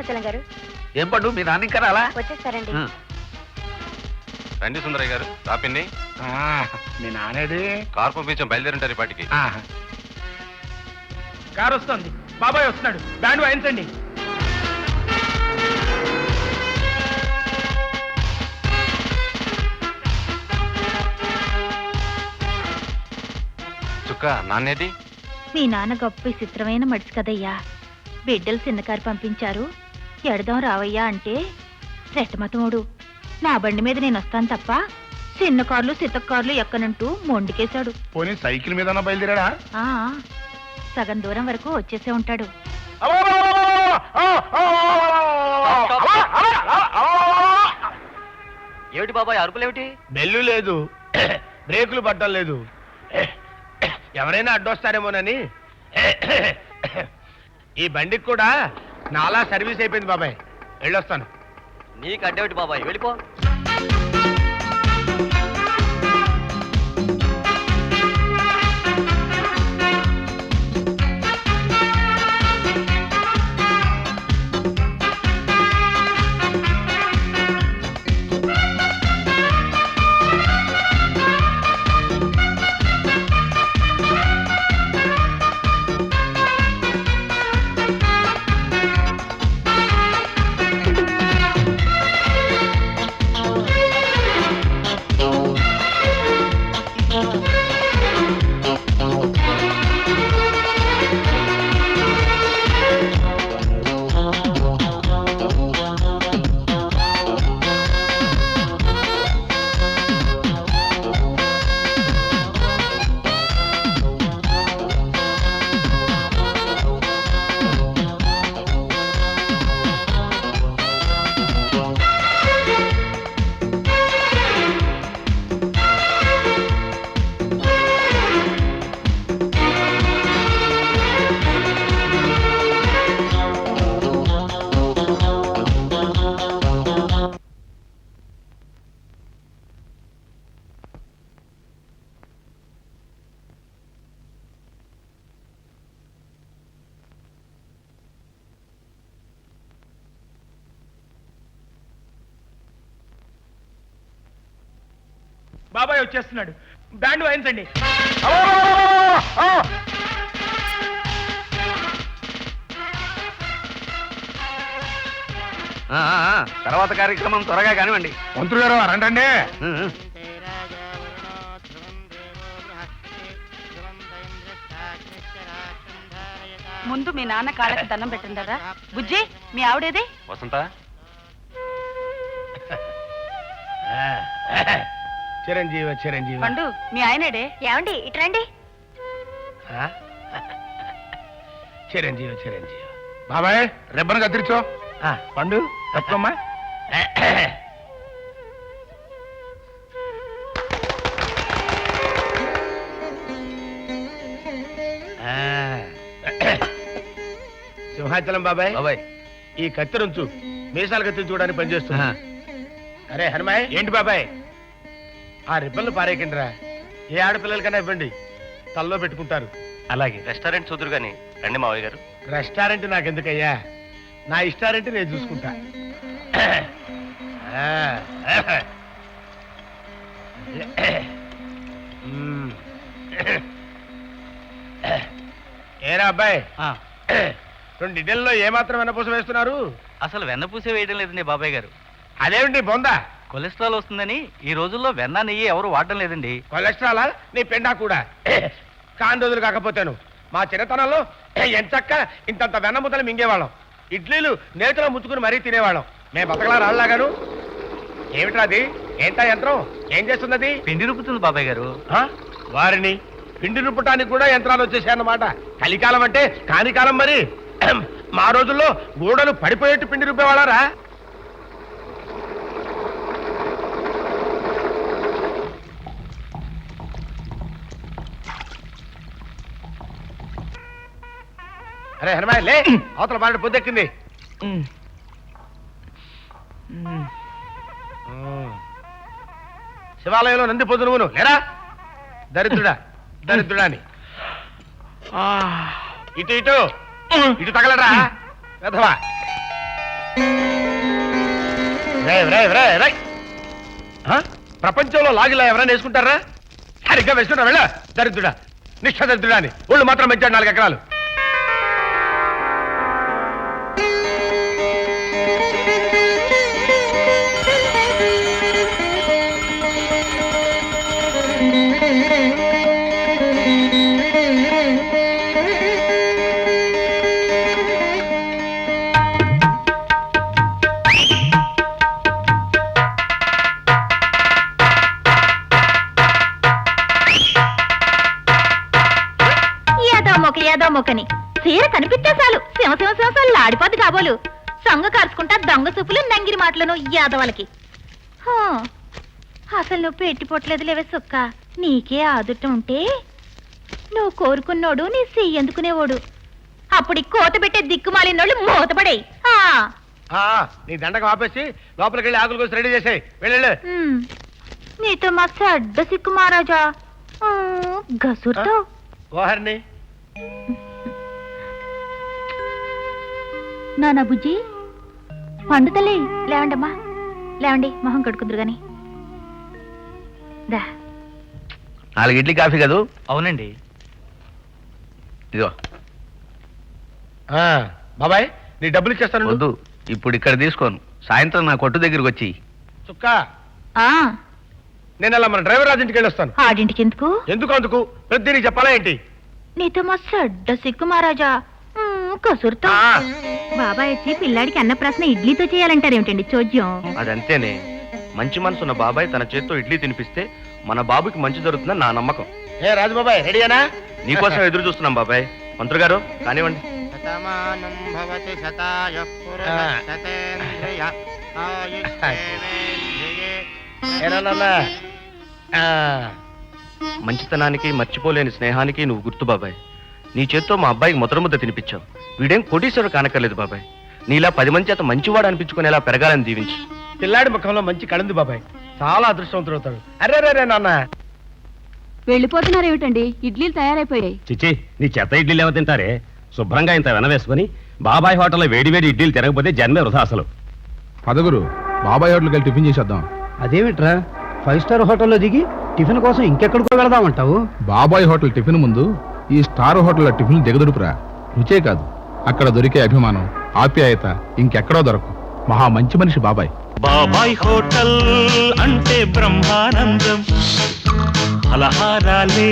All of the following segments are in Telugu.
సింహాచలం గారు. ఏం పండు మీ నాన్న ఇంకా రాలా? వచ్చేస్తారండి. రండి సుందరయ్య గారు, రాపిండి. మీ నానేది? కారు పంపించాం, బయలుదేరింటారు ఇప్పటికి. కారు వస్తుంది, బాబాయ్ వస్తున్నాడు, బ్యాండ్ వాయించండి. చుక్క నాన్నేది? మీ నాన్న గొప్ప విచిత్రమైన మడిసి కదయ్యా. బిడ్డలు చిన్నకారు పంపించారు, ఎడదాం రావయ్యా అంటే రెట్టమతముడు నా బండి మీద నేను వస్తాను తప్ప చిన్న కార్లు సితక్ కార్లు ఎక్కనంటూ మొండికేశాడు. పోనీ సైకిల్ మీద బయలుదేరాడా? సగం దూరం వరకు వచ్చేసే ఉంటాడు. ఏమిటి బాబాయ్ అరుపులేమిటి? బెల్లు లేదు, బ్రేకులు పట్టడం లేదు. ఎవరైనా అడ్డొస్తారేమోనని. ఈ బండికి కూడా నాలా సర్వీస్ అయిపోయింది బాబాయ్, వెళ్ళొస్తాను. నీకు అడ్డేమిటి బాబాయ్, వెళ్ళిపో. బాబాయ్ వచ్చేస్తున్నాడు, బ్యాండ్ వాయించండి. తర్వాత కార్యక్రమం త్వరగా కానివ్వండి. మంత్రులు గారు రండి. ముందు మీ నాన్న కాళ్ళకి దండం పెట్టండి కదా. బుజ్జి, మీ ఆవిడేది? వసంత, చిరంజీవి చిరంజీవి. పండు, మీ ఆయనేడే? ఏమండి ఇట్రండి. చిరంజీవి చిరంజీవి. బాబాయ్ రెబ్బను కత్తిరించో. పండు తప్పమ్మా. సింహాచలం బాబాయ్, బాబాయ్ ఈ కత్తిరించు, మీసాలు కత్తిరించుకోవడానికి పనిచేస్తున్నా. అరే హనుమాయ్, ఏంటి బాబాయ్ ఆ రిబ్బన్లు పారేయకండిరా. ఏ ఆడపిల్లలకైనా ఇవ్వండి, తల్లో పెట్టుకుంటారు. అలాగే. రెస్టారెంట్ చూదురు గాని రండి మావయ్య గారు. రెస్టారెంట్ నాకెందుకయ్యా, నా ఇష్టారెంట్ నేను చూసుకుంటా. ఏరా అబ్బాయి, 2 ఇడ్లీల్లో ఏమాత్రం వెన్నపూస వేస్తున్నారు? అసలు వెన్నపూసే వేయడం లేదండి బాబాయ్ గారు. అదేమిటి బొందా? కొలెస్ట్రాల్ వస్తుందని ఈ రోజుల్లో వెన్న నెయ్యి ఎవరు వాడడం లేదండి. కొలెస్ట్రాలా? నీ పెండా కూడా కాని రోజులు కాకపోతాను. మా చిన్నతనంలో ఎంచక్క ఇంతంత వెన్న ముద్దలు మింగేవాళ్ళం. ఇడ్లీలు నేతిలో ముచ్చుకుని మరీ తినేవాళ్ళం. మేము బతకలా రాళ్ళగాను. ఏమిట్రా అది? ఏంటా యంత్రం? ఏం చేస్తున్నది? పిండి రుబ్బుతుంది బాబాయ్ గారు. వారిని పిండి రుబ్బటానికి కూడా యంత్రాలు వచ్చేసాయన్నమాట. కలికాలం అంటే కాని కాలం మరి. మా రోజుల్లో గోడలు పడిపోయేట్టు పిండి రుబ్బేవాళ్ళరా? అరే హనుమాయ్ లే, అవతల బాగా పొద్దెక్కింది. శివాలయంలో నంది పొద్దు నువ్వును లేరా? దరిద్రుడా దరిద్రుడా అని ఇటు ఇటు ఇటు తగలరా వెధవా. ప్రపంచంలో లాగిలా ఎవరైనా వేసుకుంటారా? సరిగ్గా వేసుకుంటా వెళ్ళ దరిద్రుడా, నిష్ఠ దరిద్రుడా అని ఒళ్ళు మాత్రం పెంచాడు 4 ఎకరాలు. ఏదో మొక్కని చీర కనిపిస్తే చాలు సింహ సింహ సింహసాలు ఆడిపోద్ది కాబోలు. సొంగ కరుచుకుంటా దొంగ సూపులు నంగిరి మాటలను యాదవలకి. అసలు నువ్వు పెట్టిపోట్లేదు లేవే సుక్క. నీకే ఆదుటం ఉంటే నువ్వు కోరుకున్నోడు నీ చెయ్యందుకునేవాడు. అప్పుడు కోత పెట్టే దిక్కుమాలినోళ్ళు మూతపడే. నీ దండకం ఆపేసి లోపలికి వెళ్ళి ఆకుల కోసం రెడీ చేసేయి. వెళ్ళు. నీతో మా చెడ్డ సిక్కు మహారాజా గసురుతో ఓహర్ని. నానా బుజ్జి పండుతలే. లేవండమ్మా లేవండి, మొహం కడుకుందరు గాని. 4 ఇడ్లీ కాఫీ కదూ? అవునండి. ఇదిగో బాబాయ్, నీ డబ్బులు ఇచ్చేస్తాను. వద్దు, ఇప్పుడు ఇక్కడ తీసుకోను. సాయంత్రం నా కొట్టు దగ్గరికి వచ్చి. చుక్క, నేను అలా మన డ్రైవర్ రాజు ఇంటికి వెళ్ళి వస్తాను. ఆడింటికి ఎందుకు? ఎందుకు ప్రతి నీకు చెప్పాలా ఏంటి? నీతో మా చెడ్డ సిక్కు మహారాజా కసురుతో. బాబాయ్ వచ్చి పిల్లాడికి అన్న ప్రశ్న ఇడ్లీతో చేయాలంటారేమిటండి చోద్యం? అదంతేనే. మంచి మనసున్న బాబాయ్ తన చేత్తో ఇడ్లీ తినిపిస్తే మన బాబుకి మంచి జరుగుతుందని నా నమ్మకం. ఏ రాజుబాబాయ్, రెడీయేనా? నీకోసం ఎదురు చూస్తున్నాం బాబాయ్. మంత్రి గారు కానివ్వండి. మంచితనానికి మర్చిపోలేని స్నేహానికి నువ్వు గుర్తు బాబాయ్. నీ చేత్తో మా అబ్బాయికి మొదటి ముద్ద తినిపించావు. వీడేం కోటీశ్వరుడు కానక్కర్లేదు బాబాయ్. నీలా 10 మంది చేత మంచివాడు అనిపించుకునేలా పెరగాలని దీవించు. పిల్లాడి ముఖంలో మంచి కళంది బాబాయ్. చాలా అదృష్టవంతుడు అవుతాడు. అరే నాన్న, వెళ్ళిపోతున్నారేమిటండి? ఇడ్లీలు తయారైపోయాయి. చిచ్చి, నీ చెత్త ఇడ్లీలు ఏమో తింటారే? శుభ్రంగా ఇంత వెనవేసుకుని బాబాయ్ హోటల్లో వేడి ఇడ్లీలు తిరగకపోతే జన్మే వృధా అసలు. పదగురు, బాబాయ్ హోటల్కి వెళ్ళి టిఫిన్ చేసేద్దాం. అదేమిట్రా 5 స్టార్ హోటల్లో దిగి టిఫిన్ కోసం ఇంకెక్కడికో వెళదామంటావు? బాబాయ్ హోటల్ టిఫిన్ ముందు ఈ స్టార్ హోటల్లో టిఫిన్ దిగదుడుపురా. రుచే కాదు, అక్కడ దొరికే అభిమానం, ఆప్యాయత ఇంకెక్కడో దొరకు. మహా మంచి మనిషి బాబాయ్. బాబాయ్ హోటల్ అంటే బ్రహ్మానందం, ఫలహారాలే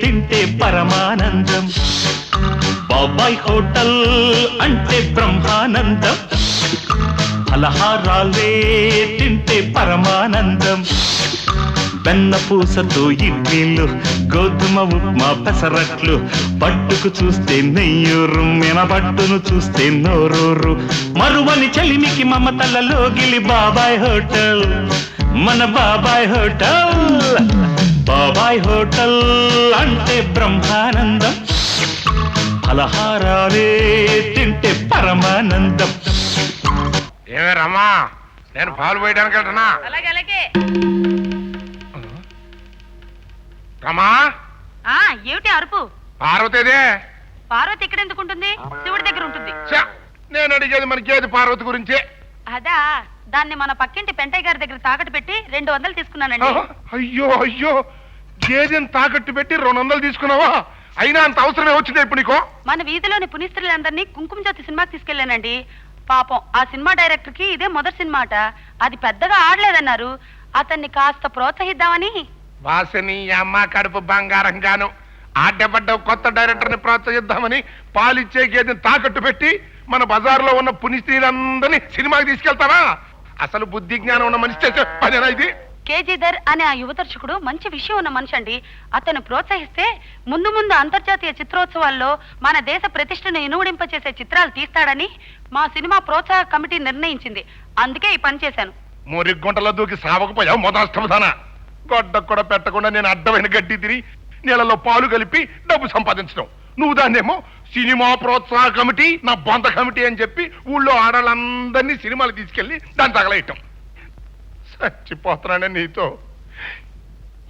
తింటే పరమానందం. బాబాయ్ హోటల్ అంటే బ్రహ్మానందం, ఫలహారాలే తింటే పరమానందం. వెన్న పూసతో ఇడ్లీలు, గోధుమ ఉప్మా పెసరట్లు, పట్టుకు చూస్తే నెయ్యూరు, మినపట్టును చూస్తే నోరూరు. మరువని చలిమికి మమతలలో గిలి బాబాయ్ హోటల్, మన బాబాయ్ హోటల్. బాబాయ్ హోటల్ అంటే బ్రహ్మానందం, ఫలహారాలే తింటే పరమానందం. ఏమే రమ్మా, నేను పాలు పోయడానికి వెళ్తున్నా. రమా, ఏమిటి అరుపు? పార్వతేదే? పార్వతి ఇక్కడ ఎందుకు ఉంటుంది? శివుడి దగ్గర ఉంటుంది. నేను అడిగేది మనకేది పార్వతి గురించి. అదా, దాన్ని మన పక్కింటి పెంటయ్య గారి దగ్గర తాకట్టు పెట్టి 200 తీసుకున్నానండి. అయ్యో, గేదెని తాకట్టు పెట్టి 200 తీసుకున్నావా? అయినా అంత అవసరమే వచ్చింది ఇప్పుడు నీకు? మన వీధిలోని పునీస్త్రీలందరినీ కుంకుమ జ్యోతి సినిమాకి తీసుకెళ్లానండి. పాపం ఆ సినిమా డైరెక్టర్ కి ఇదే మొదటి సినిమా అట. అది పెద్దగా ఆడలేదన్నారు. అతన్ని కాస్త ప్రోత్సహిద్దామని. వాసని అమ్మ కడుపు బంగారం గాను ఆడ్డపడ్డ కొత్త డైరెక్టర్ ని ప్రోత్సహిద్దామని పాలిచ్చే గేదెని తాకట్టు పెట్టి మన బజార్లో ఉన్న పునిస్త్రీలందరినీ సినిమాకి తీసుకెళ్తావా? అసలు బుద్ధి జ్ఞానం ఉన్న మనిషి చేసే పనేనా ఇది? కేజీధర్ అనే ఆ యువ దర్శకుడు మంచి విషయం ఉన్న మనిషి అండి. అతను ప్రోత్సహిస్తే ముందు ముందు అంతర్జాతీయ చిత్రోత్సవాల్లో మన దేశ ప్రతిష్టను ఇనువడింపచేసే చిత్రాలు తీస్తాడని మా సినిమా ప్రోత్సాహ కమిటీ నిర్ణయించింది. అందుకే ఈ పని చేశాను. మురి గుంటలో దూకి సావకపోయావు మొదలష్టమదానా. గొడ్డ కూడా పెట్టకుండా నేను అడ్డమైన గడ్డి తిని నీళ్ళలో పాలు కలిపి డబ్బు సంపాదించడం. నువ్వు దాన్నేమో సినిమా ప్రోత్సాహ కమిటీ, నా బొంత కమిటీ అని చెప్పి ఊళ్ళో ఆడవాళ్ళందరినీ సినిమాలు తీసుకెళ్లి దాన్ని తగలేయటం. చచ్చిపోతున్నానే నీతో.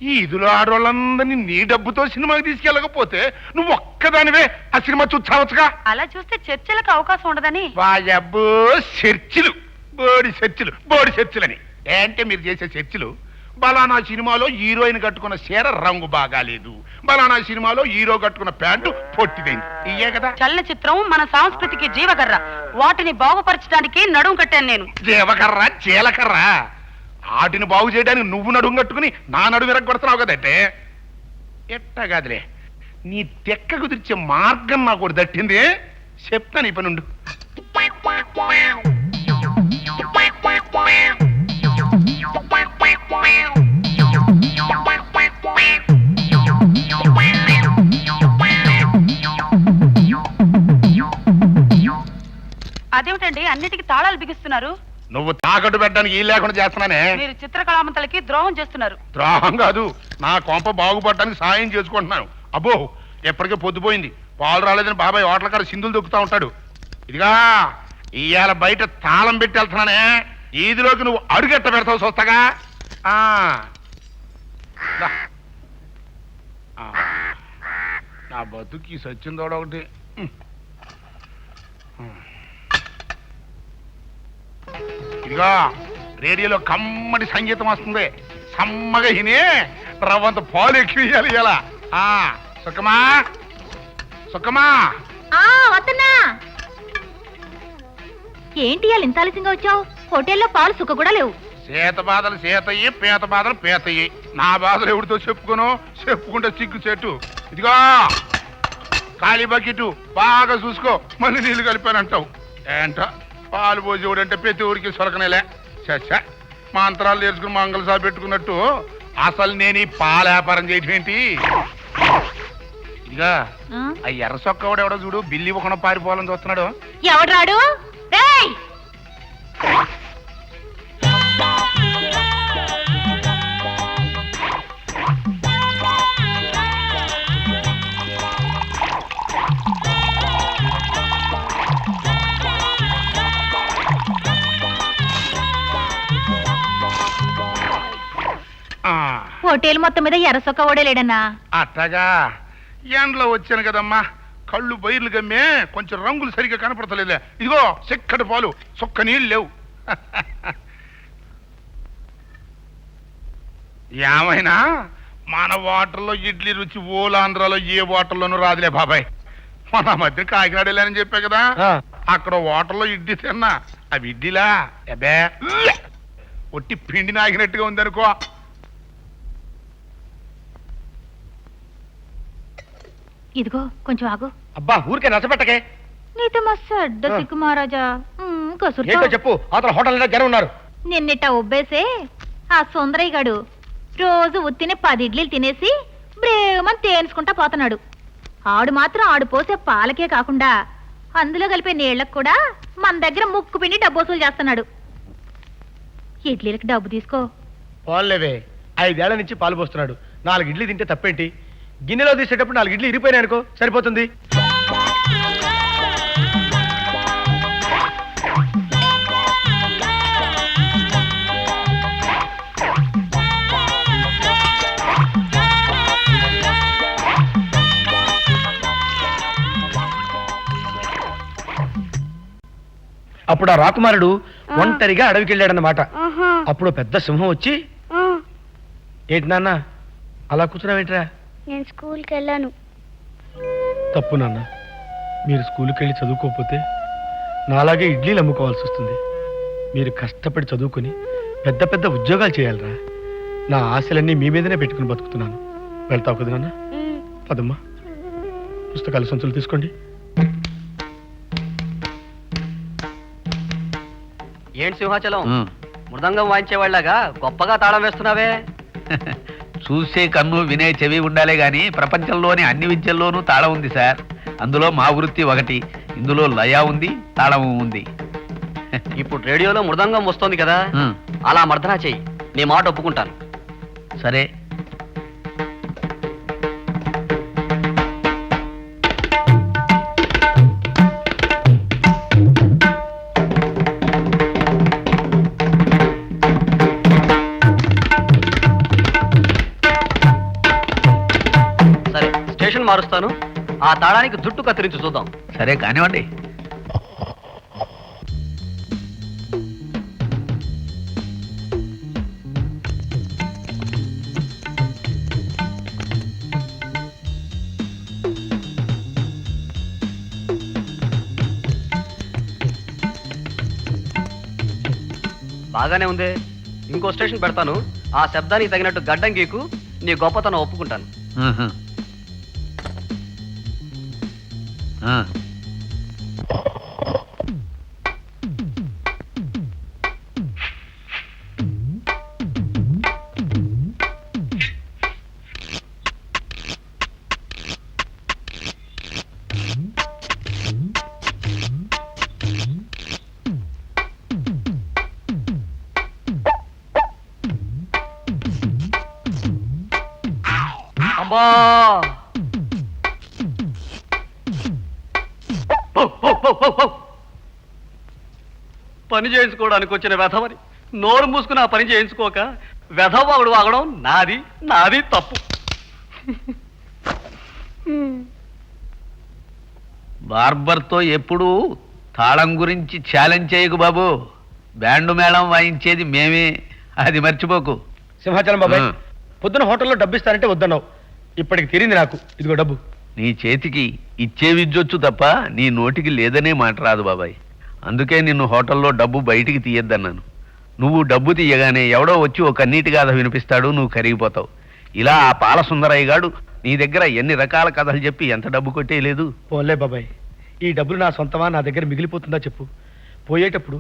ఈ ఇదిలో ఆడవాళ్ళందరినీ నీ డబ్బుతో సినిమాకి తీసుకెళ్ళకపోతే నువ్వు ఒక్కదానివే ఆ సినిమా చూసావచ్చుగా. అలా చూస్తే చర్చలకు అవకాశం ఉండదని. వాయబ్బో చర్చిలు, బోడి చర్చిలని. ఏంటే మీరు చేసే చర్చిలు? బలానా సినిమాలో హీరోయిన్ కట్టుకున్న చీర రంగు బాగాలేదు, బలానా సినిమాలో హీరో కట్టుకున్న ప్యాంటు పొట్టిదైంది, ఇయ్యే కదా. చలనచిత్రం మన సంస్కృతికి జీవకర్ర. వాటిని బాగుపరచడానికి నడుం కట్టాను నేను. జీవకర్ర జీలకర్ర. ఆటిని బాగు చేయడానికి నువ్వు నడుము కట్టుకుని నా నడుము విరగొడుతున్నావు కదంటే. ఎట్టగాదిలే, నీ తెక్క కుదిర్చే మార్గం నాకు ఒకటి దట్టింది, చెప్తాను ఈ పనుండు. అదేమిటండి అన్నిటికీ తాళాలు బిగిస్తున్నారు? నువ్వు తాకట్టు పెట్టడానికి ఈ లేకుండా చేస్తున్నానే. మీరు చిత్రకళామంతలకి ద్రోహం చేస్తున్నారు. ద్రోహం కాదు, నా కొంప బాగుపడటానికి సాయం చేసుకుంటున్నాను. అబ్బో ఎప్పటికే పొద్దుపోయింది, పాలు రాలేదని బాబాయ్ హోటల్ కాడ సింధులు దొక్కుతా ఉంటాడు. ఇదిగా ఇవాళ బయట తాళం పెట్టి వెళ్తున్నానే, ఈదిలోకి నువ్వు అడుగెట్ట పెడతావు చూస్తాగా. దా. నా బతుకి సచ్చిందోడ ఒకటి. ఇదిగా రేడియోలో కమ్మటి సంగీతం వస్తుంది, సమ్మగా హిని రవ్వంత పాలు ఎక్కువ ఇయ్యాలి ఇలా. సుఖమా సుఖమా. వద్దన్నా. ఏంటి వాళ్ళు ఇంత ఆలస్యంగా వచ్చావు? హోటల్లో పాలు సుఖ కూడా లేవు. సీత బాధలు సీతయ్యి, పీత బాధలు పీతయ్యి. నా బాధలు ఎవరితో చెప్పుకుంటే సిగ్గు చెట్టు. ఇదిగో ఖాళీ బకెట్ బాగా చూసుకో, మళ్ళీ నీళ్లు కలిపానంటావు. ఏంట పాలు పోసేవాడు అంటే ప్రతి ఊరికి సొరకనేలే. చచ్చా, మంత్రాలు నేర్చుకుని మంగళ సాగు పెట్టుకున్నట్టు అసలు నేను ఈ పాల వ్యాపారం చేయటం ఏంటి? ఇదిగా ఆ ఎర్ర సొక్కవాడు ఎవడో చూడు, బిల్లి ఒక పారిపోవాలని చూస్తున్నాడు. ఎవడ్రాడు? హోటల్ మొత్తం మీద ఎర్రసొక్క ఓడలేడన్నా. అట్టగా ఎండలో వచ్చాను కదమ్మా, కళ్ళు బయర్లు గమ్మే, కొంచెం రంగులు సరిగ్గా కనపడతలేదులే. ఇదిగో చిక్కటి పాలు, చొక్క నీళ్ళు లేవు. ఏమైనా మన వాటర్లో ఇడ్లీ రుచి ఓలాంధ్రలో ఏ వాటర్లోనూ రాదులే బాబాయ్. మన మధ్య కాకినాడ వెళ్ళానని చెప్పా కదా, అక్కడ వాటర్లో ఇడ్లీ తిన్నా. అవి ఇడ్లీలా అబ్బే ఒట్టి పిండి నాగినట్టుగా ఉందనుకో. ఇదిగో కొంచెం ఆగు. అబ్బా ఊరికే నచ్చబెట్టకే. నీతో మస్తు అడ్డ సిక్కు మహారాజా. చెప్పు, అతను హోటల్ జనం ఉన్నారు. నిన్నిట ఒబ్బేసే ఆ సుందరయ్య గాడు రోజు ఉత్తినే 10 ఇడ్లీలు తినేసి బ్రేమని తేన్చుకుంటా పోతున్నాడు. ఆడు మాత్రం ఆడు పోసే పాలకే కాకుండా అందులో కలిపే నీళ్లకు కూడా మన దగ్గర ముక్కు పిండి డబ్బు వసూలు చేస్తున్నాడు. ఇడ్లీలకు డబ్బు తీసుకో. పోలేవే, 5 ఏళ్ల నుంచి పాలు పోస్తున్నాడు. 4 ఇడ్లీ తింటే తప్పేంటి? గిన్నెలో తీసేటప్పుడు 4 ఇడ్లీ ఇరిపోయినాయి అనుకో, సరిపోతుంది. అప్పుడు ఆ రాకుమారుడు ఒంటరిగా అడవికి వెళ్ళాడన్నమాట. అప్పుడు పెద్ద సింహం వచ్చి, ఏంటి నాన్న అలా కూర్చున్నావేంట్రా? నేను స్కూల్కి వెళ్ళాను. తప్పు నాన్న, మీరు స్కూల్కి వెళ్ళి చదువుకోకపోతే నాలాగే ఇడ్లీలు అమ్ముకోవాల్సి వస్తుంది. మీరు కష్టపడి చదువుకుని పెద్ద పెద్ద ఉద్యోగాలు చేయాలరా. నా ఆశలన్నీ మీ మీదనే పెట్టుకుని బతుకుతున్నాను. వెళ్తావు కదా నాన్న? పదమ్మా, పుస్తకాలు సంచులు తీసుకోండి. ఏంటి సింహాచలం, మృదంగం వాయించేవాళ్ళగా గొప్పగా తాళం వేస్తున్నావే? చూసే కన్ను వినే చెవి ఉండాలే గాని ప్రపంచంలోని అన్ని విద్యల్లోనూ తాళం ఉంది సార్. అందులో మా వృత్తి ఒకటి. ఇందులో లయ ఉంది, తాళము ఉంది. ఇప్పుడు రేడియోలో మృదంగం వస్తోంది కదా, అలా మర్దనా చెయ్యి, నీ మాట ఒప్పుకుంటాను. సరే. మారుస్తాను. ఆ తాళానికి జుట్టు కత్తిరించి చూద్దాం. సరే కానివ్వండి. బాగానే ఉంది. ఇంకో స్టేషన్ పెడతాను. ఆ శబ్దానికి తగినట్టు గడ్డం గీకు. నీ గొప్పతనం ఒప్పుకుంటాను. ఆహా. ఆ. అమ్మా! పని చేయించుకోవడానికి వచ్చిన వెధవని నోరు మూసుకుని ఆ పని చేయించుకోక వెధవాగుడు వాగడం నాది తప్పు. బార్బర్తో ఎప్పుడూ తాళం గురించి ఛాలెంజ్ చేయకు బాబు. బ్యాండు మేళం వాయించేది మేమే, అది మర్చిపోకు. సింహాచలం బాబాయ్, ఆ. పొద్దున హోటల్లో డబ్బు ఇస్తానంటే వద్దన్నావు. ఇప్పటికి తీరింది నాకు. ఇదిగో డబ్బు. నీ చేతికి ఇచ్చే విద్యొచ్చు తప్ప నీ నోటికి లేదనే మాట రాదు బాబాయ్. అందుకే నిన్ను హోటల్లో డబ్బు బయటికి తీయద్దన్నాను. నువ్వు డబ్బు తీయగానే ఎవడో వచ్చి ఒక కన్నీటి గాథ వినిపిస్తాడు, నువ్వు కరిగిపోతావు. ఇలా ఆ పాల సుందరయ్య గాడు నీ దగ్గర ఎన్ని రకాల కథలు చెప్పి ఎంత డబ్బు కొట్టేయలేదు. పోలే బాబాయ్, ఈ డబ్బులు నా సొంతమా, నా దగ్గర మిగిలిపోతుందా చెప్పు. పోయేటప్పుడు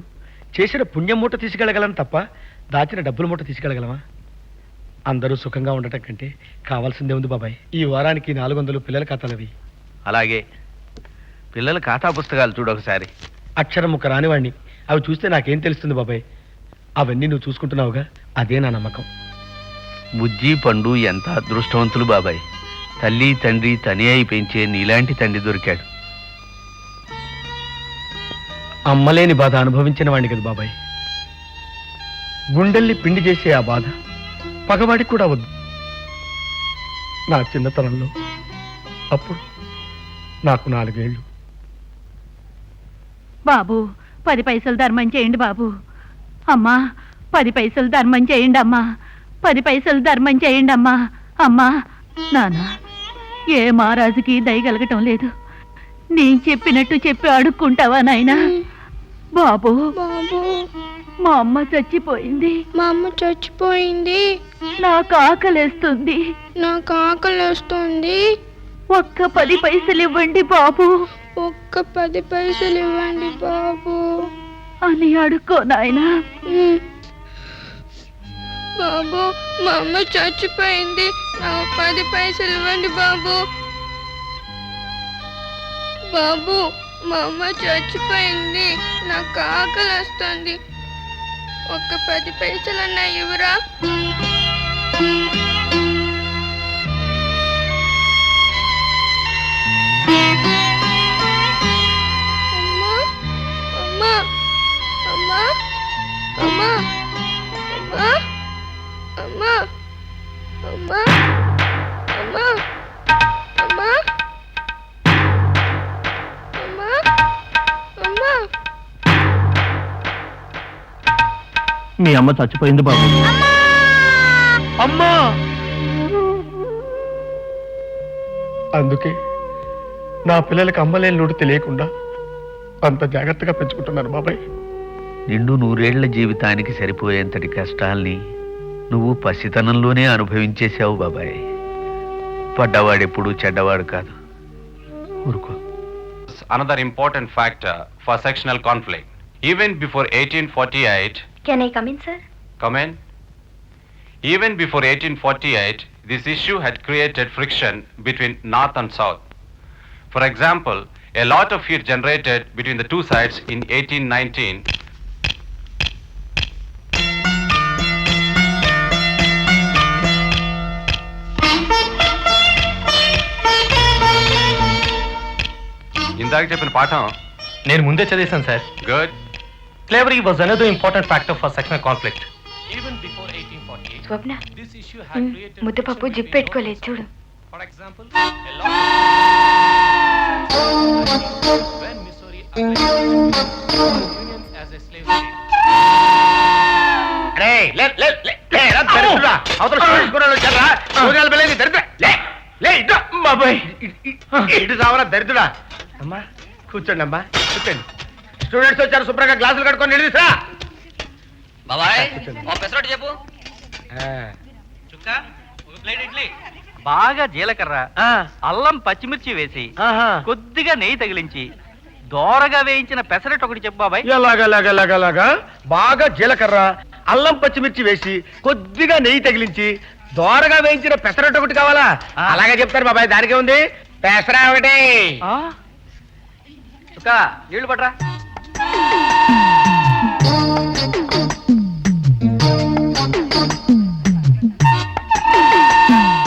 చేసిన పుణ్యం మూట తీసుకెళ్ళగలను తప్ప దాచిన డబ్బుల మూట తీసుకెళ్ళగలమా? అందరూ సుఖంగా ఉండటం కంటే కావాల్సిందే ఉంది బాబాయ్. ఈ వారానికి 400 పిల్లల ఖాతాలవి. అలాగే పిల్లల ఖాతా పుస్తకాలు చూడొకసారి. అక్షరం ముక్క రానివాణ్ణి. అవి చూస్తే నాకేం తెలుస్తుంది బాబాయ్? అవన్నీ నువ్వు చూసుకుంటున్నావుగా, అదే నా నమ్మకం. బుజ్జి పండు ఎంత అదృష్టవంతులు బాబాయ్. తల్లి తండ్రి తనే అయి పెంచే నీలాంటి తండ్రి దొరికాడు. అమ్మలేని బాధ అనుభవించిన వాడిని కదా బాబాయ్. గుండెల్ని పిండి చేసే ఆ బాధ పగవాడికి కూడా వద్దు. నా చిన్నతనంలో అప్పుడు నాకు 4 ఏళ్ళు. బాబు 10 పైసలు ధర్మం చేయండి బాబు. అమ్మా 10 పైసలు ధర్మం చేయండి అమ్మా. 10 పైసలు ధర్మం చేయండి అమ్మా. అమ్మా నాన్న, ఏ మహారాజుకి దయగలగటం లేదు. నేను చెప్పినట్టు చెప్పి అడుక్కుంటావా నాయనా? బాబు బాబు, మా అమ్మ చచ్చిపోయింది. మా అమ్మ చచ్చిపోయింది. నాకు ఆకలేస్తుంది. నాకు ఆకలిస్తుంది. ఒక్క 10 పైసలు ఇవ్వండి బాబు ఒక్క 10 పైసలు ఇవ్వండి బాబు అని అడుక్కో నాయనా. బాబు, మా అమ్మ చచ్చిపోయింది. నాకు 10 పైసలు ఇవ్వండి బాబు. బాబు, మా అమ్మ చచ్చిపోయింది. నాకు ఆకలి వస్తుంది. ఒక్క 10 పైసలన్నా ఇవ్వరా? అమ్మా, అమ్మా, అమ్మా, అమ్మా, అమ్మా, అమ్మా, అమ్మా, అమ్మా, అమ్మా, అమ్మా. మీ అమ్మ చచ్చిపోయింది బాబు. అమ్మా! అందుకే నా పిల్లలకి అమ్మలేని లోటు తెలియకుండా అంత జాగ్రత్తగా పెంచుకుంటున్నాను బాబాయ్. నిండు 100 ఏళ్ల జీవితానికి సరిపోయేంతటి కష్టాల్ని నువ్వు పసితనంలోనే అనుభవించేశావు బాబాయ్. పడ్డవాడెప్పుడు చెడ్డవాడు కాదు. ఊరుకో. Another important factor for sectional conflict. Even before 1848, Can I come in, sir? come in. Even before 1848, this issue had created friction between North and South. For example, a lot of heat generated between the two sides in 1819. ఇందాక చెప్పిన పాఠం నేను ముందే చదివాను sir. Good. Slavery was another important factor for sectional conflict. స్వప్న, ముద్దపప్పు జిప్ పెట్టుకోలేదు చూడు. For example, a lot when Missouri applied Union as a slave state. అరే లే లే లే లే రా దరిద్రుడా అవతల స్టూడెంట్స్ కూడా వచ్చారా భోజనాలు పిల్లలు దరిద్ర లే లే ఇటు బాబాయ్ ఇటు రావరా దరిద్రుడా అమ్మా కూర్చోండి అమ్మా కూర్చోండి స్టూడెంట్స్ వచ్చారు శుభ్రంగా గ్లాసులు కట్టుకొని నిలిసా బాబాయ్ పెసరట్టు చెప్పు చుక్క ఒక ప్లేట్ ఇడ్లీ బాగా జీలకర్ర అల్లం పచ్చిమిర్చి వేసి కొద్దిగా నెయ్యి తగిలించి దోరగా వేయించిన పెసరట్టు ఒకటి చెప్పు బాబాయ్. ఎలాగా బాగా జీలకర్ర అల్లం పచ్చిమిర్చి వేసి కొద్దిగా నెయ్యి తగిలించి దోరగా వేయించిన పెసరట్టు ఒకటి కావాలా? అలాగే చెప్తారు బాబాయ్, దానికే ఉంది పెసర ఒకటి. చుక్క నీళ్లు పట్రా.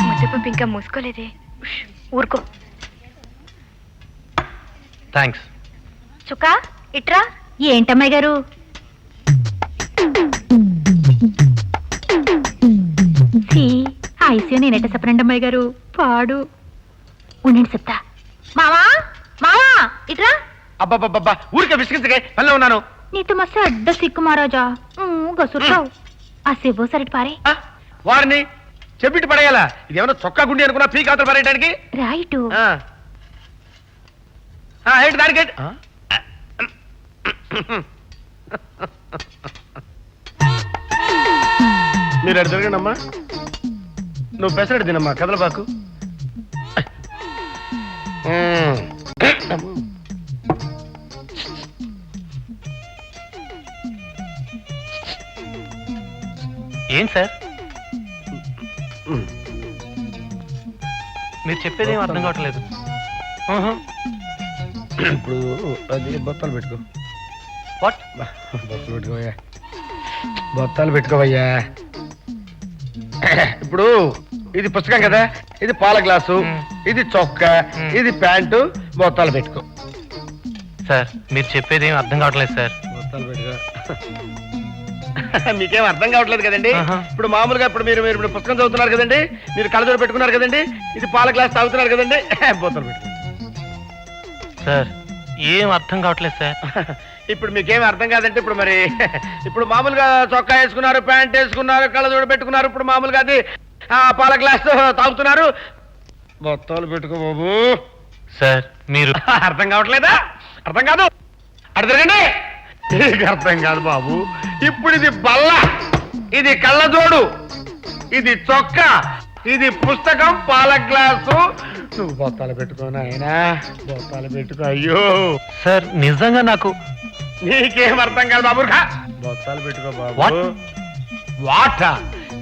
ముద్దపప్పు ఇంకా మూసుకోలేదే, ఊరుకో. థ్యాంక్స్. చుక్క ఇట్రా. ఏంటమ్మాయి గారు? ఐసీయూ నేనెట చెప్పనండి అమ్మాయి గారు, పాడు. ఉండండి చెప్తా. మావా మావా ఇట్రా. అబ్బబ్బబ్బా ఊరికే విసిగించగా పనిలో ఉన్నాను. నీతో మస్తు అడ్డ సిక్కు మహారాజా గసురుతావు. ఆ శివ సరిటి పారే. వారిని చెప్పిట్టు పడేయాలా? ఇదేమన్నా చొక్కా గుండి అనుకున్నా పీక్ అవతల పడేయడానికి. రైట్. ఏంటి దానికి? మీరు అటు తిరగండి అమ్మా. నువ్వు పెసరట్టు తినమ్మా, కదలబాకు. ఏం సార్ మీరు చెప్పేది ఏం అర్థం కావట్లేదు. ఇప్పుడు అది బొత్తాలు పెట్టుకో. వాట్? బొత్తాలు పెట్టుకోవయ్యా, బొత్తాలు పెట్టుకోవయ్యా. ఇప్పుడు ఇది పుస్తకం కదా, ఇది పాల గ్లాసు, ఇది చొక్కా, ఇది ప్యాంటు, బొత్తాలు పెట్టుకో. సార్ మీరు చెప్పేది ఏం అర్థం కావట్లేదు సార్. బొత్తాలు పెట్టుకో. మీకేం అర్థం కావట్లేదు కదండి. ఇప్పుడు మామూలుగా ఇప్పుడు మీరు మీరు పుస్తకం చదువుతున్నారు కదండి, మీరు కళ్ళజోడు పెట్టుకున్నారు కదండి, ఇది పాల గ్లాస్ తాగుతున్నారు కదండి, బొత్తాలు పెట్టుకో. సార్ ఏం అర్థం కావట్లేదు సార్. ఇప్పుడు మీకేం అర్థం కాదంటే ఇప్పుడు మరి ఇప్పుడు మామూలుగా చొక్కా వేసుకున్నారు, ప్యాంట్ వేసుకున్నారు, కళ్ళజోడు పెట్టుకున్నారు, ఇప్పుడు మామూలుగా అది పాల గ్లాస్ తాగుతున్నారు, బొత్తాలు పెట్టుకో బాబు. సార్ మీరు అర్థం కావట్లేదా? అర్థం కాదు, అటు తిరగండి. నీకు అర్థం కాదు బాబు. ఇప్పుడు ఇది బల్ల, ఇది కళ్ళజోడు, ఇది చొక్కా, ఇది పుస్తకం, పాల గ్లాసు. నువ్వు బొత్తాలు పెట్టుకో నాయనా, బొత్తాలు పెట్టుకో. అయ్యో సార్ నిజంగా నాకు నీకేం అర్థం కాదు బాబు. బొత్తాలు పెట్టుకో బాబు. వాట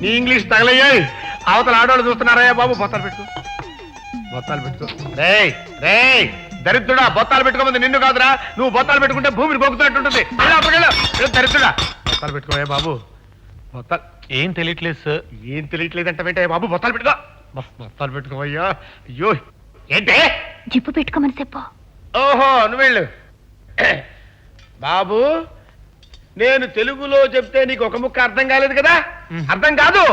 నీ ఇంగ్లీష్ తగలయ్యాయి. అవతల ఆడవాళ్ళు చూస్తున్నారయ్యా బాబు. బొత్తాలు పెట్టుకో, బొత్తాలు పెట్టుకో. రేయ్ రేయ్ దరిద్రుడా, బొత్తాలు పెట్టుకోమంది నిన్ను కాదురా. నువ్వు బొత్తాలు పెట్టుకుంటే భూమిని గొక్కుతున్నట్టుంటుంది. దరిద్రుడా, బొత్తాలు పెట్టుకోయా బాబు. బొత్తాలు ఏం తెలియట్లేదు సార్. ఏం తెలియట్లేదంట వెంటే బాబు. బొత్తాలు పెట్టుకో, బొత్తాలు పెట్టుకోవయ్యా. అయ్యో ఏంటే? జిప్పు పెట్టుకోమని చెప్పు. ఓహో నువ్వు వెళ్ళు బాబు. నేను తెలుగులో చెప్తే నీకు ఒక ముక్క అర్థం కాలేదు కదా? అర్థం కాదు.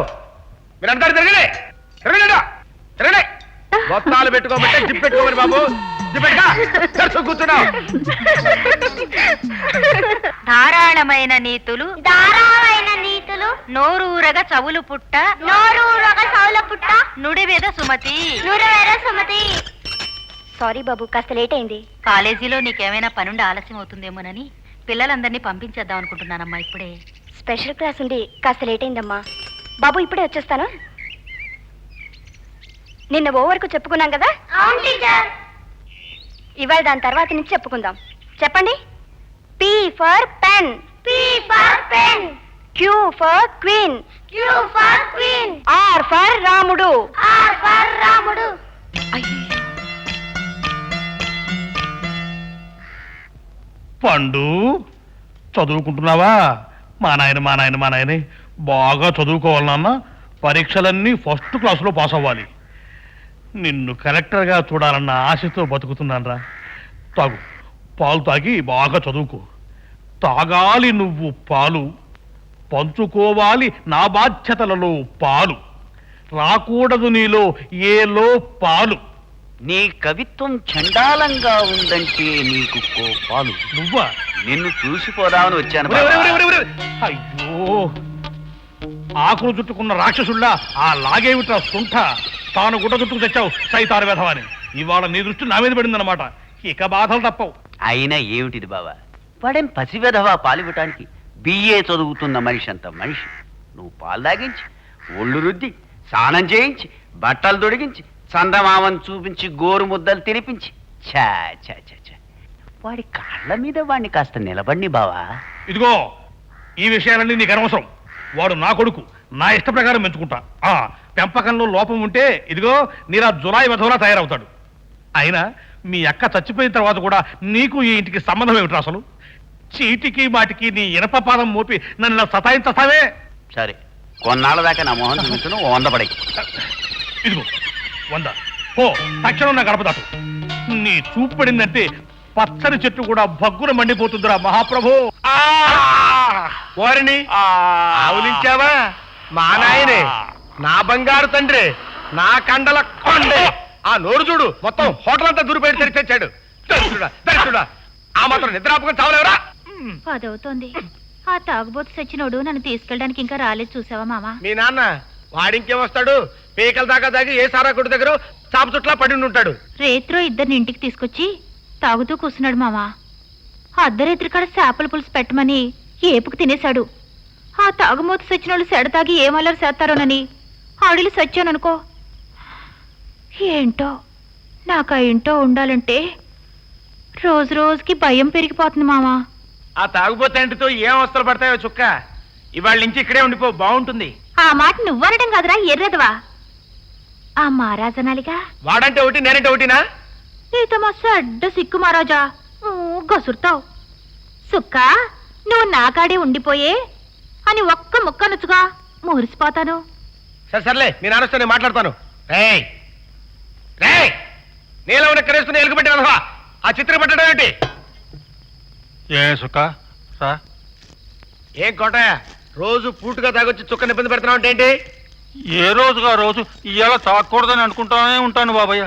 మీరు అంటారు తిరగలే తిరగలేదా? తిరగలే. బొత్తాలు పెట్టుకోమంటే జిప్ పెట్టుకోమని బాబు. జిప్ పెట్టుకో, కూర్చున్నావు. ధారాళమైన నీతులు నోరూరగ చవులు పుట్ట నుడివెద సుమతి. సారీ బాబు, కాస్త లేట్ అయింది. కాలేజీలో నీకేమైనా పనుండి ఆలస్యం అవుతుందేమోనని పిల్లలందరినీ పంపించేద్దాం అనుకుంటున్నానమ్మా. ఇప్పుడే స్పెషల్ క్లాస్ ఉంది, కాస్త లేట్ అయిందమ్మా. బాబు ఇప్పుడే వచ్చేస్తాను. నిన్న ఓవర్కు చెప్పుకున్నాం కదా, ఇవాళ దాని తర్వాత నుంచి చెప్పుకుందాం. చెప్పండి. P for pen. Q for queen. R for రాముడు. పండు చదువుకుంటున్నావా? మా నాయన బాగా చదువుకోవాలి నాన్న. పరీక్షలన్నీ ఫస్ట్ క్లాసులో పాస్ అవ్వాలి. నిన్ను కలెక్టర్గా చూడాలన్న ఆశతో బతుకుతున్నానరా. తాగు, పాలు తాగి బాగా చదువుకో. తాగాలి నువ్వు పాలు, పంచుకోవాలి నా బాధ్యతలలో పాలు. రాకూడదు నీలో ఏలో పాలు. నీ కవిత్వం చండాలంగా ఉందంటే నీకు కోపాలు. నువ్వా? నిన్ను చూసిపోదామని వచ్చాను ఒరే, బావా. ఒరే, ఒరే, ఒరే, ఒరే. అయ్యో, ఆకులు చుట్టుకున్న రాక్షసుల్లా ఆ లాగేమిట్రా సుంఠ. తాను గుడ్డ చుట్టుకు తెచ్చావు సైతారు వెధవని. ఇవాళ నీ దృష్టి నా మీద పడిందన్నమాట. ఇక బాధలు తప్పవు. అయినా ఏమిటిది బావా, వాడేం పసివెధవా పాలివ్వటానికి? బిఏ చదువుతున్న మనిషి అంత మనిషి. నువ్వు పాలు తాగించి, ఒళ్ళు రుద్ది, స్నానం చేయించి, బట్టలు తొడిగించి, చందమామను చూపించి, గోరు ముద్దలు తినిపించి, ఛా ఛా ఛా ఛా. వాడి కాళ్ళ మీద వాడిని కాస్త నిలబడి బావా. ఇదిగో, ఈ విషయాలన్నీ నీకు అనవసరం. వాడు నా కొడుకు, నా ఇష్ట ప్రకారం పెంచుకుంటా. పెంపకంలో లోపం ఉంటే ఇదిగో నీలా జులాయి వెధవలా తయారవుతాడు. అయినా మీ అక్క చచ్చిపోయిన తర్వాత కూడా నీకు ఈ ఇంటికి సంబంధం ఏమిటి అసలు? చీటికి మాటికి నీ ఇనప పాదం మోపి నన్ను ఇలా సతాయించస్తావే. సరే, కొన్నాళ్ళ దాకా నా మొహం చూపించను, 100 పడై. ఇదిగో 100. ఓ తక్షణం నా గడప దాటు. నీ చూపు పడిందంటే పచ్చని చెట్టు కూడా భగ్గున మండిపోతుందిరా మహాప్రభు. ఓరిని ఆవులించావా? మా నాయనే, నా బంగారు తండ్రి, నా కండల కొండే. ఆ నోరు చూడు, మొత్తం హోటల్ అంతా దూరిపోయి తెరిచాడు. దరిద్రుడా, ఆ మాత్రం నిద్రాపుకొని చావలేవరా? 10 అవుతోంది. ఆ తాగుబోతు సచ్చినోడు నన్ను తీసుకెళ్ళడానికి ఇంకా రాలేదు, చూసావా మామ? మీ నాన్న వాడింకేం వస్తాడు? పీకల దాకా దాగి ఏ సారా కొట్టు దగ్గర చాప చుట్లా పడి ఉంటాడు. రేత్రో ఇద్దరిని ఇంటికి తీసుకొచ్చి తాగుతూ కూర్చున్నాడు మామ. అర్ధరేత్రి కాడ చేపల పులుసు పెట్టమని ఏపుకు తినేశాడు. ఆ తాగుమూత సచ్చినోళ్ళు సెడ తాగి ఏమల్లరు చేస్తారోనని ఆడిలు సచ్చాననుకో. ఏంటో నాకు ఆ ఇంటో ఉండాలంటే రోజు రోజుకి భయం పెరిగిపోతుంది మామ. ఆ తాగుబోతంటితో ఏం అవస్థలు పడతాయో చుక్క. ఇవాళ నుంచి ఇక్కడే ఉండిపో, బాగుంటుంది. ఆ మాట నువ్వనడం కాదురా ఎర్రదవా. ఆ మహారాజనాలిగా వాడంటే ఒకటి, నేనంటే ఒకటినా? నీతో మస్తు అడ్డ సిక్కు మహారాజా, గసురుతావు. సుక్క, నువ్వు నాకాడే ఉండిపోయే అని ఒక్క ముక్క నచ్చుగా మురిసిపోతాను. సరే సర్లే, మీ నాన్నతో నేను మాట్లాడతాను. రేయ్ రేయ్, నీలో ఉన్న కరేసుకుని ఎలుగుపెట్టిన ఆ చిత్రం పెట్టడం ఏంటి? ఏ సుక్క రా. ఏం కోటయ్య, రోజు పూటుగా తాగొచ్చి చుక్కని ఇబ్బంది పెడుతున్నావు అంటే ఏంటి? ఏ రోజుగా రోజు ఇవాళ తాగకూడదని అనుకుంటానే ఉంటాను బాబయ్య,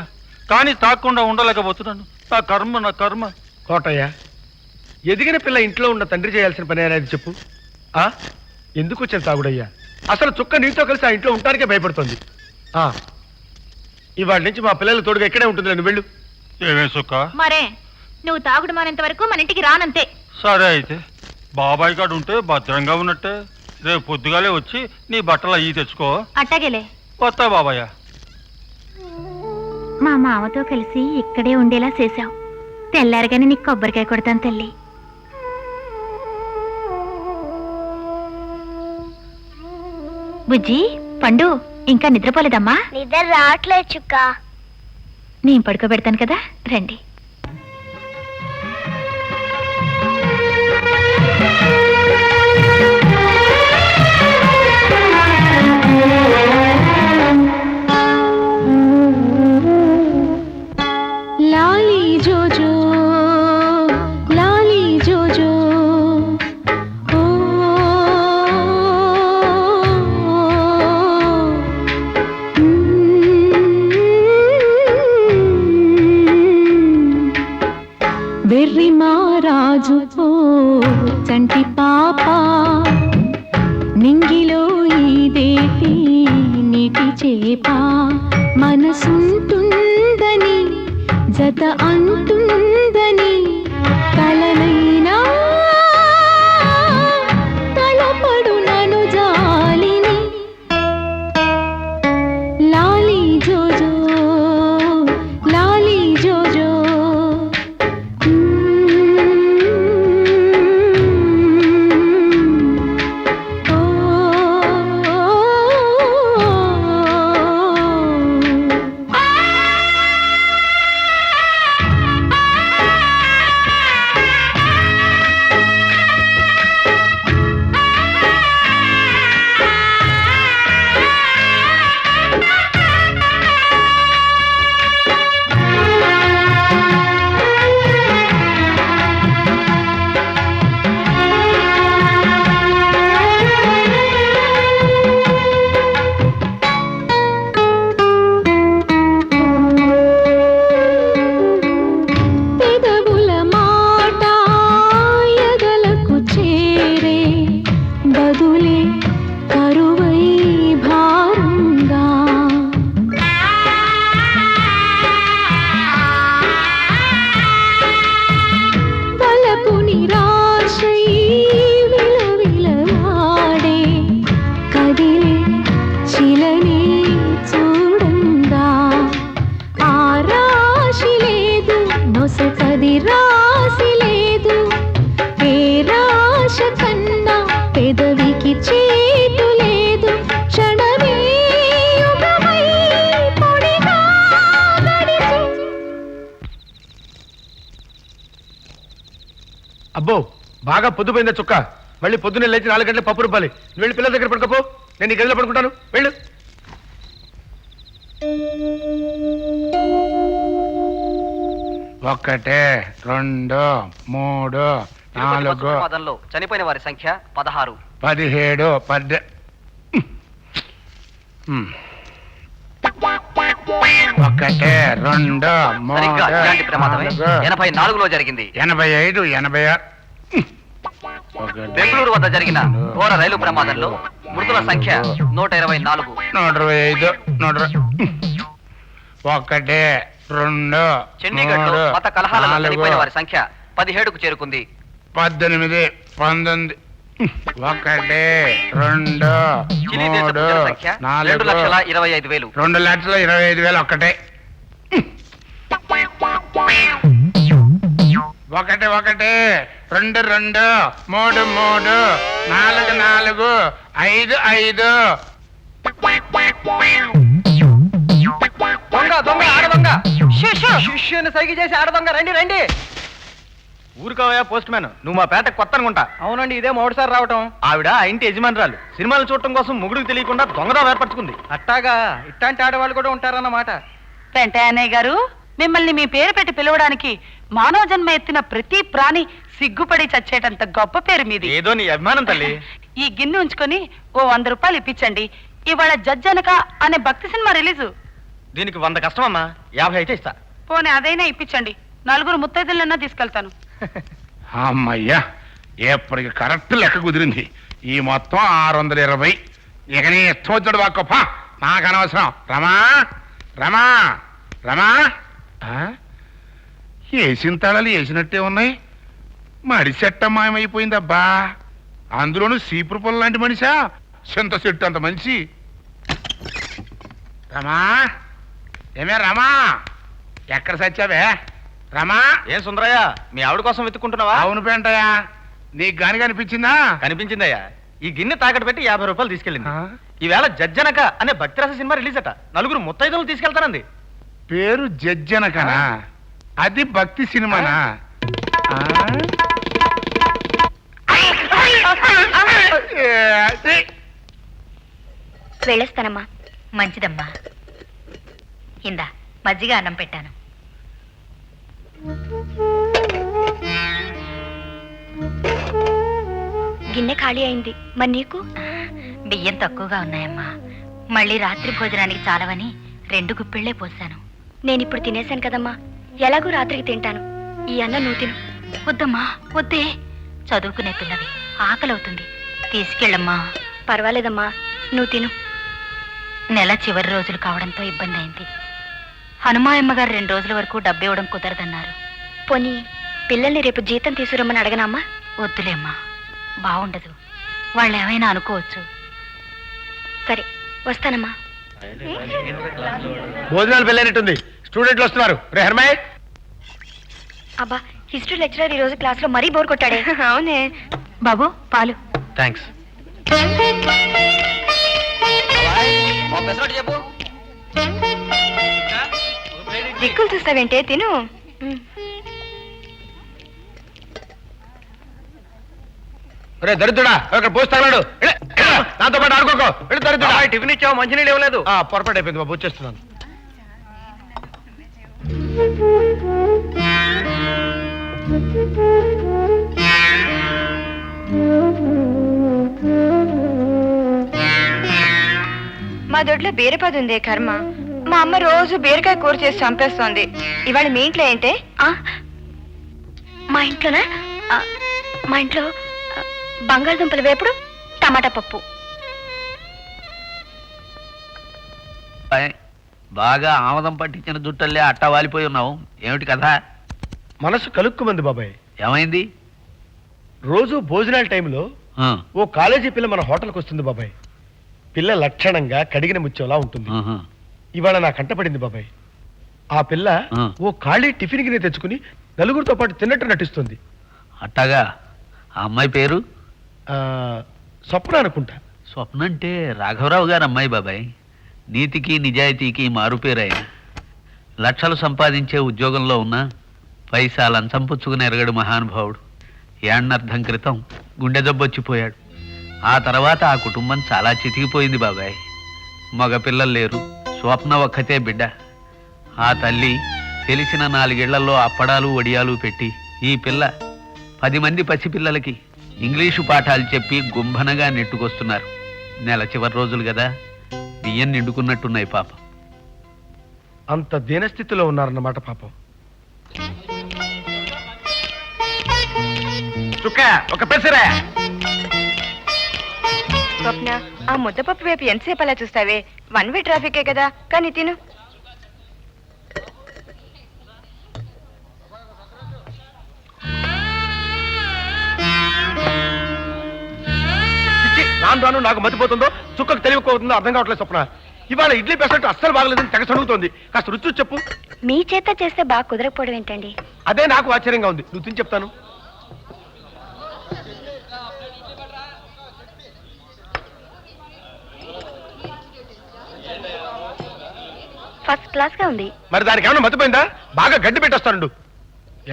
కానీ తాగకుండా ఉండలేకపోతున్నాను. నా కర్మ, నా కర్మ. కోటయ్య, ఎదిగిన పిల్ల ఇంట్లో ఉన్న తండ్రి చేయాల్సిన పని అనేది చెప్పు. ఎందుకు వచ్చాను తాగుడయ్యా? అసలు చుక్క నీతో కలిసి ఆ ఇంట్లో ఉండటానికే భయపడుతుంది. ఇవాళ నుంచి మా పిల్లలు తోడుగా ఇక్కడే ఉంటుంది. నువ్వు వెళ్ళు. ఏమే సుక్క? మరే నువ్వు తాగుడు మానేంత వరకు మన ఇంటికి రానంతే. సరే అయితే, బాబాయ్ గారు ఉంటే భద్రంగా ఉన్నట్టే. రేపు పొద్దుగాలే వచ్చి నీ బట్టలు అయ్యి తెచ్చుకో. అట్టగేలే. వస్తా బాబాయ్య. మా మామతో కలిసి ఇక్కడే ఉండేలా చేశావు. తెల్లారగానే నీకు కొబ్బరికాయ కొడతాను తల్లి. బుజ్జి, పండు ఇంకా నిద్రపోలేదమ్మా? నిద్ర రావట్లేదు చుక్క. నేను పడుకోబెడతాను కదా, రండి. లాలీ జోజో, లాలీ జోజో, ఓ వెర్రి మారాజు చంటి పాప, నింగిలో ఈదేటి నీటి చేప, మనసుంటుందని జత అంటుందని కలనైనా తలపడు నను జాలిని. లాలీ జోజో, లాలీ జోజో, అబ్బో బాగా పొద్దుపోయిందా చుక్క. మళ్ళీ పొద్దున్నే లేచి 4 గంటలకు పప్పు రుబ్బాలి. నువ్వు వెళ్ళి పిల్లల దగ్గర పడుకోపో, నేను ఈ గదిలో పడుకుంటాను. వెళ్ళు. ఒకటే 2 3 4 చనిపోయిన వారి సంఖ్య 16. 17 ఒకటే 2 3 84లో జరిగింది. 85 86 బెంగళూరు వద్ద జరిగిన ఘోర రైలు ప్రమాదంలో మృతుల సంఖ్య 124. 125 ఒకటే 2 చండీగఢ్ లో మత కలహాలలో చనిపోయిన వారి సంఖ్య 17కు చేరుకుంది. 18 19 ఒకటే 2 చిలీ దేశ 3 ప్రజల సంఖ్య 2,25,000. 2,25,000 ఒకటే. ఒకటి 2 2 3 3 4 4 5 5 దొంగ ఆడదొంగ శిష్యుని సైకి చేసి ఆడదొంగ రండి రండి. ఊరుకోవయా పోస్ట్ మ్యాన్, నువ్వు మా పేట కొత్త అనుకుంటా. అవునండి, ఇదే మొదటిసారి రావటం. ఆవిడ ఆ ఇంటి యజమానురాలు. సినిమాలు చూడటం కోసం మొగుడికి తెలియకుండా దొంగదా ఏర్పరచుకుంది. అట్టాగా ఇట్లాంటి ఆడవాళ్ళు కూడా ఉంటారన్నమాట. వెంటయ్యన్నయ్య గారు, మిమ్మల్ని మీ పేరు పెట్టి పిలవడానికి మానవ జన్మ ఎత్తిన ప్రతి ప్రాణి సిగ్గుపడి చచ్చేటంత గొప్ప పేరు మీది. ఏదో నీ అభిమానం తల్లి. ఈ గిన్నె ఉంచుకొని ఓ 100 రూపాయలు ఇప్పించండి. ఇవాళ జడ్జనక అనే భక్తి సినిమా రిలీజు. దీనికి 100 కష్టమమ్మా, 50 అయితే ఇస్తా. పోనీ అదైనా ఇప్పించండి. 4 ముత్తైదులన్నా తీసుకెళ్తాను. అమ్మయ్యా, ఎప్పటికి కరెక్ట్ లెక్క కుదిరింది. ఈ మొత్తం 620. ఇక నీ ఇష్టం వచ్చాడు వాక్కప్ప, నాకు అనవసరం. రమా రమా రమా వేసిన తాళాలు వేసినట్టే ఉన్నాయి. మడి చెట్ట మాయమైపోయిందబ్బా. అందులోనూ సీపురు పొలం లాంటి మనిషా, చింత చెట్టు అంత మంచి. రమా ఏమే రమా, ఎక్కడ సచ్చావే రమా? ఏం సుందరయ్య, మీ ఆవిడ కోసం వెతుక్కుంటున్నావా? అవును పెంటయ్యా, నీకు గాని కనిపించిందా? కనిపించిందయ్యా. ఈ గిన్నె తాకట్టు పెట్టి 50 రూపాయలు తీసుకెళ్ళింది. ఈవేళ జడ్జనక అనే భక్తిరస సినిమా రిలీజ్ అట. 4 ముత్తైదులు తీసుకెళ్తానంది. పేరు జడ్జనకనా? అది భక్తి సినిమానా? వెళ్ళొస్తానమ్మా. మంచిదమ్మా. ఇందా మజ్జిగ అన్నం పెట్టాను. గిన్నె ఖాళీ అయింది. మరి నీకు? బియ్యం తక్కువగా ఉన్నాయమ్మా. మళ్ళీ రాత్రి భోజనానికి చాలవని 2 గుప్పిళ్లే పోసాను. నేనిప్పుడు తినేశాను కదమ్మా, ఎలాగూ రాత్రికి తింటాను. ఈ అన్నం నువ్వు తిను. వద్దమ్మా, వద్దే. చదువుకునే పిల్లవి, ఆకలవుతుంది. తీసుకెళ్ళమ్మా. పర్వాలేదమ్మా, నువ్వు తిను. నెల చివరి రోజులు కావడంతో ఇబ్బంది అయింది. హనుమాయమ్మగారు 2 రోజుల వరకు డబ్బు ఇవ్వడం కుదరదన్నారు. పోనీ పిల్లల్ని రేపు జీతం తీసుకురమ్మని అడగనమ్మా? వద్దులేమ్మా, బాగుండదు. వాళ్ళు ఏమైనా అనుకోవచ్చు. సరే, వస్తానమ్మా. భోజనాలు వెళ్ళేనట్టుంది. స్టూడెంట్లు వస్తున్నారు. రే హర్మయ్. అబ్బా, హిస్టరీ లెక్చరర్ ఈ రోజు క్లాస్ లో మరీ బోర్ కొట్టాడే. అవునే బాబు, పాలు. థ్యాంక్స్. చెప్పు. దిక్కులు చూస్తావేంటే, తిను. రే దరిద్రుడా, అక్కడ పోస్తాడు. నాతో పాటు ఆడుకోకో. దరిద్రుడా, టిఫిన్ ఇచ్చావు, మంచినీళ్ళు ఇవ్వలేదు. పొరపాటు అయిపోయింది బాబు, వచ్చేస్తున్నాను. మా దొడ్లో బీరపది ఉందే కర్మ. మా అమ్మ రోజు బీరకాయ కూర చేసి చంపేస్తోంది. ఇవాళ మీ ఇంట్లో ఏంటే? మా ఇంట్లోనా? మా ఇంట్లో బంగాళదుంపల వేపుడు, టమాటా పప్పు. బాగా ఆమదం పట్టించిన జుట్టల్లే అట్టా వాలిపోయి ఉన్నావు. ఏమిటి కదా? మనసు కలుక్కుమంది బాబాయ్. ఏమైంది? రోజు భోజనాల టైంలో ఓ కాలేజీ పిల్ల మన హోటల్కి వస్తుంది బాబాయ్. పిల్ల లక్షణంగా కడిగిన ముచ్చేలా ఉంటుంది. ఇవాళ నా కంటపడింది బాబాయ్. ఆ పిల్ల ఓ ఖాళీ టిఫిన్ గిన్నె తెచ్చుకుని 4గురితో పాటు తిన్నట్టు నటిస్తుంది. అట్టాగా? ఆ అమ్మాయి పేరు? స్వప్న అనుకుంటా. స్వప్న అంటే రాఘవరావు గారు అమ్మాయి బాబాయ్. నీతికి నిజాయితీకి మారుపేరాయన. లక్షలు సంపాదించే ఉద్యోగంలో ఉన్న పైసా లంచం పుచ్చుకుని ఎరగడు మహానుభావుడు. ఏడనర్థం క్రితం గుండె జబ్బొచ్చిపోయాడు. ఆ తర్వాత ఆ కుటుంబం చాలా చితికిపోయింది బాబాయ్. మగపిల్లలు లేరు, స్వప్న ఒక్కతే బిడ్డ. ఆ తల్లి తెలిసిన 4 ఏళ్లలో అప్పడాలు వడియాలు పెట్టి ఈ పిల్ల 10 మంది పసిపిల్లలకి ఇంగ్లీషు పాఠాలు చెప్పి గుంభనగా నెట్టుకొస్తున్నారు. నెల చివరి రోజులు కదా, బియ్యం నిండుకున్నట్టున్నాయి పాపం. అంత దీనస్థితిలో ఉన్నారన్నమాట పాపం. చుక్క ఒక పెసరా. స్వప్న, ఆ ముద్దపప్పు వైపు ఎంతసేపు అలా చూస్తావే? 1 వే ట్రాఫికే కదా, కానీ తిను. రాను రాను నాకు మతిపోతుందో చుక్కకు తెలియకపోతుందో అర్థం కావట్లేదు స్వప్న. ఇవాళ ఇడ్లీ పెసరట్టు అస్సలు బాగలేదని తెగ సడుగుతోంది. కాస్త రుచి చెప్పు. మీ చేత చేస్తే బాగా కుదరకపోవడం ఏంటండి? అదే నాకు ఆశ్చర్యంగా ఉంది. నువ్వు తిని చెప్తాను. ఫస్ట్ క్లాస్ గా ఉంది. మరి దానికి ఏమైనా మతిపోయిందా? బాగా గడ్డి పెట్టేస్తాను.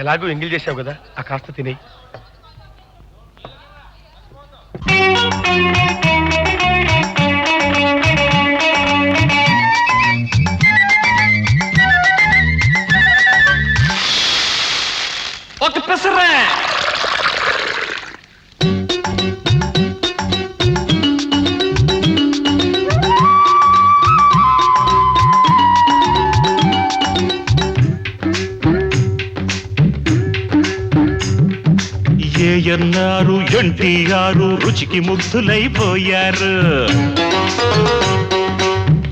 ఎలాగూ ఎంగిల్ చేసావు కదా, ఆ కాస్త తినే. ఒక పెసరా. ఏయన్నారు ఎన్టీఆర్ రుచికి ముగ్ధులైపోయారు.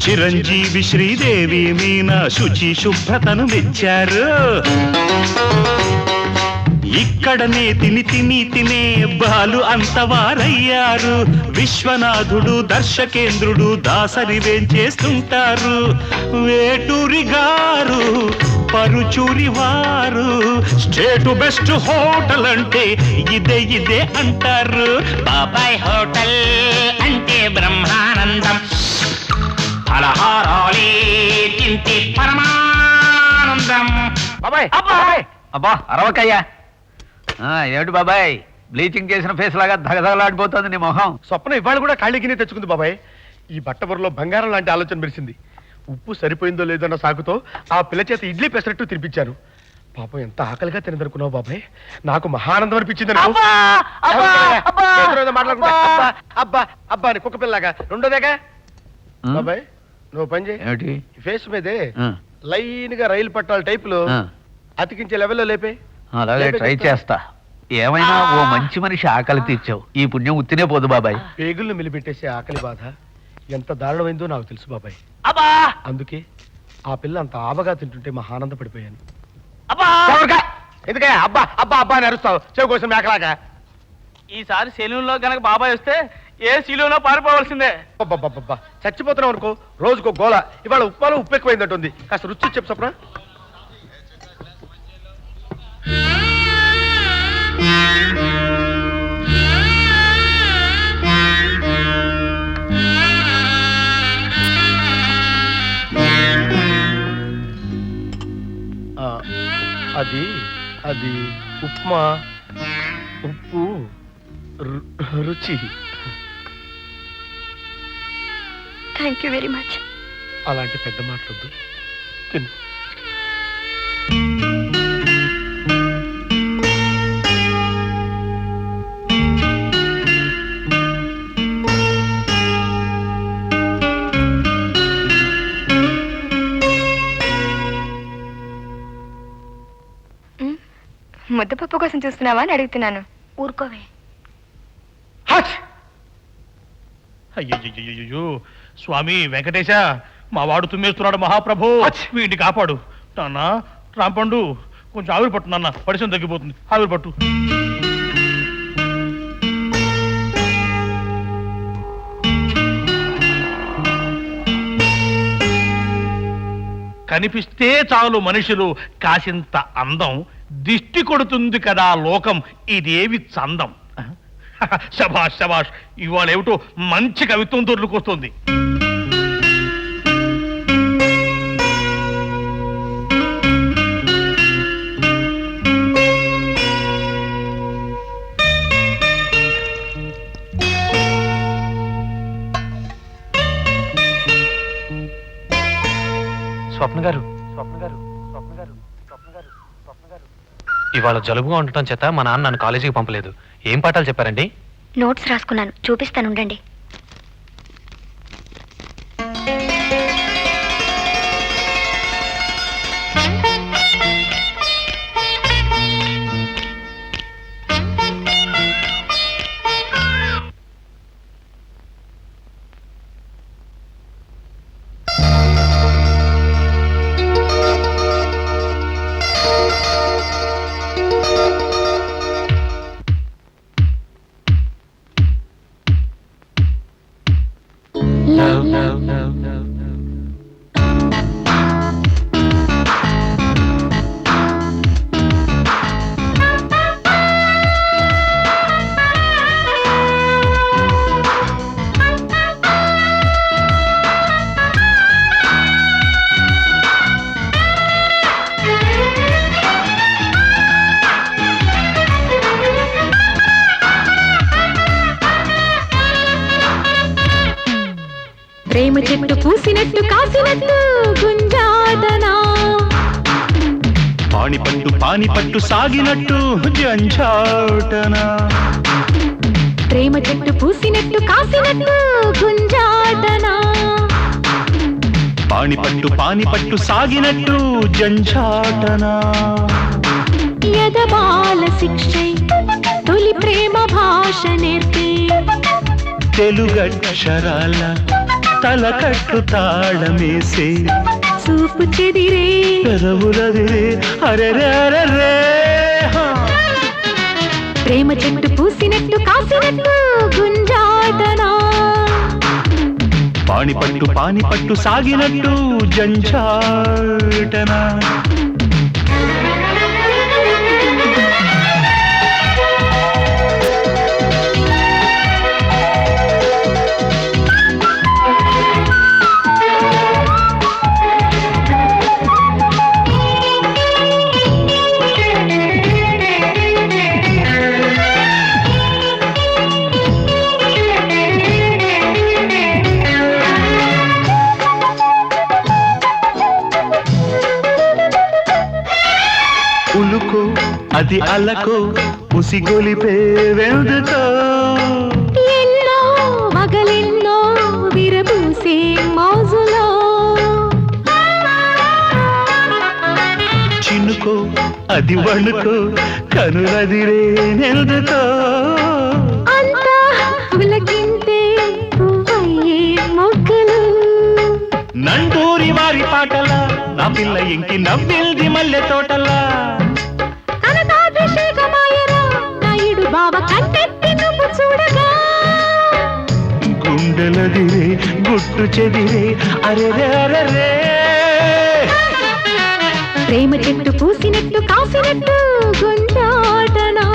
చిరంజీవి శ్రీదేవి మీనా శుచి శుభ్రతను మెచ్చారు. ఇక్కడనే తిని తిని తినే బాలు అంతవారయ్యారు. విశ్వనాథుడు దర్శకేంద్రుడు దాసరి వేంచేస్తుంటారు. వేటూరి గారు పరుచూరి వారు స్టేట్ బెస్ట్ హోటల్ అంటే ఇదే ఇదే అంటారు. బాబాయ్ హోటల్ అంటే బ్రహ్మానందం. ఫలహారాలే తింటే పరమానందం. బాబాయ్ అబ్బా అరవకయ్యా. ఏమిటి బాబాయ్, బ్లీచింగ్ చేసిన ఫేస్ లాగా దగదగలాడిపోతుంది నీ మొహం. స్వప్న ఇవాళ కూడా కాళ్ళకినే తెచ్చుకుంది బాబాయ్. ఈ బట్టబుర్రలో బంగారం లాంటి ఆలోచన మెరిసింది. ఉప్పు సరిపోయిందో లేదన్న సాకుతో ఆ పిల్ల చేత ఇడ్లీ పెసరట్టు తినిపించాను. పాపం ఎంత ఆకలిగా తినదనుకున్నావు బాబాయ్. నాకు మహానందం అనిపించింది. అబ్బా అబ్బా అని కుక్క పిల్లగా రెండోదేగా. బాబాయ్ నువ్వు పని చేయి, ఫేస్ మీదే లైన్ గా రైలు పట్టాల టైపులో అతికించే లెవెల్లో లేపే. అలాగే ట్రై చేస్తా. ఏమైనా ఓ మంచి మనిషి ఆకలి తీర్చావు. ఈ పుణ్యం ఉత్తినే పోదు బాబాయ్. పేగుల్ని మిలిపెట్టేసే ఆకలి బాధ ఎంత దారుణమైందో నాకు తెలుసు బాబాయ్. అందుకే ఆ పిల్ల అంత ఆబగా తింటుంటే మహానంద పడిపోయాను. ఎందుకే అబ్బా అబ్బా అబ్బా అని అరుస్తావు చెవు కోసం మేకలాగా? ఈసారి సెలూన్ లో గనక బాబాయ్ వస్తే ఏ శిలువలో పారిపోవాల్సిందే. చచ్చిపోతున్నావు అనుకో, రోజుకో గోల. ఇవాళ ఉప్పాలో ఉప్పు ఎక్కువైందంటుంది. కాస్త రుచి చెప్పు సప్న. అది అది ఉప్మా, ఉప్పు, రుచి. Thank you very much. అలాంటి పెద్ద మాటలొద్దు, తిను. ముద్దపప్పు కోసం చూస్తున్నావా అని అడుగుతున్నాను. ఊరుకోవే. అయ్యో స్వామి వెంకటేశ, మా వాడు తుమ్మేస్తున్నాడు. మహాప్రభు వీడిని కాపాడు. నాన్న రాంపండు, కొంచెం ఆవిరి పట్టు నాన్న, పరిశ్రమ తగ్గిపోతుంది. ఆవిరి పట్టు. కనిపిస్తే చాలు మనుషులు కాసింత అందం, దిష్టి కొడుతుంది కదా లోకం, ఇదేవి చందం. శభాష్ శభాష్, ఇవాళ ఏమిటో మంచి కవిత్వం దొర్లుకొస్తుంది. స్వప్న గారు ఇవాళ జలుబుగా ఉండటం చేత మా నాన్న నన్ను కాలేజీకి పంపలేదు. ఏం పాఠాలు చెప్పారండి? నోట్స్ రాసుకున్నాను, చూపిస్తాను ఉండండి. ప్రేమ చెట్టు పూసినట్టు కాసినట్టు గుంజాటనా, పానిపట్టు సాగినట్టు జంఝాటనా. ప్రేమ చెట్టు పూసినట్టు కాసినట్టు గుంజాటనా, పానిపట్టు సాగినట్టు జంఝాటనా. యదబాల శిక్షై తొలి ప్రేమ భాష నేర్పే, తెలుగక్షరాల తలకట్టు తాళమేసే, చూపు చెదిరే పెదవులదిరే అరెరే. ప్రేమ చెట్టు పూసినట్టు కాసినట్టు గుంజాటనా, పానిపట్టు సాగినట్టు జంఝాటనా. ఉలుకో అది అలకు ఉసిగొలిపే వెందుకో, ఎన్నో మగలెన్నో విరబూసే మోజులో, చినుకో అది వణుకో కనులదిరే నెందుకో, అంతా పులకింతే పువ్వయ్యే మొగ్గలు. నండూరి వారి పాటల నా పిల్ల ఇంకి నవ్విల్ది మల్లె తోటలా, కనకాభిషేకమాయరా నాయుడు బావ కంటెత్తి నువ్వు చూడగా, గుండెలదిరే గుట్టు చెదిరే అరెరే. ప్రేమ చెట్టు పూసినట్టు కాసినట్టు గుంజాటనా,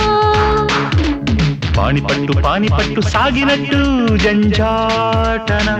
పానిపట్టు సాగినట్టు జంఝాటనా.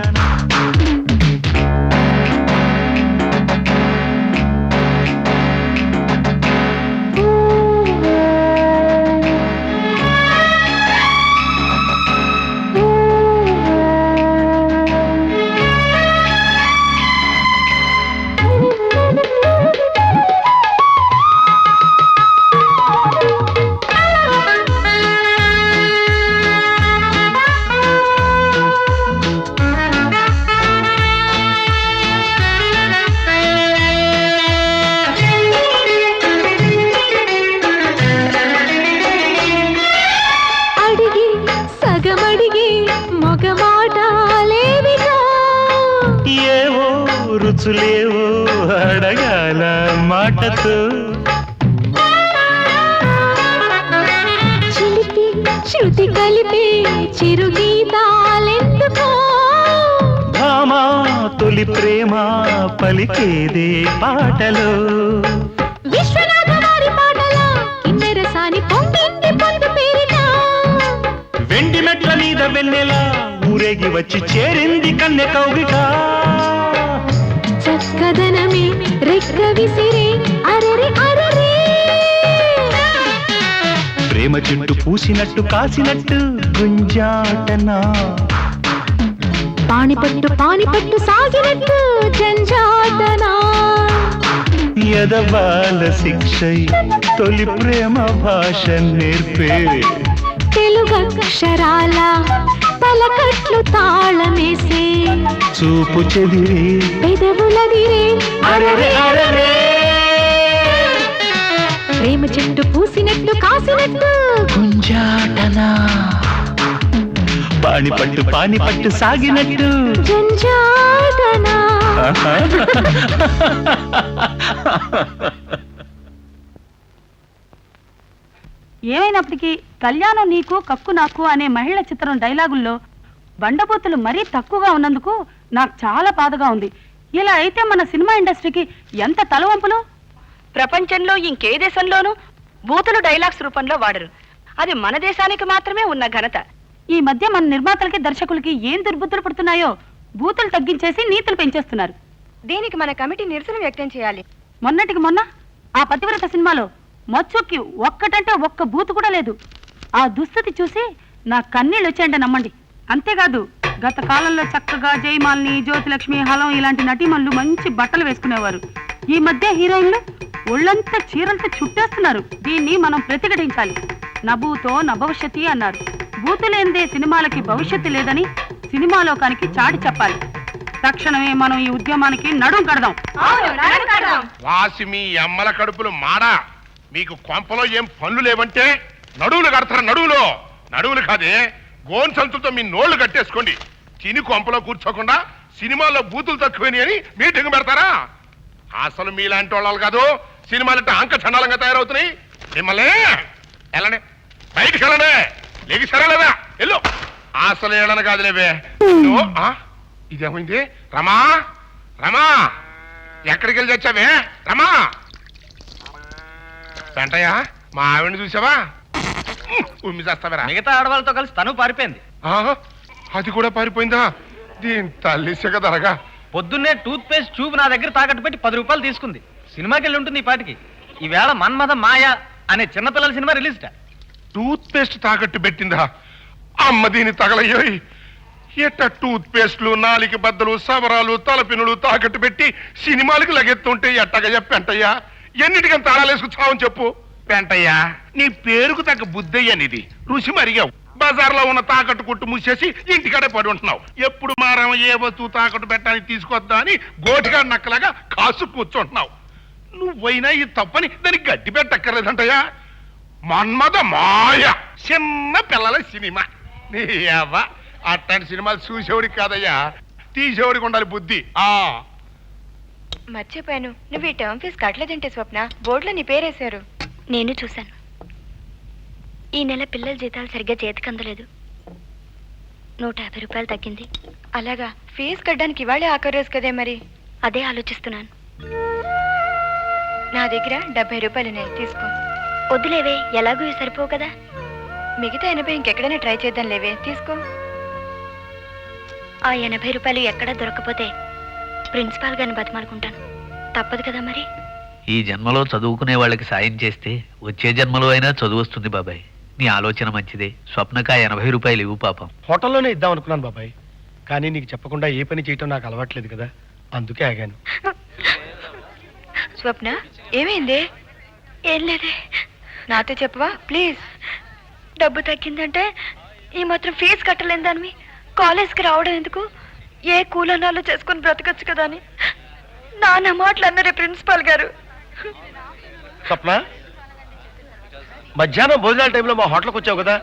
రుచులేవో అడగాల మాటతో, చిలిపి శృతి కలిపి చిరుగీతాలెందుకో, భామా తొలి ప్రేమ పలికేదే పాటలో, విశ్వనాథ వారి పాటలో కిన్నెరసాని పొంగింది పొందు పేరిట, వెండి మెట్ల మీద వెన్నెలా ఊరేగి వచ్చి చేరింది కన్నె కౌగిట, చక్కదనమే రెక్క విసిరే అరరే అరరే, ప్రేమ చెట్టు పూసినట్టు కాసినట్టు గుంజాటనా, పానిపట్టు సాగినట్టు జంజాటనా ఎదబాల శిక్షై తొలి ప్రేమ భాష నేర్పే తెలుగక్షరాల పలకట్లు తాళమేసే చూపు చెదిరే పెదవులదిరే ప్రేమ చెట్టు పూసినట్టు కాసినట్టు గుంజాటనా పానిపట్టు సాగినట్టు జంజాటనా ఏమైనప్పటికీ కళ్యాణం నీకు కక్కు నాకు అనే మహిళ చిత్రం డైలాగుల్లో బండబూతులు మరీ తక్కువగా ఉన్నందుకు నాకు చాలా బాధగా ఉంది. ఇలా అయితే మన సినిమా ఇండస్ట్రీకి ఎంత తలవంపులు. ప్రపంచంలో ఇంకే దేశంలోనూ బూతులు డైలాగ్స్ రూపంలో వాడరు. అది మన దేశానికి మాత్రమే ఉన్న ఘనత. ఈ మధ్య మన నిర్మాతలకి దర్శకులకి ఏం దుర్బుద్ధులు పడుతున్నాయో బూతులు తగ్గించేసి నీతులు పెంచేస్తున్నారు. దీనికి మన కమిటీ నిరసన వ్యక్తం చేయాలి. మొన్నటికి మొన్న ఆ పతివ్రత సినిమాలో మచ్చుకి ఒక్కటంటే ఒక్క బూతు కూడా లేదు. ఆ దుస్థితి చూసి నా కన్నీళ్ళు వచ్చాయంటే నమ్మండి. అంతేకాదు గత కాలంలో చక్కగా జయమాలిని, జ్యోతిలక్ష్మి, హలం ఇలాంటి నటీమణులు మంచి బట్టలు వేసుకునేవారు. ఈ మధ్య హీరోయిన్లు ఒళ్ళంతా చీరలతో చుట్టేస్తున్నారు. దీన్ని మనం ప్రతిఘటించాలి. నభూతో నభవిష్యతి అన్నారు. బూతు లేనిదే సినిమాలకి భవిష్యత్తు లేదని సినిమా లోకానికి చాటి చెప్పాలి. తక్షణమే మనం ఈ ఉద్యమానికి నడుం కడదాం. వాసి మీ అమ్మల కడుపులు మాడా, మీకు కొంపలో ఏం పనులు లేవంటే నడువులు కడతారు. నడువులు కాదే, గోన్ సంతులతో మీ నోళ్లు కట్టేసుకోండి. తిని కొంపలో కూర్చోకుండా సినిమాల్లో బూతులు తక్కువని అని మీటింగ్ పెడతారా? అసలు మీలాంటి వాళ్ళు కాదు సినిమాలంటే అంక చండాలంగా తయారవుతున్నాయి. మిమ్మల్ని వెళ్ళండి, బయటికి వెళ్ళండి. లేకి సరేలేదా వెళ్ళు. అసలు ఏడని కాదులేవే. ఇదేమైంది? రమా ఎక్కడికి వెళ్ళి తెచ్చావే? రమా వెంటయ్య, మా ఆవిడని చూసావా? ఉమ్మి చేస్తావరా? మిగతా ఆడవాళ్ళతో కలిసి తను పారిపోయింది. అది కూడా పారిపోయిందా? దీని తల్లి సిగదరగా. పొద్దున్నే టూత్ పేస్ట్ ట్యూబ్ నా దగ్గర తాకట్టు పెట్టి 10 రూపాయలు తీసుకుంది. సినిమాకి వెళ్ళి ఉంటుంది ఈ పాటికి. ఈవేళ మన్మథ మాయ అనే చిన్నపిల్లల సినిమా రిలీజ్. టూత్ పేస్ట్ తాకట్టు పెట్టిందా? అమ్మ దీని తగలయ్యోయ్. ఎట్ట టూత్ పేస్ట్లు, నాలిక బద్దలు, సవరాలు, తలపినులు తాకట్టు పెట్టి సినిమాలకు లగెత్తుంటే ఎట్టగా పెంటయ్యా? ఎన్నిటికని తాళాలేసుకు చావని చెప్పు. పెంటయ్యా, నీ పేరుకు తగ్గ బుద్ధయ్యనిది. రుచి మరిగావు. బజార్లో ఉన్న తాకట్టు కొట్టు మూసేసి ఇంటికాడే పడి ఉంటున్నావు. ఎప్పుడు మారామ ఏ వస్తువు తాకట్టు పెట్టడానికి తీసుకొద్దా అని గోటిగా నక్కలాగా కాసు కూర్చుంటున్నావు. నువ్వైనా ఈ తప్పని దానికి గడ్డి పెట్టక్కర్లేదంటయ్యా. మన్మథ మాయ చిన్న పిల్లల సినిమా. నీ అవ్వ అట్లాంటి సినిమాలు చూసేవాడికి కాదయ్యా, తీసేవాడికి ఉండాలి బుద్ధి. మర్చిపోయాను, నువ్వు ఈ టర్మ్ ఫీజు కట్టలేదంటే స్వప్న. బోర్డులో నీ పేరేశారు. నేను చూశాను. ఈ నెల పిల్లల జీతాలు సరిగ్గా చేతికి అందలేదు. 150 రూపాయలు తగ్గింది. అలాగా? ఫీజు కట్టడానికి ఇవాళే ఆఖరి రోజు కదే మరి. అదే ఆలోచిస్తున్నాను. నా దగ్గర 70 రూపాయలు ఉన్నాయి, తీసుకో. వద్దులేవే, ఎలాగూ ఇవి సరిపోవు కదా. మిగతా 80 ఇంకెక్కడైనా ట్రై చేద్దాం లేవే, తీసుకో. ఆ 80 రూపాయలు ఎక్కడా దొరకపోతే ప్రిన్సిపాల్ గారిని బతిమాలుకుంటాను. తప్పదు కదా మరి. ఈ జన్మలో చదువుకునే వాళ్ళకి సాయం చేస్తే వచ్చే జన్మలో అయినా చదువు వస్తుంది బాబాయ్. నీ ఆలోచన మంచిదే. స్వప్నక 80 రూపాయలు ఇవ్వు పాపం. హోటల్లోనే ఇద్దాం అనుకున్నాను బాబాయ్, కానీ నీకు చెప్పకుండా ఏ పని చేయటం నాకు అలవాట్లేదు కదా, అందుకే ఆగాను. స్వప్న, ఏమైంది? ఏం లేదే. నాతో చెప్పవా ప్లీజ్? డబ్బు తగ్గిందంటే ఈ మాత్రం ఫీజు కట్టలేని దాన్ని కాలేజ్కి రావడం ఎందుకు? ఏ కూలనాలో చేసుకుని బ్రతకచ్చు కదా అని నాన్న మాటలు అన్నారే ప్రిన్సిపాల్ గారు. స్వప్న, మధ్యాహ్నం భోజనాల టైంలో మా హోటల్కి వచ్చావు కదా,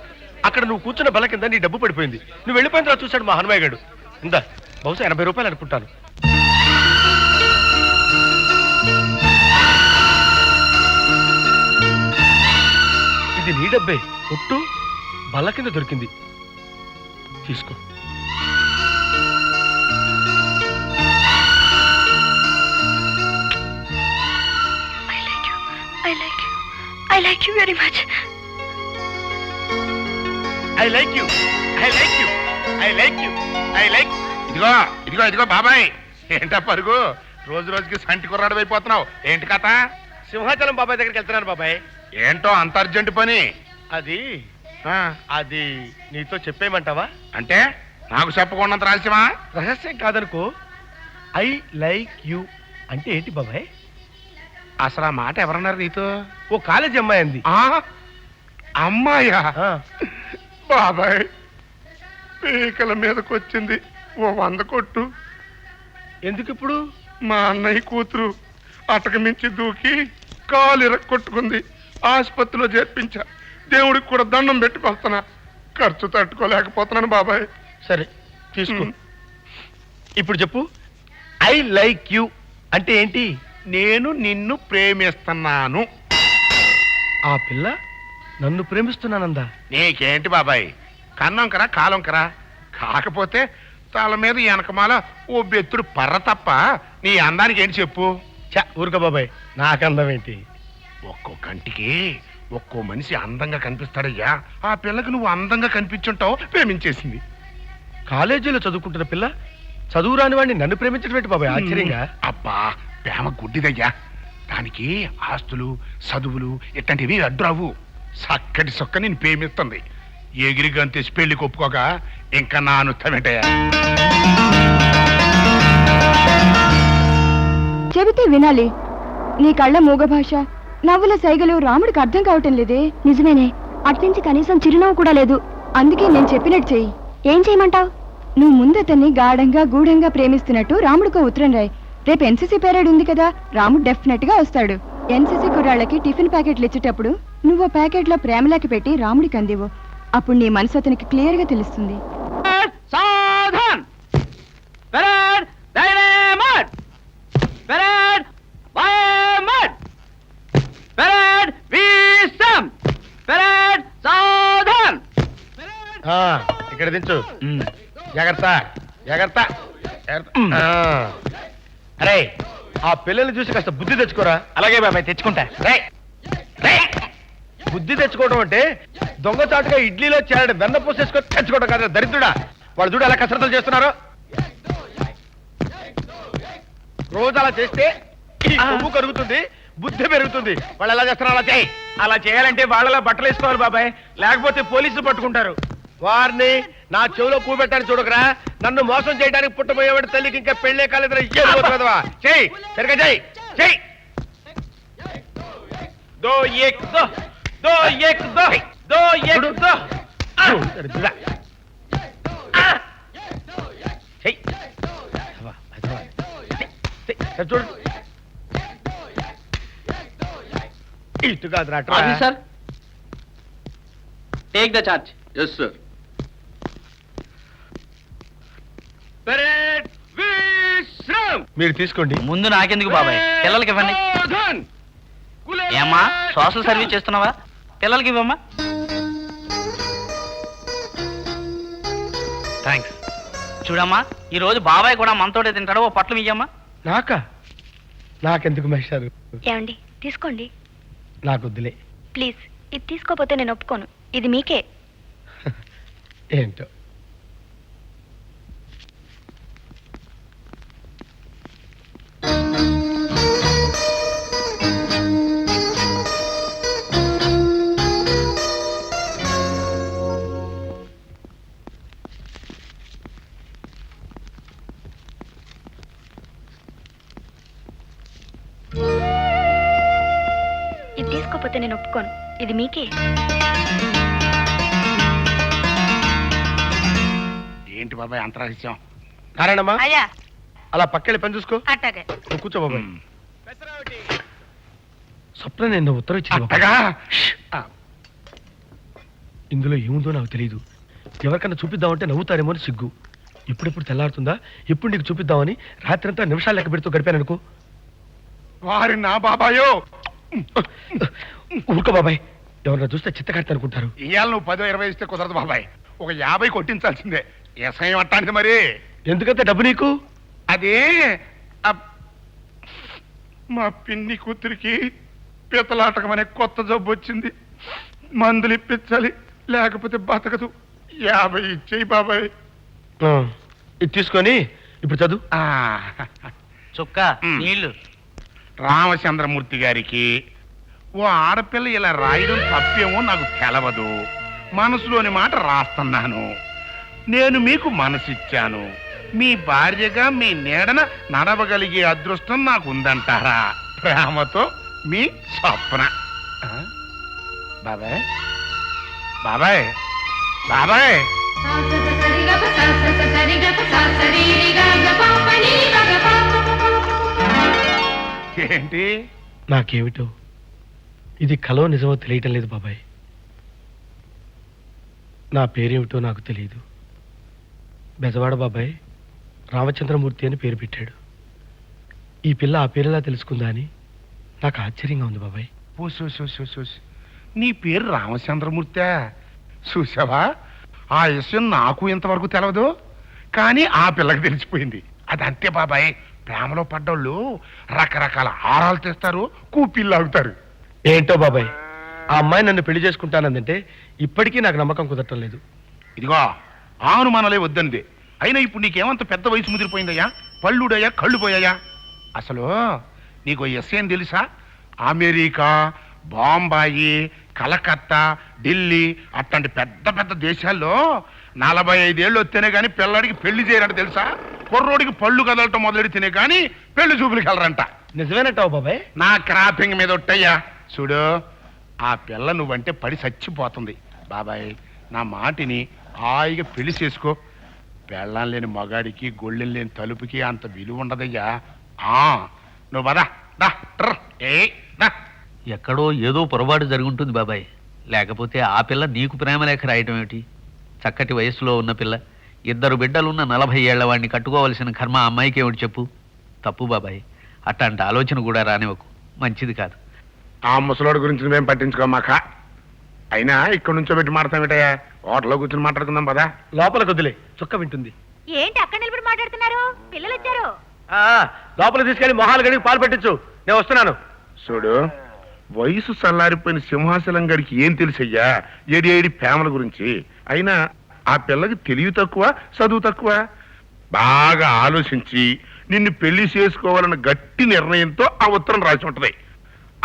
అక్కడ నువ్వు కూర్చున్న బల్ల కింద నీ డబ్బు పడిపోయింది. నువ్వు వెళ్ళిపోయిన తర్వాత చూశాడు మా హనుమయ్య గారు. ఇందా బహుశా 80 రూపాయలు అనుకుంటాను. ఇది నీ డబ్బే, ఒట్టు బల్ల కింద దొరికింది, తీసుకో. I like you very much. I like you. I like you. I like you. I like. ఇదిగో బాబాయ్, ఏంటా పరుగు? రోజుకి సంటి కుర్రాడు అయిపోతున్నావు. ఏంటి కథ? సింహాచలం బాబాయ్ దగ్గరికి వెళ్తున్నాను బాబాయ్. ఏంటో అంత అర్జెంట్ పని? అది నీతో చెప్పేయమంటావా? అంటే నాకు చెప్పకుండా రహస్యమా? రహస్యం కాదనుకో. ఐ లైక్ యు అంటే ఏంటి బాబాయ్? అసలు ఆ మాట ఎవరన్నారు నీతో? ఓ కాలేజీ అమ్మాయి అంది. అమ్మాయా? ఆ, బాబాయ్ పీకల మీదకి వచ్చింది ఓ 100 కొట్టు. ఎందుకు ఇప్పుడు? మా అన్నయ్య కూతురు అటక మించి దూకి కాలు ఇరక్కొట్టుకుంది. ఆసుపత్రిలో చేర్పించా. దేవుడికి కూడా దండం పెట్టుకొస్తున్నా. ఖర్చు తట్టుకోలేకపోతున్నాను బాబాయ్. సరే తీసుకో. ఇప్పుడు చెప్పు, ఐ లైక్ యు అంటే ఏంటి? నేను నిన్ను ప్రేమిస్తున్నాను. ఆ పిల్ల నన్ను ప్రేమిస్తున్నానందా? నీకేంటి బాబాయ్, కన్నంకరా కాలంకరా? కాకపోతే తల మీద వెనకమాల ఓ బెత్తుడు పర్ర తప్ప నీ అందానికి ఏంటి చెప్పు? చ ఊరుక బాబాయ్, నాకు అందం ఏంటి? ఒక్కో కంటికి ఒక్కో మనిషి అందంగా కనిపిస్తాడయ్యా. ఆ పిల్లకి నువ్వు అందంగా కనిపించుంటావు, ప్రేమించేసింది. కాలేజీలో చదువుకుంటున్న పిల్ల చదువు రాని వాడిని నన్ను ప్రేమించడం బాబాయ్ ఆశ్చర్యంగా. అబ్బా ప్రేమ గుడ్డిదయ్యా. దానికి ఆస్తులు చదువులు ఇట్లాంటివి అడ్డురావు. చక్కటి సొక్క నేను ప్రేమిస్తుంది. ఎగిరి గంతేసి పెళ్లి కొప్పుకోగా ఇంకా నా అనుత్తమేటయ్యా. చెబితే వినాలి. నీ కళ్ళ మూగ భాష, నవ్వుల సైగలు రాముడికి అర్థం కావటం లేదే. నిజమేనే, అట్నుంచి కనీసం చిరునవ్వు కూడా లేదు. అందుకే నేను చెప్పినట్టు చెయ్యి. ఏం చేయమంటావు? నువ్వు ముందతన్ని గాఢంగా గూఢంగా ప్రేమిస్తున్నట్టు రాముడికో ఉత్తరం రాయి. రేపు ఎన్సీసీ పీరియడ్ ఉంది కదా, రాముడు డెఫినెట్ గా వస్తాడు. ఎన్సీసీ కుర్రాళ్ళకి టిఫిన్ ప్యాకెట్లు ఇచ్చేటప్పుడు నువ్వు ప్యాకెట్లో ప్రేమలాకి పెట్టి రాముడికి అందివు. అప్పుడు నీ మనసు అతనికి క్లియర్ గా తెలుస్తుంది. సాధన్ పెరడ్ డైనమట్ పెరడ్ బయమట్ పెరడ్ విస్టమ్ పెరడ్ సాధన్. ఇక్కడ దించు. జాగ్రత్త జాగ్రత్త జాగ్రత్త. అరే ఆ పిల్లల్ని చూసి కాస్త బుద్ధి తెచ్చుకోరా. అలాగే బాబాయ్, తెచ్చుకుంటా. బుద్ధి తెచ్చుకోవడం అంటే దొంగచాటుగా ఇడ్లీలో చేరడం వెన్న పూసేసుకొని తెచ్చుకోవడం కాదు దరిద్రుడా. వాళ్ళు చూడు ఎలా కసరత్తులు చేస్తున్నారో. రోజు అలా చేస్తే ఈ కొవ్వు కరుగుతుంది, బుద్ధి పెరుగుతుంది. వాళ్ళు ఎలా చేస్తున్నారు అలా చేయి. అలా చేయాలంటే వాళ్ళలా బట్టలు వేసుకోవాలి బాబాయ్, లేకపోతే పోలీసులు పట్టుకుంటారు. వారిని నా చెవిలో కూపెట్టాను చూడకరా. నన్ను మోసం చేయడానికి పుట్టబోయేవాడి తల్లికి ఇంకా పెళ్లే కాలేదురా. ఇయ్యదా చెయ్యి, సరిగా చెయ్యి చెయ్యి. దో ఏక్ దో దో ఏక్ దో దో ఏక్ దో. దరిద్రుడా. చెయ్యి. చూడు ఇటు కాదు రా. Officer, take the charge. Yes sir. మీరు తీసుకోండి. ముందు నాకెందుకు బాబాయ్, పిల్లలకి ఇవ్వండి. ఏమ్మా సోషల్ సర్వీస్ చేస్తున్నావా? పిల్లలకి ఇవ్వమ్మా. థ్యాంక్స్. చూడమ్మా, ఈ రోజు బాబాయ్ కూడా మనతోటే తింటాడు. ఓ పట్లం ఇయ్యమ్మా. నాకా? నాకెందుకు మహేష్? ఏమండి, తీసుకోండి నాకొద్దులే. ప్లీజ్. ఇది తీసుకోపోతే నేను ఒప్పుకోను. ఇది మీకే. ఏంటో ఇది తీసుకోపోతే నేను ఒప్పుకోను. ఇది మీకే. ఏంటి బాబాయ్ అంతరహస్యం? కారణమా అయ్యా అలా పక్కెళ్ళి పని చూసుకో. అట్టాగే. నువ్వు కూర్చో బాబాయ్. స్వప్న నేను ఉత్తరం ఇచ్చింది బాబాయ్. అట్టగా ఇందులో ఏముందో నాకు తెలియదు. ఎవరికన్నా చూపిద్దామంటే నవ్వుతారేమో అని సిగ్గు. ఇప్పుడెప్పుడు తెల్లారుతుందా, ఎప్పుడు నీకు చూపిద్దామని రాత్రంతా నిమిషాలు లెక్క పెడుతూ గడిపాను అనుకో. వారి నా బాబాయో. ఊరుకో బాబాయ్, ఎవరన్నా చూస్తే చిత్తకడతా అనుకుంటారు. ఇవాళ నువ్వు 10, 20 ఇస్తే కుదరదు బాబాయ్. ఒక 50 కొట్టించాల్సిందే. ఎస్ఐ అట్టాంటిది మరి. ఎందుకంటే డబ్బు నీకు. అదే మా పిన్ని కూతురికి పీతలాటకం అనే కొత్త జబ్బు వచ్చింది. మందులు ఇప్పించాలి, లేకపోతే బతకదు. 50 ఇచ్చేయి బాబాయ్. ఇది తీసుకొని ఇప్పుడు చదువు. చుక్క నీళ్లు. రామచంద్రమూర్తి గారికి ఓ ఆడపిల్ల ఇలా రాయడం తప్పేమో నాకు తెలవదు. మనసులోని మాట రాస్తున్నాను. నేను మీకు మనసిచ్చాను. మీ భార్యగా మీ నీడన నడవగలిగే అదృష్టం నాకు ఉందంటారా? ప్రేమతో మీ స్వప్న. బాబాయ్ బాబాయ్ బాబాయ్ ఏంటి? నాకేమిటో ఇది కలో నిజమో తెలియటం లేదు బాబాయ్. నా పేరేమిటో నాకు తెలియదు. బెజవాడ బాబాయ్ రామచంద్రమూర్తి అని పేరు పెట్టాడు. ఈ పిల్ల ఆ పేరులా తెలుసుకుందా అని నాకు ఆశ్చర్యంగా ఉంది బాబాయ్. నీ పేరు రామచంద్రమూర్తి. చూసావా, ఆ విషయం నాకు ఇంతవరకు తెలియదు, కానీ ఆ పిల్లకి తెలిసిపోయింది. అదంతే బాబాయ్, ప్రేమలో పడ్డోళ్ళు రకరకాల ఆరాలు తెస్తారు, కూపిళ్ళు లాగుతారు. ఏంటో బాబాయ్, ఆ అమ్మాయి నన్ను పెళ్లి చేసుకుంటానందంటే ఇప్పటికీ నాకు నమ్మకం కుదరటం లేదు. ఇదిగో ఆను మనలే వద్దంది. అయినా ఇప్పుడు నీకేమంత పెద్ద వయసు ముదిరిపోయిందయ్యా? పళ్ళుడయ్యా, కళ్ళు పోయాయా? అసలు నీకు ఎస్ఏం తెలుసా? అమెరికా, బాంబాయి, కలకత్తా, ఢిల్లీ అట్లాంటి పెద్ద పెద్ద దేశాల్లో 45 ఏళ్ళు వస్తేనే కానీ పిల్లడికి పెళ్లి చేయరంట తెలుసా? కుర్రోడికి పళ్ళు కదలటం మొదలెడితేనే కానీ పెళ్లి చూపులకి వెళ్ళరంట. నిజమేనట్టావు బాబాయ్? నా క్రాపింగ్ మీద ఒట్టయ్యా. చూడు, ఆ పిల్ల నువ్వంటే పడి చచ్చిపోతుంది. బాబాయ్ నా మాటిని హాయిగా పెళ్లి చేసుకో. పెళ్ళం లేని మగాడికి గొళ్ళెం లేని తలుపుకి అంత విలువ ఉండదయ్యా. నువ్వు పదా. ఎక్కడో ఏదో పొరపాటు జరుగుంటుంది బాబాయ్. లేకపోతే ఆ పిల్ల నీకు ప్రేమ లేఖ రాయటం ఏమిటి? చక్కటి వయసులో ఉన్న పిల్ల, 2 బిడ్డలున్న 40 ఏళ్ల వాడిని కట్టుకోవలసిన కర్మ ఆ అమ్మాయికి ఏమిటి చెప్పు? తప్పు బాబాయ్, అట్లాంటి ఆలోచన కూడా రానివ్వకు, మంచిది కాదు. ఆ ముసలోడి గురించి మేము పట్టించుకోమాక. అయినా ఇక్కడ నుంచో పెట్టి మాట్లాడతామేటయ్యా? హోటల్లో కూర్చొని మాట్లాడుకుందాం పదా. లోపల కొద్దులే, చుక్క వింటుంది. ఏంటి అక్కడ నిలబడి మాట్లాడుతున్నారు? పిల్లలు వచ్చారు. లోపల తీసుకెళ్లి మొహాలు గడికి పాలు పెట్టించు, నేను వస్తున్నాను. చూడు, వయసు చల్లారిపోయిన సింహాచలం గడికి ఏం తెలుసయ్యా ఏడి ప్రేమల గురించి? అయినా ఆ పిల్లకి తెలివి తక్కువ, చదువు తక్కువ. బాగా ఆలోచించి నిన్ను పెళ్లి చేసుకోవాలన్న గట్టి నిర్ణయంతో ఆ ఉత్తరం రాసి ఉంటది.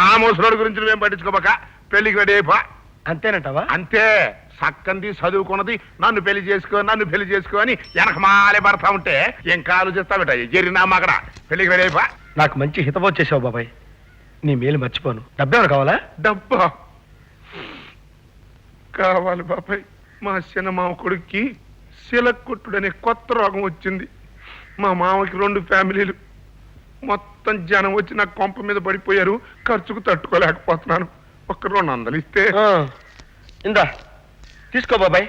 ఆ ముసలోడి గురించి మేము పట్టించుకోబాక, పెళ్లికి రెడీపా. అంతేనంటావా? అంతే. సక్కంది చదువుకున్నది నన్ను పెళ్లి చేసుకో అని వెనకమాలే పడతా ఉంటే ఇంకా ఆలోచిస్తావిట? జరినా మగడ పెళ్లికి రెడీపా. నాకు మంచి హితబో చేసావు బాబాయ్, నీ మేలు మర్చిపోను. డబ్బేమైనా కావాలా? డబ్బా కావాలి బాబాయ్. మా చిన్న మామ కొడుక్కి శిలక్కుట్టుడనే కొత్త రోగం వచ్చింది. మా మామకి 2 ఫ్యామిలీలు, మొత్తం జనం వచ్చి నాకు కొంప మీద పడిపోయారు. ఖర్చుకు తట్టుకోలేకపోతున్నాను. ఒక్క 200 ఇస్తే. ఇందా తీసుకో బాబాయ్.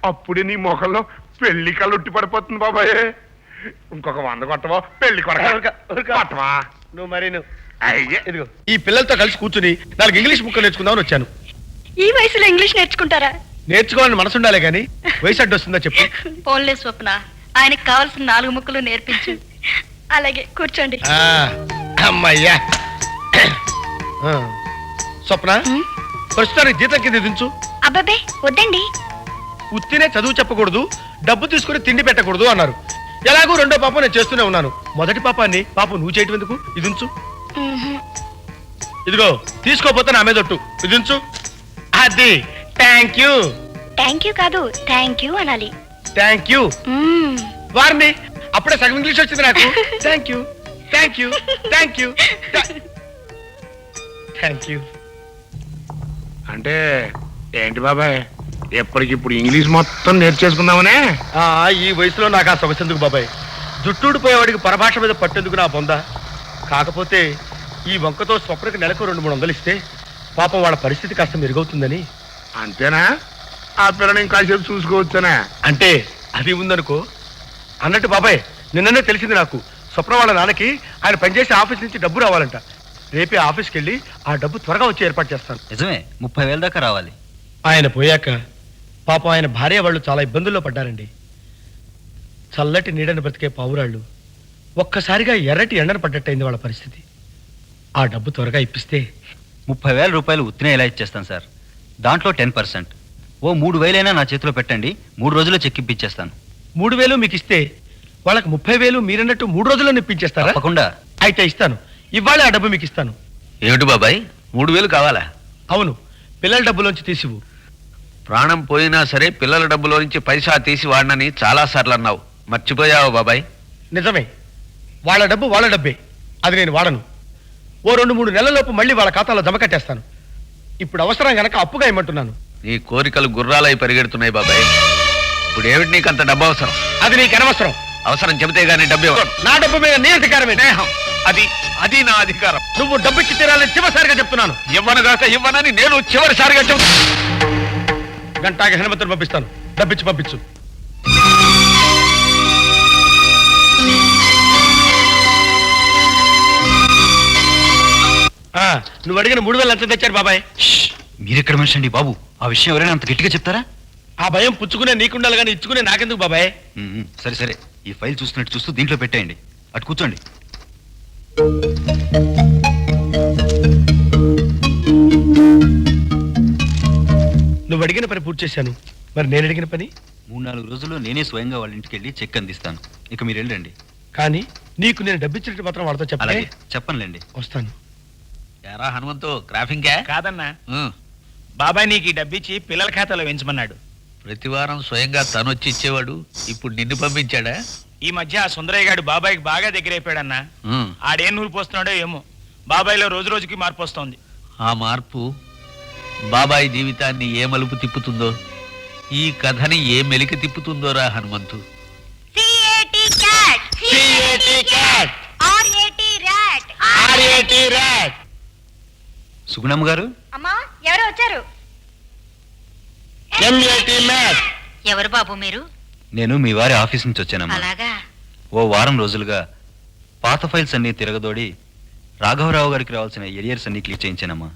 అప్పుడే నీ మొఖంలో పెళ్లి కళ్ళొట్టి పడిపోతుంది బాబాయ్. ఇంకొక 100 కొట్టవా? పెళ్లి కొట్టవా? నువ్వు మరి ఇదిగో ఈ పిల్లలతో కలిసి కూర్చుని 4 ఇంగ్లీష్ ముక్కలు నేర్చుకుందామని వచ్చాను. ఈ వయసులో ఇంగ్లీష్ నేర్చుకుంటారా? నేర్చుకోవాలని మనసు ఉండాలి కానీ వయసు అడ్డు వస్తుందా చెప్పు? పోన్లే స్వప్న, ఆయనకి కావాల్సిన 4 ముక్కలు నేర్పించు. అలాగే కూర్చోండి. అమ్మయ్యా. స్వప్న, ప్రస్తుతానికి జీతం కింద దించు. అబ్బాబే వద్దండి. ఉత్తినే చదువు చెప్పకూడదు, డబ్బు తీసుకుని తిండి పెట్టకూడదు అన్నారు. ఎలాగూ 2వ పాపం నేను చేస్తూనే ఉన్నాను. మొదటి పాపాన్ని పాపం నువ్వు చేయటం ఎందుకు? ఇది ఉంచు. ఇదిగో తీసుకోపోతే నా మీద ఒట్టు. ఇది ఉంచు. అది థ్యాంక్ యూ. థ్యాంక్ యూ కాదు, థ్యాంక్ యూ అనాలి. Thank you. వారిని అప్పుడే సగం ఇంగ్లీష్ వచ్చింది నాకు. Thank you, thank you, thank you, thank you. అంటే ఏంటి బాబాయ్, ఎప్పటికిప్పుడు ఇంగ్లీష్ మొత్తం నేర్చేసుకుందామనే? ఈ వయసులో నాకు ఆ సొగసెందుకు బాబాయ్? జుట్టుడిపోయేవాడికి పరభాష మీద పట్టేందుకు నా బొంద. కాకపోతే ఈ వంకతో స్వప్నకి నెలకు 200-300 ఇస్తే పాపం వాళ్ళ పరిస్థితి కాస్త మెరుగవుతుందని. అంతేనా? ఆ పిల్లని ఇంకాసేపు చూసుకోవచ్చునా? అంటే అది ఉందనుకో. అన్నట్టు బాబాయ్, నిన్ననే తెలిసింది నాకు. స్వప్న వాళ్ళ నాన్నకి ఆయన పనిచేసే ఆఫీస్ నుంచి డబ్బు రావాలంట. రేపే ఆఫీస్కి వెళ్ళి ఆ డబ్బు త్వరగా వచ్చి ఏర్పాటు చేస్తాను. నిజమే, 30,000 దాకా రావాలి. ఆయన పోయాక పాపం ఆయన భార్య వాళ్ళు చాలా ఇబ్బందుల్లో పడ్డారండి. చల్లటి నీడని బ్రతికే పావురాళ్ళు ఒక్కసారిగా ఎర్రటి ఎండను పడ్డట్టయింది వాళ్ళ పరిస్థితి. ఆ డబ్బు త్వరగా ఇప్పిస్తే 30,000 రూపాయలు ఉత్తినే ఎలా ఇచ్చేస్తాను సార్? దాంట్లో 10%. ఓ 3,000 నా చేతిలో పెట్టండి, 3 రోజుల్లో చెక్ ఇప్పించేస్తాను. 3,000 మీకు ఇస్తే వాళ్ళకి 30,000 మీరన్నట్టు 3 రోజుల్లో ఇప్పించేస్తారా? తప్పకుండా. అయితే ఇస్తాను. ఇవాళ ఆ డబ్బు మీకు ఇస్తాను. ఏమిటి బాబాయ్, 3,000 కావాలా? అవును, పిల్లల డబ్బులోంచి తీసివు. ప్రాణం పోయినా సరే పిల్లల డబ్బులో నుంచి పైసా తీసి వాడినని చాలాసార్లు అన్నావు. మర్చిపోయావు బాబాయ్? నిజమే, వాళ్ళ డబ్బు వాళ్ళ డబ్బే, అది నేను వాడను. ఓ 2-3 నెలలలోపు మళ్ళీ వాళ్ళ ఖాతాలో జమ కట్టేస్తాను. ఇప్పుడు అవసరం గనక అప్పుగా ఇమ్మంటున్నాను. నీ కోరికలు గుర్రాలై పరిగెడుతున్నాయి బాబాయ్. ఇప్పుడు ఏమిటి నీకు అంత డబ్బు అవసరం? అది నీకు అనవసరం. అవసరం చెబితే గానీ డబ్బు ఇవ్వను. నా డబ్బు మీద నీ అధికారమే. అది నా అధికారం. నువ్వు డబ్బిచ్చి తీరాలని చివరిసారిగా చెప్తున్నాను. ఇవ్వనుగాక ఇవ్వనని నేను చివరిసారిగా చెబుతాను. గంటాకి హనుమంతుడు పంపిస్తాను, డబ్బిచ్చి పంపించు. నువ్వు అడిగిన 3,000 ఎంత తెచ్చాడు బాబాయ్? మీరెక్కడ మనిషి అండి బాబు? ఆ విషయం ఎవరైనా అంత గట్టిగా చెప్తారా? ఆ భయం పుచ్చుకునే నీకుండాలి కానీ ఇచ్చుకునే నాకెందుకు బాబాయ్? సరే సరే, ఈ ఫైల్ చూస్తున్నట్టు చూస్తూ దీంట్లో పెట్టేయండి. అటు కూర్చోండి. నువ్వు అడిగిన పని పూర్తి చేశాను. మరి నేను అడిగిన పని? 3-4 రోజుల్లో నేనే స్వయంగా వాళ్ళ ఇంటికి వెళ్ళి చెక్ అందిస్తాను. ఇక మీరు వెళ్ళండి. కానీ నీకు నేను డబ్బిచ్చినట్టు మాత్రం వాళ్ళతో చెప్పాలి. అలాగే, చెప్పనులేండి. వస్తాను. ఎరా హనుమంతు, గ్రాఫింగే? కాదన్నా, బాబాయ్ నీకు ఈ డబ్బిచ్చి పిల్లల ఖాతాలో వేయించమన్నాడు. ప్రతి వారం స్వయంగా తను వచ్చి ఇచ్చేవాడు. ఇప్పుడు నిన్ను పంపించాడా? ఈ మధ్య ఆ సుందరయ్య గారు బాబాయ్కి బాగా దగ్గరైపోయాడన్నా. ఆడేం నూరు పోస్తున్నాడో ఏమో, బాబాయ్లో రోజు రోజుకి మార్పు వస్తోంది. ఆ మార్పు బాబాయ్ జీవితాన్ని ఏ మలుపు తిప్పుతుందో, ఈ కథని ఏ మెలికి తిప్పుతుందోరా హనుమంతు. సుగుణమ్మ గారు, అమ్మా, ఎవరు వచ్చారు? ఎవరు బాబు మీరు? నేను మీ వారి ఆఫీస్ నుంచి వచ్చానమ్మా. అలాగా? ఓ వారం రోజులుగా పాత ఫైల్స్ అన్ని తిరగదోడి రాఘవరావు గారికి రావాల్సిన ఎరియర్స్ అన్ని క్లిక్ చేయించానమ్మా.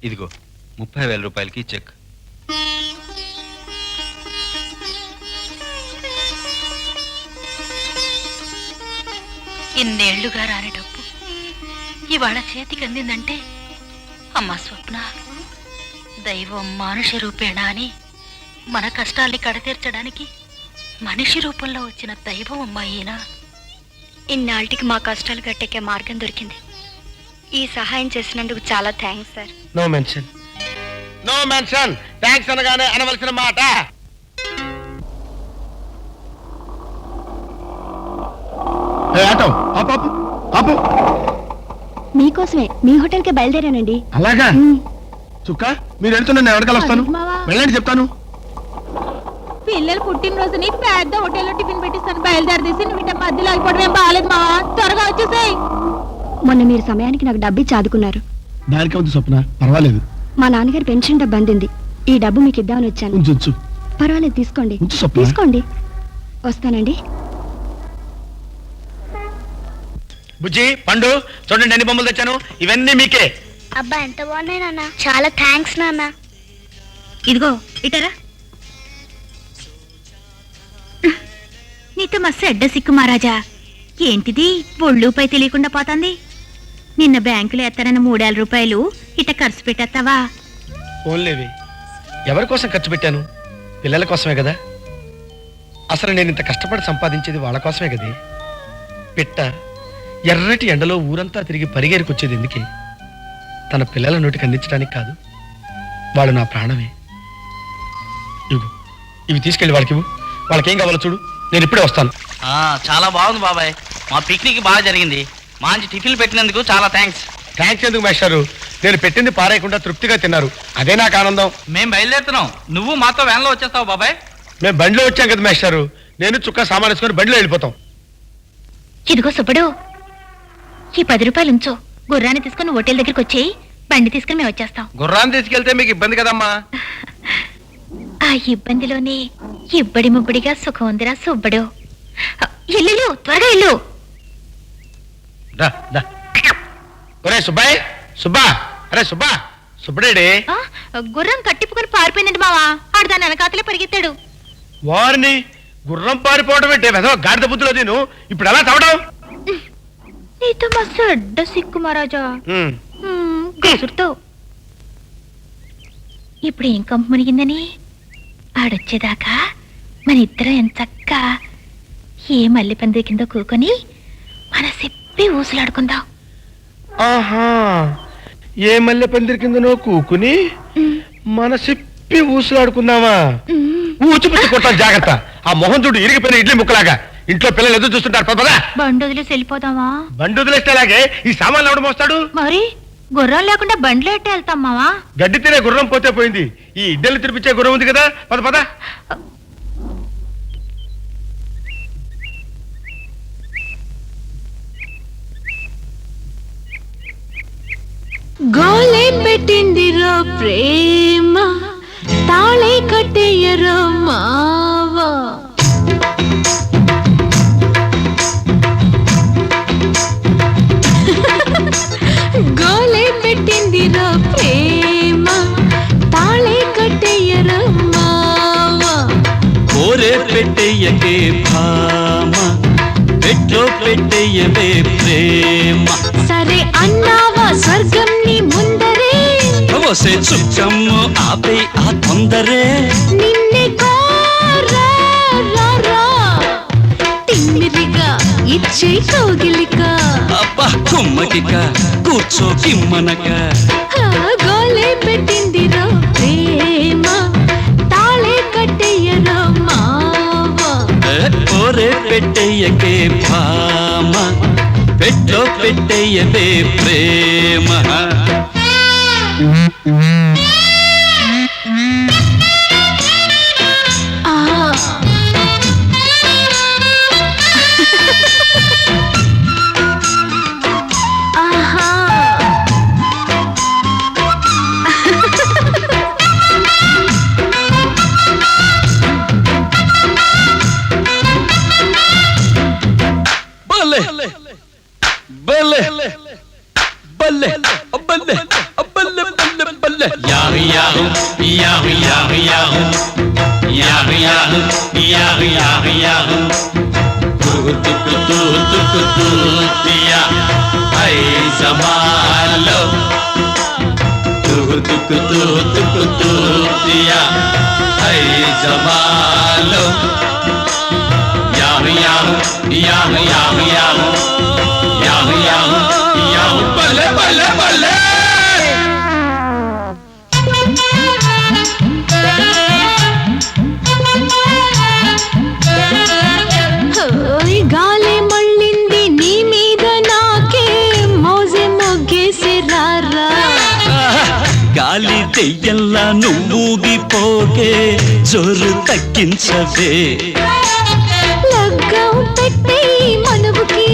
ఇదిగో 30,000 రూపాయలకి చెక్. ఇన్నేళ్లుగా రాని డబ్బు ఇవాళ చేతికి అందిందంటే, అమ్మా స్వప్న, దైవం మానుష రూపేణా అని మన కష్టాల్ని కడతీర్చడానికి మనిషి రూపంలో వచ్చిన దైవం అమ్మా ఈయన. ఇన్నాళ్ళకి మా కష్టాలు గట్టెక్కే మార్గం దొరికింది. ఈ సహాయం చేసినందుకు చాలా thanks sir. No mention, no mention. Thanks అనగానే అనవలసిన మాట. మీకోసమే మీ హోటల్కి బయలుదేరానండి. అలాగా? చుక్క, మీరు వెళ్తున్నా నేను వెనకాల వస్తాను. వెళ్ళండి, చెప్తాను. పిల్లలు పుట్టినరోజుని పెద్ద హోటల్లో టిఫిన్ పెట్టిస్తాను. బయలుదేరదీసి నువ్వు ఇట్ట మధ్యలో అయిపోవడం ఏం బాగాలేదు మా. త్వరగా వచ్చేసాయి. మొన్న మీరు సమయానికి నాకు డబ్బు ఇచ్చి ఆదుకున్నారు. దానికి ఉంది స్వప్న, పర్వాలేదు. మా నాన్నగారి పెన్షన్ డబ్బు అందింది. ఈ డబ్బు మీకు ఇద్దామని వచ్చాను. ఉంచు. పర్వాలేదు, తీసుకోండి. ఉంచు స్వప్న. తీసుకోండి. వస్తానండి. బుజ్జి, పండు, చూడండి ఎన్ని బొమ్మలు తెచ్చాను. ఇవన్నీ మీకే. అబ్బా, ఎంత బాగున్నాయి నాన్న. చాలా థ్యాంక్స్ నాన్న. ఇదిగో ఇటరా. నీతో మస్తు ఎడ్డ సిక్కు మహారాజా. ఏంటిది ఒళ్ళుపై తెలియకుండా పోతుంది? నిన్న బ్యాంకులో ఎత్తనన్న 3,000 రూపాయలు ఇట ఖర్చు పెట్టేస్తావా? ఓన్లేవి ఎవరి కోసం ఖర్చు పెట్టాను? పిల్లల కోసమే కదా. అసలు నేను ఇంత కష్టపడి సంపాదించేది వాళ్ళ కోసమే కదే. పిట్ట ఎర్రటి ఎండలో ఊరంతా తిరిగి పరిగెరుకొచ్చేది ఎందుకే? తన పిల్లల నోటికి అందించడానికి కాదు. వాళ్ళు నా ప్రాణమే. ఇవి తీసుకెళ్ళి వాళ్ళకి ఇవ్వు. వాళ్ళకేం కావాలో చూడు. నేను ఇప్పుడే వస్తాను. చాలా బాగుంది బాబాయ్. మా పిక్నిక్ బాగా జరిగింది. మంచి టిఫిన్లు పెట్టినందుకు చాలా థ్యాంక్స్. థ్యాంక్స్ ఎందుకు మాస్టారు? నేను పెట్టింది పారేయకుండా తృప్తిగా తిన్నారు. అదే నాకు ఆనందం. మేము బయలుదేరుతున్నాం. నువ్వు మాతో వ్యాన్లో వచ్చేస్తావు బాబాయ్? మేము బండిలో వచ్చాం కదా మాస్టారు. నేను చుక్క సామాన్ వేసుకొని బండిలో వెళ్ళిపోతాం. ఇదిగో సుబ్బడు, ఈ 10 రూపాయలు ఉంచు. గుర్రాన్ని తీసుకుని హోటల్ దగ్గరికి వచ్చేయి. బండి తీసుకుని మేము వచ్చేస్తాం. గుర్రాన్ని తీసుకెళ్తే మీకు ఇబ్బంది కదమ్మా. ఆ ఇబ్బందిలోనే ఇబ్బడి ముబ్బడిగా సుఖం ఉందిరా సుబ్బడు. ఇల్లు త్వరగా ఇల్లు. ఒరే సుబ్బాయ్, సుబ్బా, అరే సుబ్బా, సుబ్బడేడే. గుర్రం కట్టిప్పుకొని పారిపోయిందండి మావా. ఆడు దాని వెనకాతలే పరిగెత్తాడు. వారిని గుర్రం పారిపోవడం అంటే వెధవ గాడిద బుద్ధిలో నేను ఇప్పుడు ఎలా తవడం? నీతో మస్తు అడ్డ సిక్కు మహారాజా. గసురుతో ఇప్పుడు ఏం కంపు మునిగిందని ఆడొచ్చేదాకా మన ఇద్దరం ఎంచక్క ఏ మల్లె పందిరి కింద కూకొని మన సిప్పి ఊసులాడుకుందాం. ఆహా, ఏ మల్లె పందిరి కిందనో కూకుని మన విప్పి ఊసులాడుకుందామా? ఊచిపుచ్చి కొట్టాలి, జాగ్రత్త. ఆ మొహం చూడు ఇరిగిపోయిన ఇడ్లీ ముక్కలాగా. ఇంట్లో పిల్లలు ఎదురు చూస్తుంటారు. పదా బండి వదిలేసి వెళ్ళిపోదామా? బండి వదిలేస్తే అలాగే ఈ సామాన్లు ఎవడు మోస్తాడు? మరి గుర్రం లేకుండా బండ్లు ఎట్టే వెళ్తాం మావా? గడ్డి తినే గుర్రం పోతే పోయింది, ఈ ఇడ్డలు తినిపించే గుర్రం ఉంది కదా. పద పద. గోలే పెట్టిందిరో ప్రేమ, తాళే కట్టేయరో మావా. గోలే పెట్టిందిరో ప్రేమ, తాళే కట్టేయరో మావా. కోరే పెట్టేయకే భామ, పెట్లో పెట్టేయవే ప్రేమ. సరే అన్నావా స్వర్గం నీ ముందరే, వసే చుక్కమ్ము ఆపే ఆ తొందరే. నిన్నే కోరా తిమ్మిరిగా ఇచ్చే కౌగిలిక. అబ్బా కుమ్మకిక కూర్చో కిమ్మనక. గోలే పెట్టిందిరో ప్రేమ, తాళే కట్టేయరో మావా. కోరే పెట్టేయకే భామ, పెట్లో పెట్టేయవే ప్రేమ. బల్లే బల్లే బల్లే బల్లే బల్లే బల్లే బల్లే. యాహు యాహు యాహు యాహు యాహు యాహు యాహు యాహు యాహు యాహు. తుకు తుకు తుకు తుకియా ఐ జమాలో. తుకు తుకు తుకు తుకియా ఐ జమాలో. యాహు యాహు యాహు యాహు యాహు యాహు యాహు యాహు. బల్లే బల్లే బల్లే. గాలి మళ్ళింది నీ మీద, నాకే మోజే మొగ్గేసి రారా. గాలి దెయ్యల్లా నువ్వూగిపోగే, జోరు తగ్గించవే. లగ్గం పెట్టే మనవుకి,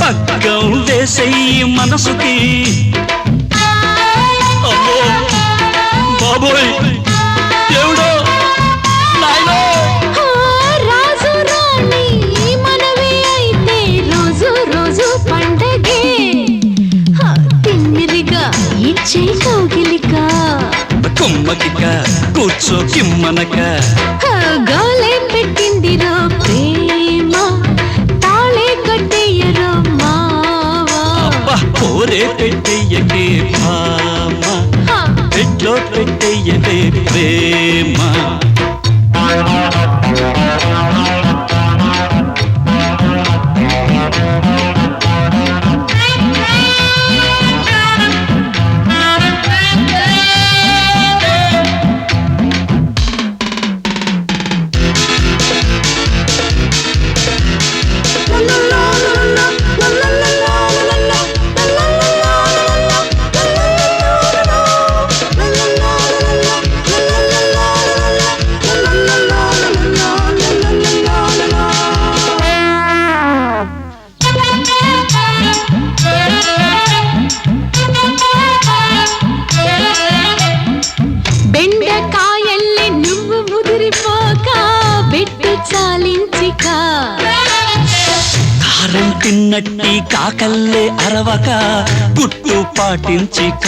పగ్గం వేసేయి మనసుకి. అమ్మో బాబోయ్ దేవుడో నాయనో. రాజు రాణి మనవే అయితే రోజు రోజు పండగే. తిమ్మిరిగా ఇచ్చే కౌగిలిక. కుమ్మకిక కూర్చో కిమ్మనక. గోలే పెట్టిందిరో ప్రేమ, తాళే కట్టేయరో మావా. అబ్బా కోరే పెట్టేయకే భామ, పెట్లో పెట్టేయవే ప్రేమ. బెండకాయల్లే నువ్వు ముదిరిపోక, బిట్టు చాలించిక. కారం తిన్నట్టి కాకల్లే అరవక, గుట్టు పాటించిక.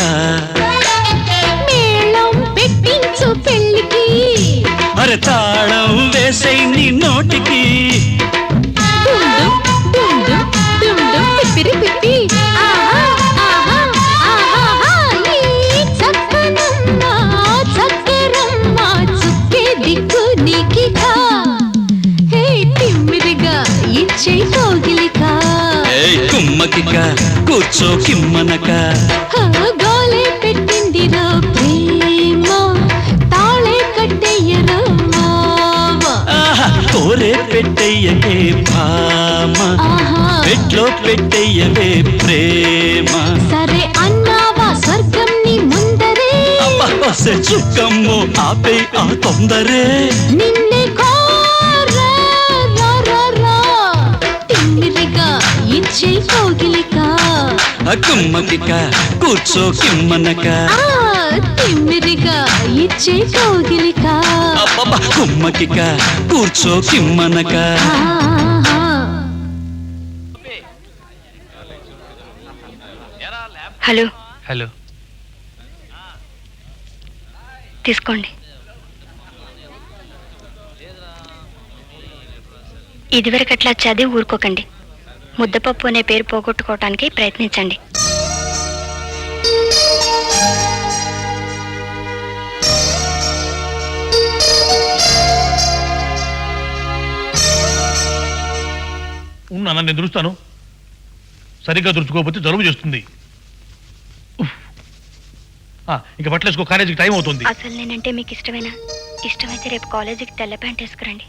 మేళం పెట్టించు పెళ్ళికి, అరే తాళం వేసై నీ నోటికి. పిప్పి పిప్పి. ఆహా ఆహా ఆహా. ఈ చక్కనమ్మ చక్కరమ్మ చుక్కే దిక్కు నీకిక. హే తిమ్మిరిగా ఇచ్చే కౌగిలిక. కుమ్మకిక కూర్చో కిమ్మనక. గోలే పెట్టిందిరో ప్రేమ, చెయ్యకే భామ పెట్లో పెట్టయ్యవే ప్రేమ సరే అన్నావా స్వర్గం నీ ముందరే చుక్కమ్ము ఆపే ఆ తొందరే నిన్నే కోరా రా రా రా తిమ్మిరిగా ఇచ్చే కోగిలిక కుమ్మకిక కూర్చో కిమ్మనక తిమ్మిరిగా ఇచ్చే కోగిలిక కుమ్మకిక కూర్చో కిమ్మనక హలో హలో తీసుకోండి. ఇదివరకట్లా చదివి ఊరుకోకండి. ముద్దపప్పు అనే పేరు పోగొట్టుకోవటానికి ప్రయత్నించండి. ఉన్నాను, నేను దురుస్తాను. సరిగ్గా దురుచుకోకపోతే జలుబు చేస్తుంది. ఇంకా బట్టలేసుకో, కాలేజీకి టైం అవుతుంది. అసలు నేనంటే మీకు ఇష్టమేనా? ఇష్టమైతే రేపు కాలేజీకి తెల్ల ప్యాంట్ వేసుకురండి.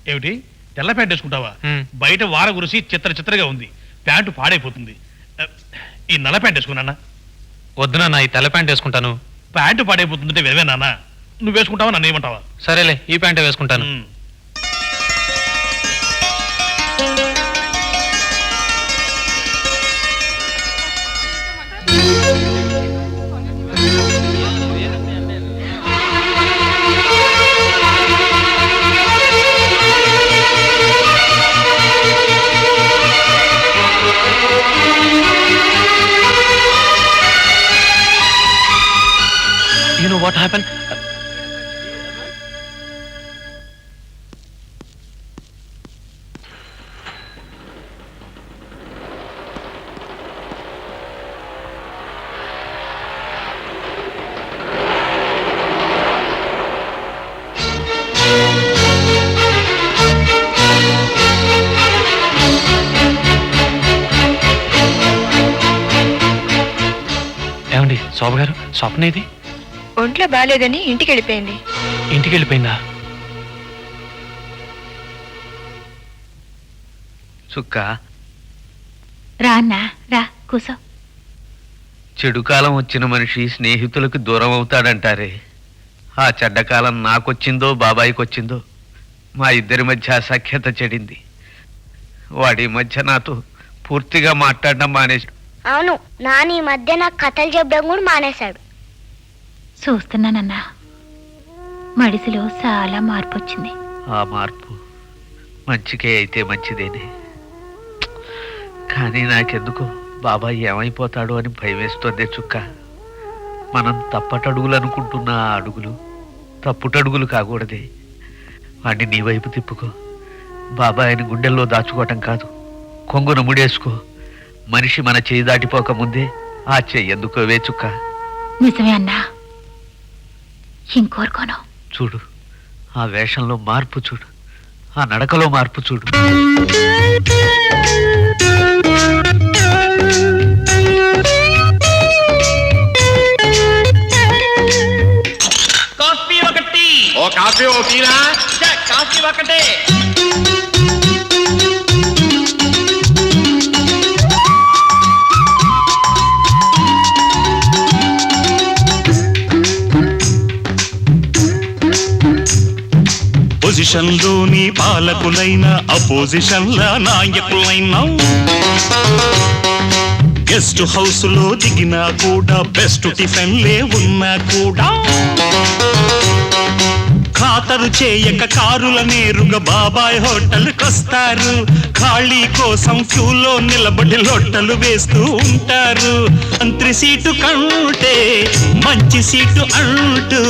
ఏమిటి, తెల్ల ప్యాంట్ వేసుకుంటావా? బయట వార గురిసి చిత్రగా ఉంది, ప్యాంటు పాడైపోతుంది. ఈ నల్ల ప్యాంట్ వేసుకున్నా. వద్దు నాన్న, ఈ తెల్ల ప్యాంట్ వేసుకుంటాను. ప్యాంటు పాడైపోతుందంటే వెవే నాన్న. నువ్వు వేసుకుంటావా, నన్ను ఏమంటావా? సరేలే, ఈ ప్యాంటే వేసుకుంటాను. You know what happened? ఏమండి శోభ గారు, స్వప్న ఇది ఒంట్లో బాగాలేదని ఇంటికి వెళ్ళిపోయింది. ఇంటికి వెళ్ళిపోయిందా? చుక్క, రా అన్నా, రా కూసో. చెడు కాలం వచ్చిన మనిషి స్నేహితులకు దూరం అవుతాడంటారే, ఆ చెడ్డకాలం నాకొచ్చిందో బాబాయికి వచ్చిందో మా ఇద్దరి మధ్య సఖ్యత చెడింది. వాడి మధ్య నాతో పూర్తిగా మాట్లాడడం మానేసి. అవును, నాని మధ్య నాకు కథలు చెప్పడం కూడా మానేశాడు. చూస్తున్నానన్నా, మడిసిలో చాలా మార్పు వచ్చింది. ఆ మార్పు మంచికే అయితే మంచిదేనే, కానీ నాకెందుకో బాబాయ్ ఏమైపోతాడు అని భయమేస్తోందే చుక్క. మనం తప్పటడుగులు అనుకుంటున్న ఆ అడుగులు తప్పుటడుగులు కాకూడదే. వాడిని నీ వైపు తిప్పుకో. బాబాయ్ని గుండెల్లో దాచుకోవటం కాదు, కొంగును ముడేసుకో. మనిషి మన చేయి దాటిపోక ముందే ఆ చెయ్యి ఎందుకోవే చుక్క. నిజమే అన్నా, ఇంకోరుకోను. చూడు, ఆ వేషంలో మార్పు చూడు, ఆ నడకలో మార్పు చూడు. కాఫీ ఒకటి. ఓ కాఫీ ఓ టీనా? కాఫీ ఒకటే. పొజిషన్లోని పాలకులైన అపోజిషన్ల నాయకులైనా గెస్ట్ హౌస్ లో దిగినా కూడా బెస్ట్ టిఫిన్లే ఉన్నా కూడా ఖాతరు చేయక కారుల నేరుగా బాబాయ్ హోటల్కొస్తారు. ఖాళీ కోసం క్యూలో నిలబడి లొట్టలు వేస్తూ ఉంటారు. మంత్రి సీటు కంటే మంచి సీటు అంటూ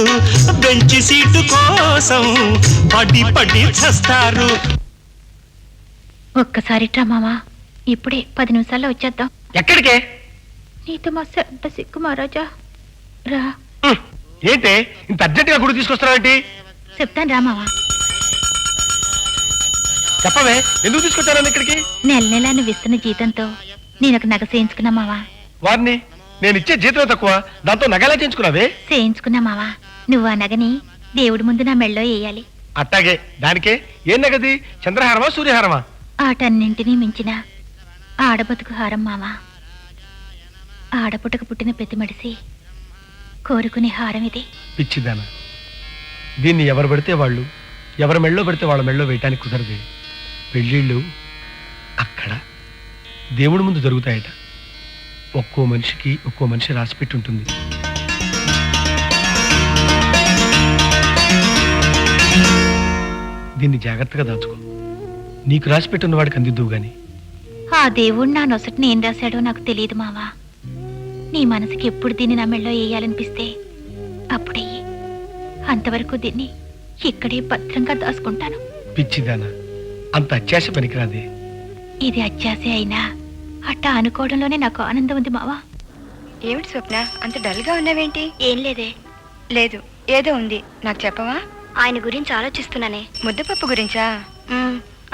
బెంచి సీటు కోసం పడి పడి చస్తారు. ఒక్కసారి ట్రా మామా, ఇప్పుడే 10 నిమిషాల్లో వచ్చేద్దాం. ఎక్కడికే? నీతో మా సెంట సిక్కు మహారాజా, రా. ఏంటే ఇంత అర్జెంట్ గా గుడి తీసుకొస్తున్నావేంటి? చెప్తాను రా మావా. చెప్పవే, ఎందుకు తీసుకొచ్చారని ఇక్కడికి? నెల నెల నువ్వు ఇస్తున్న జీతంతో నేను ఒక నగ చేయించుకున్నా మావా. వారిని నేను ఇచ్చే జీతం తక్కువ, దాంతో నగలా చేయించుకున్నావే? చేయించుకున్నా మావా. నువ్వు ఆ నగని దేవుడి ముందు నా మెళ్ళో వేయాలి. అట్టాగే, దానికే ఏం నగది? చంద్రహారమా సూర్యహారమా? ఆటన్నింటినీ మించిన ఆడబతుకు హారం మావా. ఆడపుటకు పుట్టిన ప్రతి మడిసి కోరుకునే హారం ఇది. పిచ్చిదానా, దీన్ని ఎవరు పడితే వాళ్ళు, ఎవరి మెళ్ళో పడితే వాళ్ళ మెళ్ళో వేయటానికి కుదరదే. పెళ్ళిళ్ళు అక్కడ దేవుడి ముందు జరుగుతాయట. ఒక్కో మనిషికి ఒక్కో మనిషి రాసిపెట్టి ఉంటుంది. దీన్ని జాగ్రత్తగా దాచుకో. నీకు రాసిపెట్టున్న వాడికి అందిద్దువు గాని. ఆ దేవుడు నా నొసటిని ఏం రాశాడో నాకు తెలియదు మావా. నీ మనసుకి ఎప్పుడు దీన్ని నా మెళ్ళో వేయాలనిపిస్తే అప్పుడయ్యి. అంతవరకు దీన్ని ఇక్కడే భద్రంగా దాచుకుంటాను. పిచ్చిదానా, అంత అత్యాశ పనికిరాదే. ఇది అత్యాశే అయినా అట్టా అనుకోవడంలోనే నాకు ఆనందం ఉంది మావా. ఏమిటి స్వప్న, అంత డల్గా ఉన్నావేంటి? ఏం లేదే. లేదు, ఏదో ఉంది. నాకు చెప్పవా? ఆయన గురించి ఆలోచిస్తున్నానే. ముద్దపప్పు గురించా?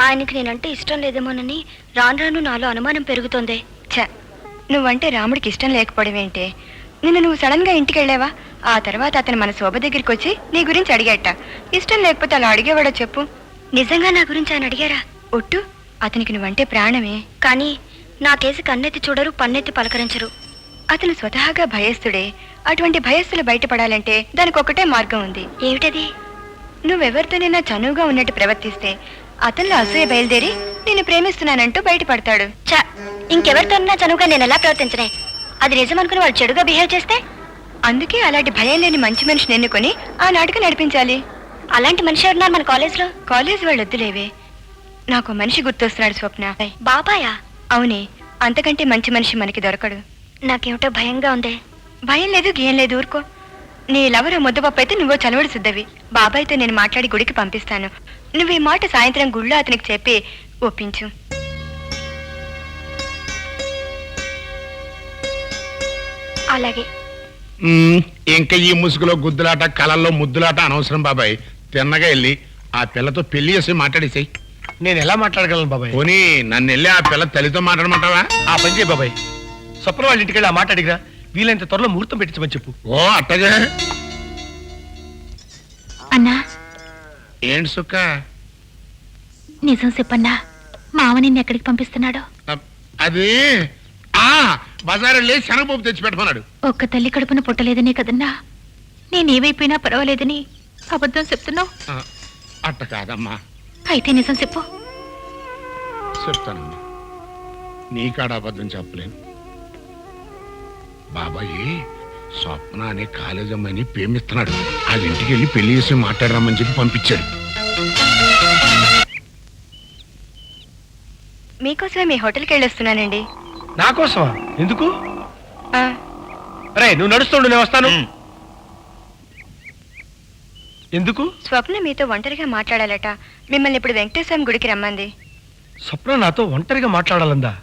ఆయనకి నేనంటే ఇష్టం లేదేమోనని రాను రాను నాలో అనుమానం పెరుగుతోంది. ఛ, నువ్వంటే రాముడికి ఇష్టం లేకపోవడం ఏంటే? నిన్ను నువ్వు సడన్ గా ఇంటికి వెళ్ళావా? ఆ తర్వాత అతను మన శోభ దగ్గరికి వచ్చి నీ గురించి అడిగాట. ఇష్టం లేకపోతే అలా అడిగేవాడో చెప్పు. నిజంగా నా గురించి ఆయన అడిగారా? ఒట్టు, అతనికి నువ్వంటే ప్రాణమే. కానీ నా కేసు కన్నెత్తి చూడరు, పన్నెత్తి పలకరించరు. అతను స్వతహాగా భయస్థుడే. అటువంటి భయస్థులు బయటపడాలంటే దానికి ఒకటే మార్గం ఉంది. ఏమిటది? నువ్వెవరితోనైనా చనువుగా ఉన్నట్టు ప్రవర్తిస్తే అతనిలో అసూయ బయలుదేరి నేను ప్రేమిస్తున్నానంటూ బయటపడతాడు. చ, ఇంకెవరితోనైనా చనువుగా నేను ఎలా ప్రవర్తించనే? అది నిజం అనుకుని వాళ్ళు చెడుగా బిహేవ్ చేస్తే? అందుకే అలాంటి భయం లేని మంచి మనిషిని ఎన్నుకొని ఆ నాటకం నడిపించాలి. అలాంటి మనిషి ఎవరున్నారు మన కాలేజ్లో? కాలేజ్ వాళ్ళు వద్దులేవే, నాకు మనిషి గుర్తొస్తున్నాడు స్వప్న. బాబాయా? అవునే, అంతకంటే మంచి మనిషి మనకి దొరకడు. నాకేమిటో భయంగా ఉంది. భయం లేదు, గేం లేదు, ఊరుకో. నీ లవరు ముద్దపప్పు అయితే నువ్వో చలవడి సుద్దవి. బాబాయ్తో నేను మాట్లాడి గుడికి పంపిస్తాను. నువ్వు ఈ మాట సాయంత్రం గుళ్ళో అతనికి చెప్పి ఒప్పించు. అలాగే. ఇంకా ఈ ముసుగులో గుద్దులాట, కళల్లో ముద్దులాట అనవసరం బాబాయ్. తిన్నగా వెళ్ళి ఆ పిల్లతో పెళ్లి చేసి మాట్లాడేసాయి. నేను ఎలా మాట్లాడగలను బాబాయ్? పోనీ నన్ను వెళ్ళి ఆ పిల్ల తల్లితో మాట్లాడమంటావా? ఆ పని చేయి బాబాయ్. స్వప్న వాళ్ళ ఇంటికి వెళ్ళి ఆ మాట అడిగిరా. వీలైనంత త్వరలో ముహూర్తం పెట్టించమని చెప్పు. ఓ అట్టగా. అన్నా, ఏంటి సుక్క? నిజం చెప్పన్నా, మావ నిన్ను ఎక్కడికి పంపిస్తున్నాడో? అది బజార్ వెళ్ళి శనగపప్పు తెచ్చి పెట్టమన్నాడు. ఒక్క తల్లి కడుపున పుట్టలేదనే కదన్నా నేనేమైపోయినా పర్వాలేదని అబద్ధం చెప్తున్నావు. అట్ట కాదమ్మా. అయితే నిజం చెప్పు. చెప్తానమ్మా, నీకాడ అబద్ధం చెప్పలేను. బాబాయి స్వప్న అనే కాలేజ్ అమ్మాయిని ప్రేమిస్తున్నాడు. వాళ్ళ ఇంటికి వెళ్ళి పెళ్లి చేసి మాట్లాడరామని చెప్పి పంపించాడు. మీకోసమే మీ హోటల్కి వెళ్ళొస్తున్నానండి. నా కోసమా? ఎందుకు? రే, నువ్వు నడుస్తుండు, నేను వస్తాను. ఎందుకు? స్వప్న మీతో ఒంటరిగా మాట్లాడాలట. మిమ్మల్ని ఇప్పుడు వెంకటేశ్వరం గుడికి రమ్మంది. స్వప్న నాతో ఒంటరిగా మాట్లాడాలందా?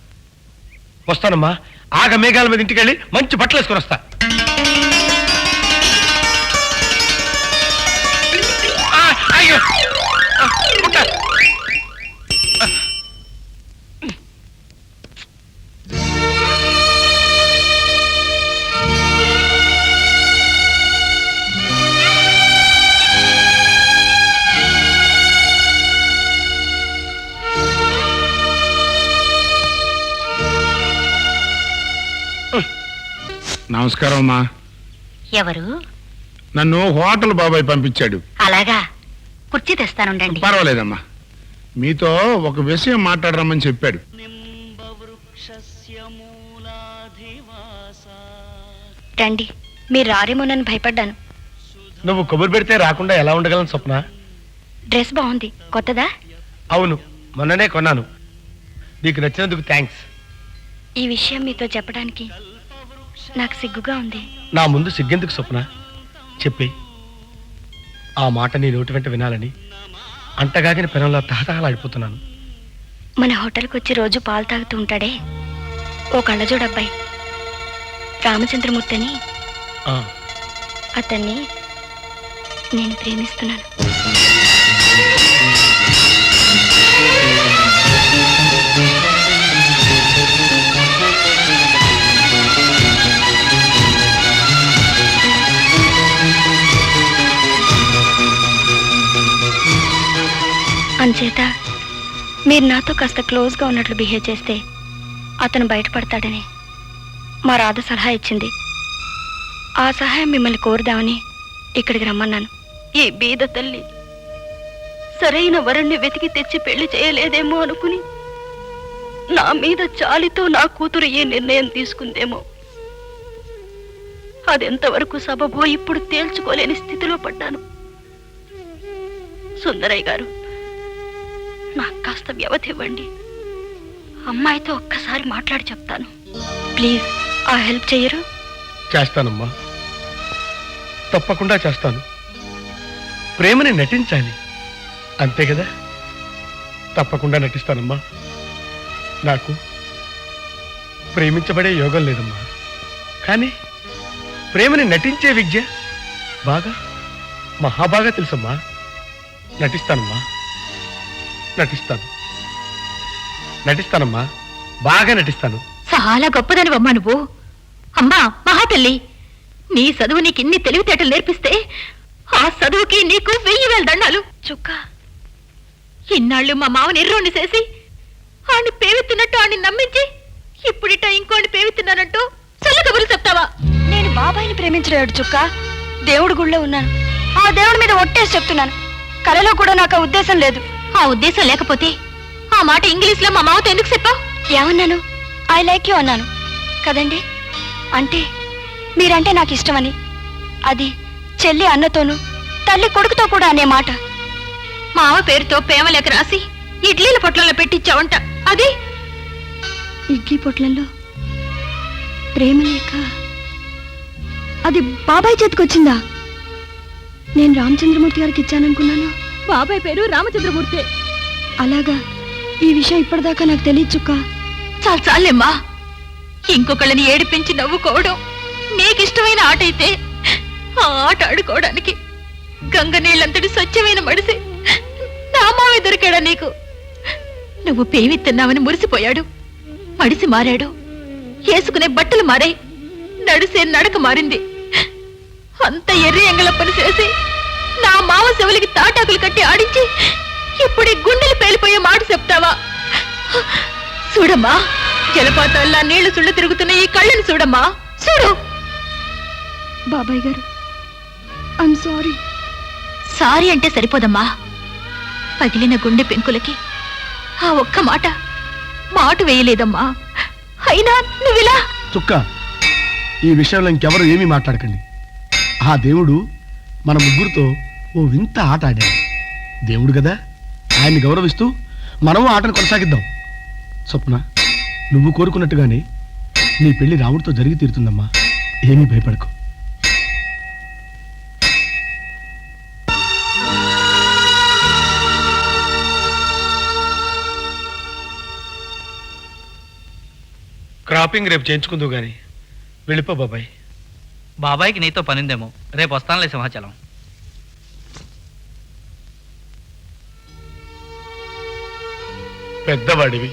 వస్తానమ్మా. ఆగ మేఘాల మీద ఇంటికి వెళ్ళి మంచి బట్టలు వేసుకొని వస్తా. అయ్యో, నమస్కారం అమ్మా. ఎవరు? నన్ను హోటల్ బాబాయ్ పంపించాడు. అలాగా, కుర్చీ తెస్తానుండండి. పర్వాలేదమ్మా, మీతో ఒక విషయం మాట్లాడరమ్మని చెప్పాడు. రండి. మీరు రారేమోనని భయపడ్డాను. నువ్వు కబురు పెడితే రాకుండా ఎలా ఉండగలను స్వప్న? డ్రెస్ బాగుంది, కొత్తదా? అవును, మొన్ననే కొన్నాను. నీకు నచ్చినందుకు థ్యాంక్స్. ఈ విషయం మీతో చెప్పడానికి నాకు సిగ్గుగా ఉంది. నా ముందు సిగ్గెందుకు స్వప్న? చెప్పి ఆ మాట నీ నోటి వెంట వినాలని అంటగాగిన పెనంలో తహతహలాడిపోతున్నాను. మన హోటల్కి వచ్చి రోజు పాలు తాగుతూ ఉంటాడే ఓ కళ్ళజోడబ్బాయి, రామచంద్రమూర్తి అని, అతన్ని నేను ప్రేమిస్తున్నాను. అంచేత మీరు నాతో కాస్త క్లోజ్గా ఉన్నట్లు బిహేవ్ చేస్తే అతను బయటపడతాడని మా రాధ సలహా ఇచ్చింది. ఆ సహాయం మిమ్మల్ని కోరుదామని ఇక్కడికి రమ్మన్నాను. ఈ బీద తల్లి సరైన వరుణ్ణి వెతికి తెచ్చి పెళ్లి చేయలేదేమో అనుకుని నా మీద చాలితో నా కూతురు ఏ నిర్ణయం తీసుకుందేమో. అదెంతవరకు సబబో ఇప్పుడు తేల్చుకోలేని స్థితిలో పడ్డాను. సుందరయ్య గారు, నాకు కాస్త వ్యవధి ఇవ్వండి. అమ్మాయితో ఒక్కసారి మాట్లాడి చెప్తాను. ప్లీజ్ ఆ హెల్ప్ చెయ్యరు? చేస్తానమ్మా, తప్పకుండా చేస్తాను. ప్రేమని నటించాలి, అంతే కదా? తప్పకుండా నటిస్తానమ్మా. నాకు ప్రేమించబడే యోగం లేదమ్మా, కానీ ప్రేమని నటించే విద్య మహాబాగా తెలుసమ్మా. నటిస్తానమ్మా, నటిస్తానమ్మా, బాగా నటిస్తాను. చాలా గొప్పదనివమ్మా నువ్వు. అమ్మా మహాతల్లి, నీ చదువు నీకు ఇన్ని తెలివితేటలు నేర్పిస్తే ఆ చదువుకి నీకు 1000 దండాలు. చుక్క, ఇన్నాళ్ళు మా మావని ఎర్రోని చేసి ఆడిని పేవెత్తున్నట్టు ఆడిని నమ్మించి ఇప్పుడిట ఇంకోని పేవెత్తున్నానంటూ చల్ల కబుర్లు చెప్తావా? నేను బాబాయిని ప్రేమించలేడు చుక్క. దేవుడి గుళ్ళో ఉన్నాను. ఆ దేవుడి మీద ఒట్టేసి చెప్తున్నాను. కలలో కూడా నాకు ఆ ఉద్దేశం లేదు. ఆ ఉద్దేశం లేకపోతే ఆ మాట ఇంగ్లీష్ లో మా మావతో ఎందుకు చెప్పావు? ఏమన్నాను? ఐ లైక్ యూ అన్నాను కదండి. అంటే మీరంటే నాకు ఇష్టమని, అది చెల్లి అన్నతోనూ తల్లి కొడుకుతో కూడా అనే మాట. మావ పేరుతో ప్రేమలేక రాసి ఇడ్లీల పొట్లలో పెట్టించావంట. అది ఇడ్లీ పొట్లలో ప్రేమ లేక అది బాబాయ్ చేతికొచ్చిందా? నేను రామచంద్రమూర్తి గారికి ఇచ్చాననుకున్నాను. బాబాయ్ పేరు రామచంద్రమూర్తి. అలాగా? ఈ విషయం ఇప్పటిదాకా నాకు తెలియదు చుక్క. చాలేమ్మా, ఇంకొకళ్ళని ఏడిపించి నవ్వుకోవడం నీకిష్టమైన ఆట అయితే ఆ ఆట ఆడుకోవడానికి గంగ నీళ్ళంతటి స్వచ్ఛమైన మడిసి నా మావే దొరికాడా నీకు? నువ్వు పేవిస్తున్నావని మురిసిపోయాడు, మడిసి మారాడు, వేసుకునే బట్టలు మారాయి, నడిసే నడక మారింది. అంత ఎర్రి ఎంగల పని చేసి నా మావ చెవులకి తాటాకులు కట్టి ఆడించి ఇప్పుడు గుండెలు పేలిపోయే మాట చెప్తావా? చూడమ్మా, జలపాతాల్లా నీళ్లు సుళ్ళు తిరుగుతున్న ఈ కళ్ళని చూడమ్మా, చూడు. బాబాయ్ గారు, ఐమ్ సారీ. సారీ అంటే సరిపోదమ్మా. పగిలిన గుండె పెంకులకి ఆ ఒక్క మాట వేయలేదమ్మా. అయినా నువ్విలా. చుక్క, ఈ విషయంలో ఇంకెవరు ఏమీ మాట్లాడకండి. ఆ దేవుడు మన ముగ్గురితో ఓ వింత ఆట ఆడాడు. దేవుడు కదా, ఆయన్ని గౌరవిస్తూ మనము ఆటను కొనసాగిద్దాం. స్వప్న, నువ్వు కోరుకున్నట్టుగానే నీ పెళ్లి రాముడితో జరిగి తీరుతుందమ్మా. ఏమీ భయపడకు. క్రాపింగ్ రేపు చేయించుకుందు గాని వెళ్ళిపో బాబాయ్. బాబాయ్కి నీతో పనిందేమో, రేపు వస్తానులే సింహాచలం. పెద్దవాడివి,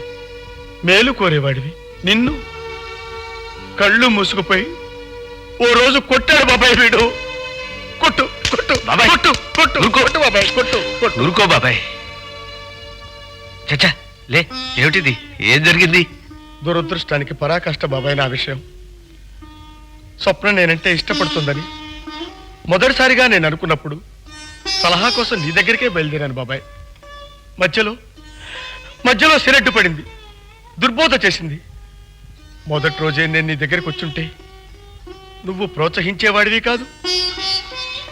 మేలు కోరేవాడివి, నిన్ను కళ్ళు మూసుకుపోయి ఓ రోజు కొట్టాడు బాబాయ్ వీడు. కొట్టు కొట్టు బాబాయ్, కొట్టు కొట్టు కొట్టు బాబాయ్, కొట్టు కొట్టు. ఊరుకో బాబాయ్. చచ్చా లే, ఏమిటిది? ఏం జరిగింది? దురదృష్టానికి పరాకాష్ట బాబాయ్ నా విషయం. స్వప్న నేనంటే ఇష్టపడుతుందని మొదటిసారిగా నేను అనుకున్నప్పుడు సలహా కోసం నీ దగ్గరికే బయలుదేరాను బాబాయ్. మధ్యలో సిరెడ్డు పడింది, దుర్బోధ చేసింది. మొదటి రోజే నేను నీ దగ్గరికి వచ్చుంటే నువ్వు ప్రోత్సహించేవాడివి కాదు,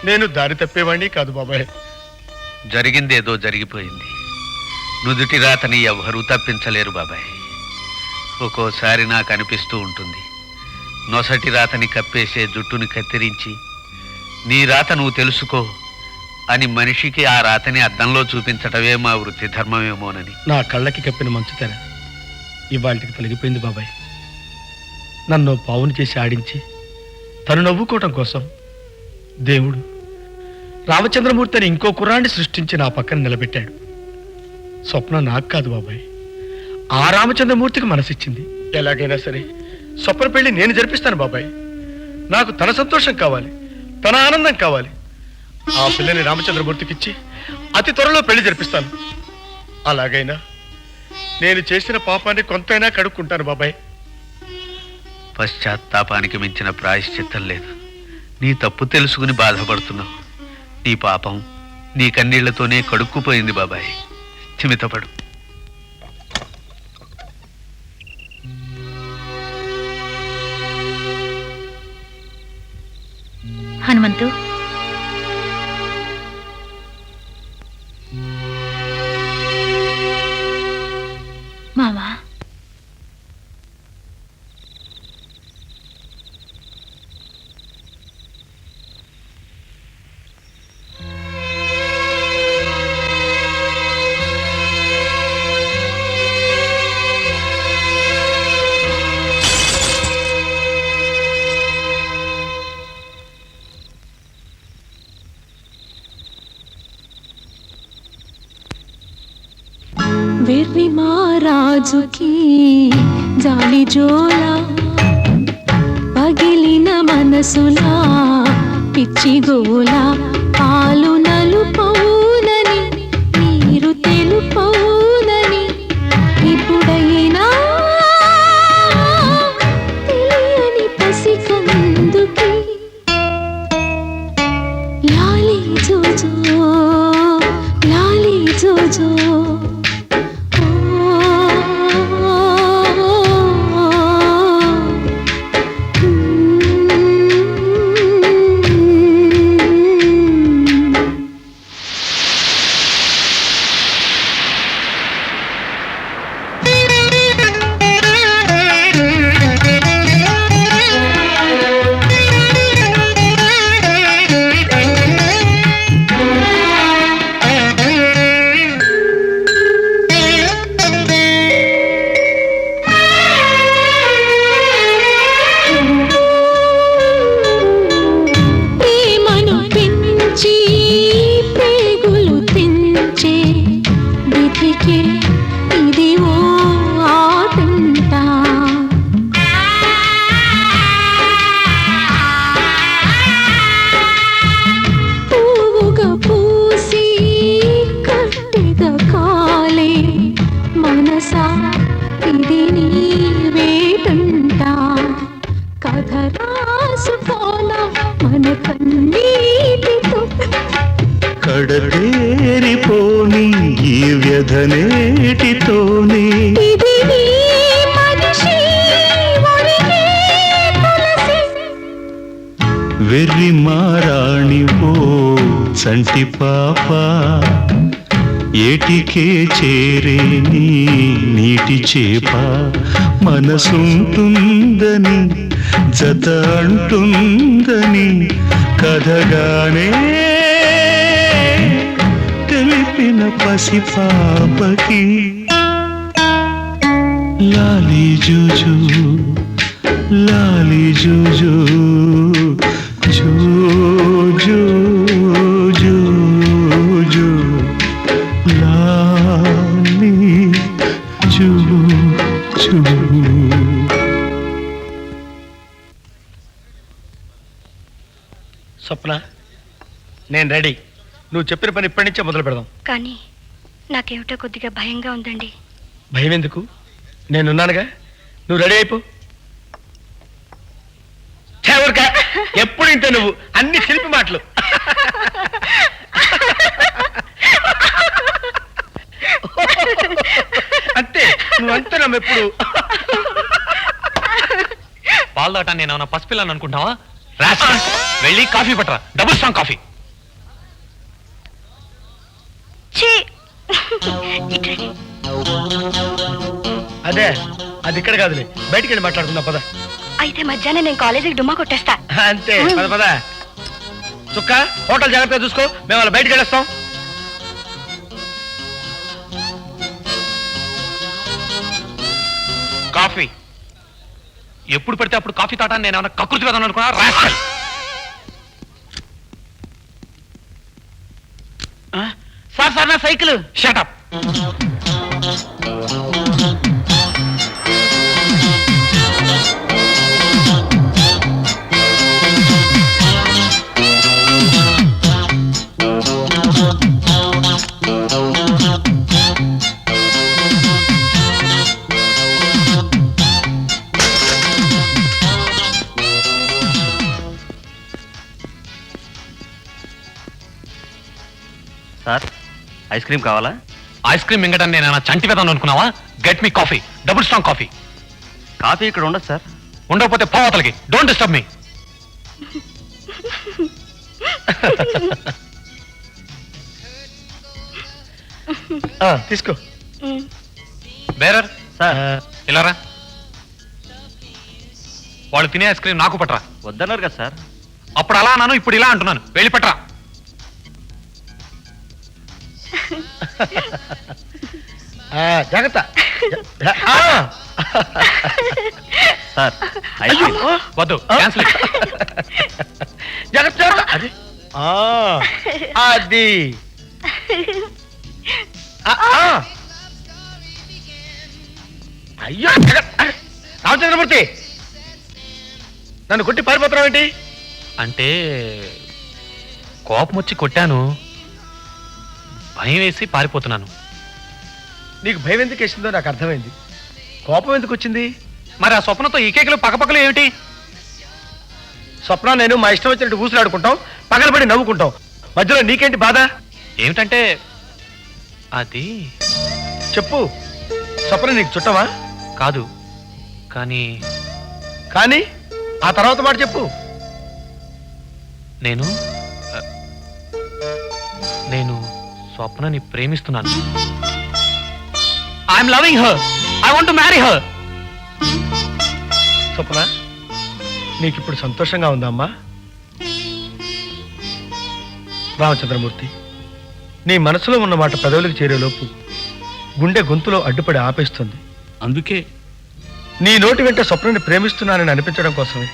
నేను దారి తప్పేవాడిని కాదు బాబాయ్. జరిగిందేదో జరిగిపోయింది. నుదుటి రాతని ఎవ్వరూ తప్పించలేరు బాబాయ్. ఒక్కోసారి నాకు అనిపిస్తూ ఉంటుంది, నొసటి రాతని కప్పేసే జుట్టుని కత్తిరించి నీ రాత నువ్వు తెలుసుకో అని మనిషికి ఆ రాతని అద్దంలో చూపించటమే మా వృత్తి ధర్మమేమోనని. నా కళ్ళకి కప్పిన మంచు తెర ఇవాళకి తొలగిపోయింది బాబాయ్. నన్ను పావును చేసి ఆడించి తను నవ్వుకోవటం కోసం దేవుడు రామచంద్రమూర్తి అని ఇంకో కుర్రాన్ని సృష్టించి నా పక్కన నిలబెట్టాడు. స్వప్న నాకు కాదు బాబాయ్, ఆ రామచంద్రమూర్తికి మనసిచ్చింది. ఎలాగైనా సరే స్వప్న పెళ్లి నేను జరిపిస్తాను బాబాయ్. నాకు తన సంతోషం కావాలి, తన ఆనందం కావాలి. ఆ పిల్లని రామచంద్రమూర్తికి ఇచ్చి అతి త్వరలో పెళ్లి జరిపిస్తాను. అలాగైనా నేను చేసిన పాపాన్ని కొంతైనా కడుక్కుంటాను బాబాయ్. పశ్చాత్తాపానికి మించిన ప్రాయశ్చిత్తం లేదు. నీ తప్పు తెలుసుకుని బాధపడుతున్నావు. నీ పాపం నీ కన్నీళ్లతోనే కడుక్కుపోయింది బాబాయ్. చిమితపడు. హనుమంతు, మామా, వెర్రి మారాజుకి జాలి జోలా పగిలిన మనసులా పిచ్చి గోలా పాలు నలుపౌనని నీరు తెలుపౌనని ఇప్పుడైనా తెలియని పసికందుకి లాలి జోజో లాలి జోజో కడతేరిపోని ఈ వ్యధనేటితోనే వెర్రి మారాణివో సంటి పాప ఏటికే చేరే నీ నీటి చేప మనసుంటుందని జత అంటుందని కథగానే తెలిపిన పసి పాపకి లాలి జూజు లాలి జూజు జూజు జూజు లాలి జూజు. స్వప్న, నేను రెడీ. నువ్వు చెప్పిన పని ఇప్పటి నుంచే మొదలు పెడదాం. కానీ నాకేమిటో కొద్దిగా భయంగా ఉందండి. భయం ఎందుకు? నేనున్నానుగా. నువ్వు రెడీ అయిపో. ఎప్పుడు ఇంతే నువ్వు, అన్ని శిల్పి మాటలు. అంతే, నువ్వంతా నమ్మెప్పుడు. పాలు దాటా నేను ఏమన్నా పసిపిల్లని అనుకుంటావా? వెళ్ళి కాఫీ పట్టరా, డబుల్ స్ట్రాంగ్ కాఫీ. అదే, అది ఇక్కడ కాదులే, బయటికి వెళ్ళి మాట్లాడుకుందాం పద. అయితే మధ్యాహ్నం నేను కాలేజీకి డుమ్మా కొట్టేస్తా. అంతే, పద పద. చుక్క, హోటల్ జాగ్రత్తగా చూసుకో, మేము వాళ్ళ బయటికి వెళ్ళేస్తాం. కాఫీ ఎప్పుడు పడితే అప్పుడు కాఫీ తాటాన్ని నేను ఏమన్నా కకృతి పెడతాను అనుకున్నా? రాస్కల్. సార్ సార్, నా cycle. Shut up. Sir ice cream కావాలా? ఐస్ క్రీమ్ మింగటం నేను చంటి పెదాను అనుకున్నావా? Get me coffee, double strong coffee. Coffee ఇక్కడ ఉండదు సార్. ఉండకపోతే పోవతలకి. Don't disturb me. తీసుకో. బేరర్ సార్ ఇలారా. వాళ్ళు తినే ఐస్ క్రీమ్ నాకు పట్టరా. వద్దన్నారు కదా సార్. అప్పుడు అలా అన్నాను, ఇప్పుడు ఇలా అంటున్నాను. వెళ్ళి పట్టరా. జాగ్రత్త. సార్ ఐస్ క్రీమ్ వద్దు, క్యాన్సిల్. జాగ్రత్త జాగ్రత్త. అది అది అయ్యో రామచంద్రమూర్తి, నన్ను కొట్టి పారిపోతున్నావు ఏంటి? అంటే కోపం వచ్చి కొట్టాను, భయం వేసి పారిపోతున్నాను. నీకు భయం ఎందుకు వేసిందో నాకు అర్థమైంది. కోపం ఎందుకు వచ్చింది? మరి ఆ స్వప్నంతో ఈ కేకలు పక్కపక్కలు ఏమిటి? స్వప్న నేను మా ఇష్టం వచ్చినట్టు ఊసులాడుకుంటాం, పగలబడి నవ్వుకుంటాం. మధ్యలో నీకేంటి బాధ? ఏమిటంటే అది చెప్పు. స్వప్న నీకు చుట్టమా? కాదు, కానీ కానీ ఆ తర్వాత మాట చెప్పు. నేను స్వప్నని ప్రేమిస్తున్నాను. I'm loving her. I want to marry her. Swapna, నీకు ఇప్పుడు సంతోషంగా ఉందా అమ్మా? రామచంద్రమూర్తి, నీ మనసులో ఉన్న మాట పెదవులకు చేరేలోపు గుండె గొంతులో అడ్డుపడి ఆపేస్తుంది. అందుకే నీ నోటి వెంట స్వప్నని ప్రేమిస్తున్నానని అనిపించడం కోసమే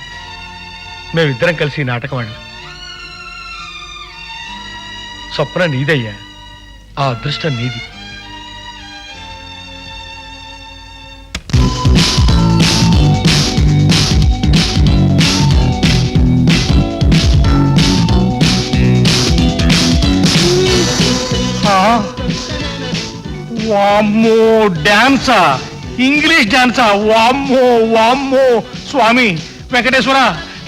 మేమిద్దరం కలిసి ఈ నాటకం ఆడాం. స్వప్న నీదయ్యా, ఆ అదృష్టం నీది. వామ్మో డాన్సా, ఇంగ్లీష్ డాన్సా, వామ్మో వామ్మో. స్వామి వెంకటేశ్వర,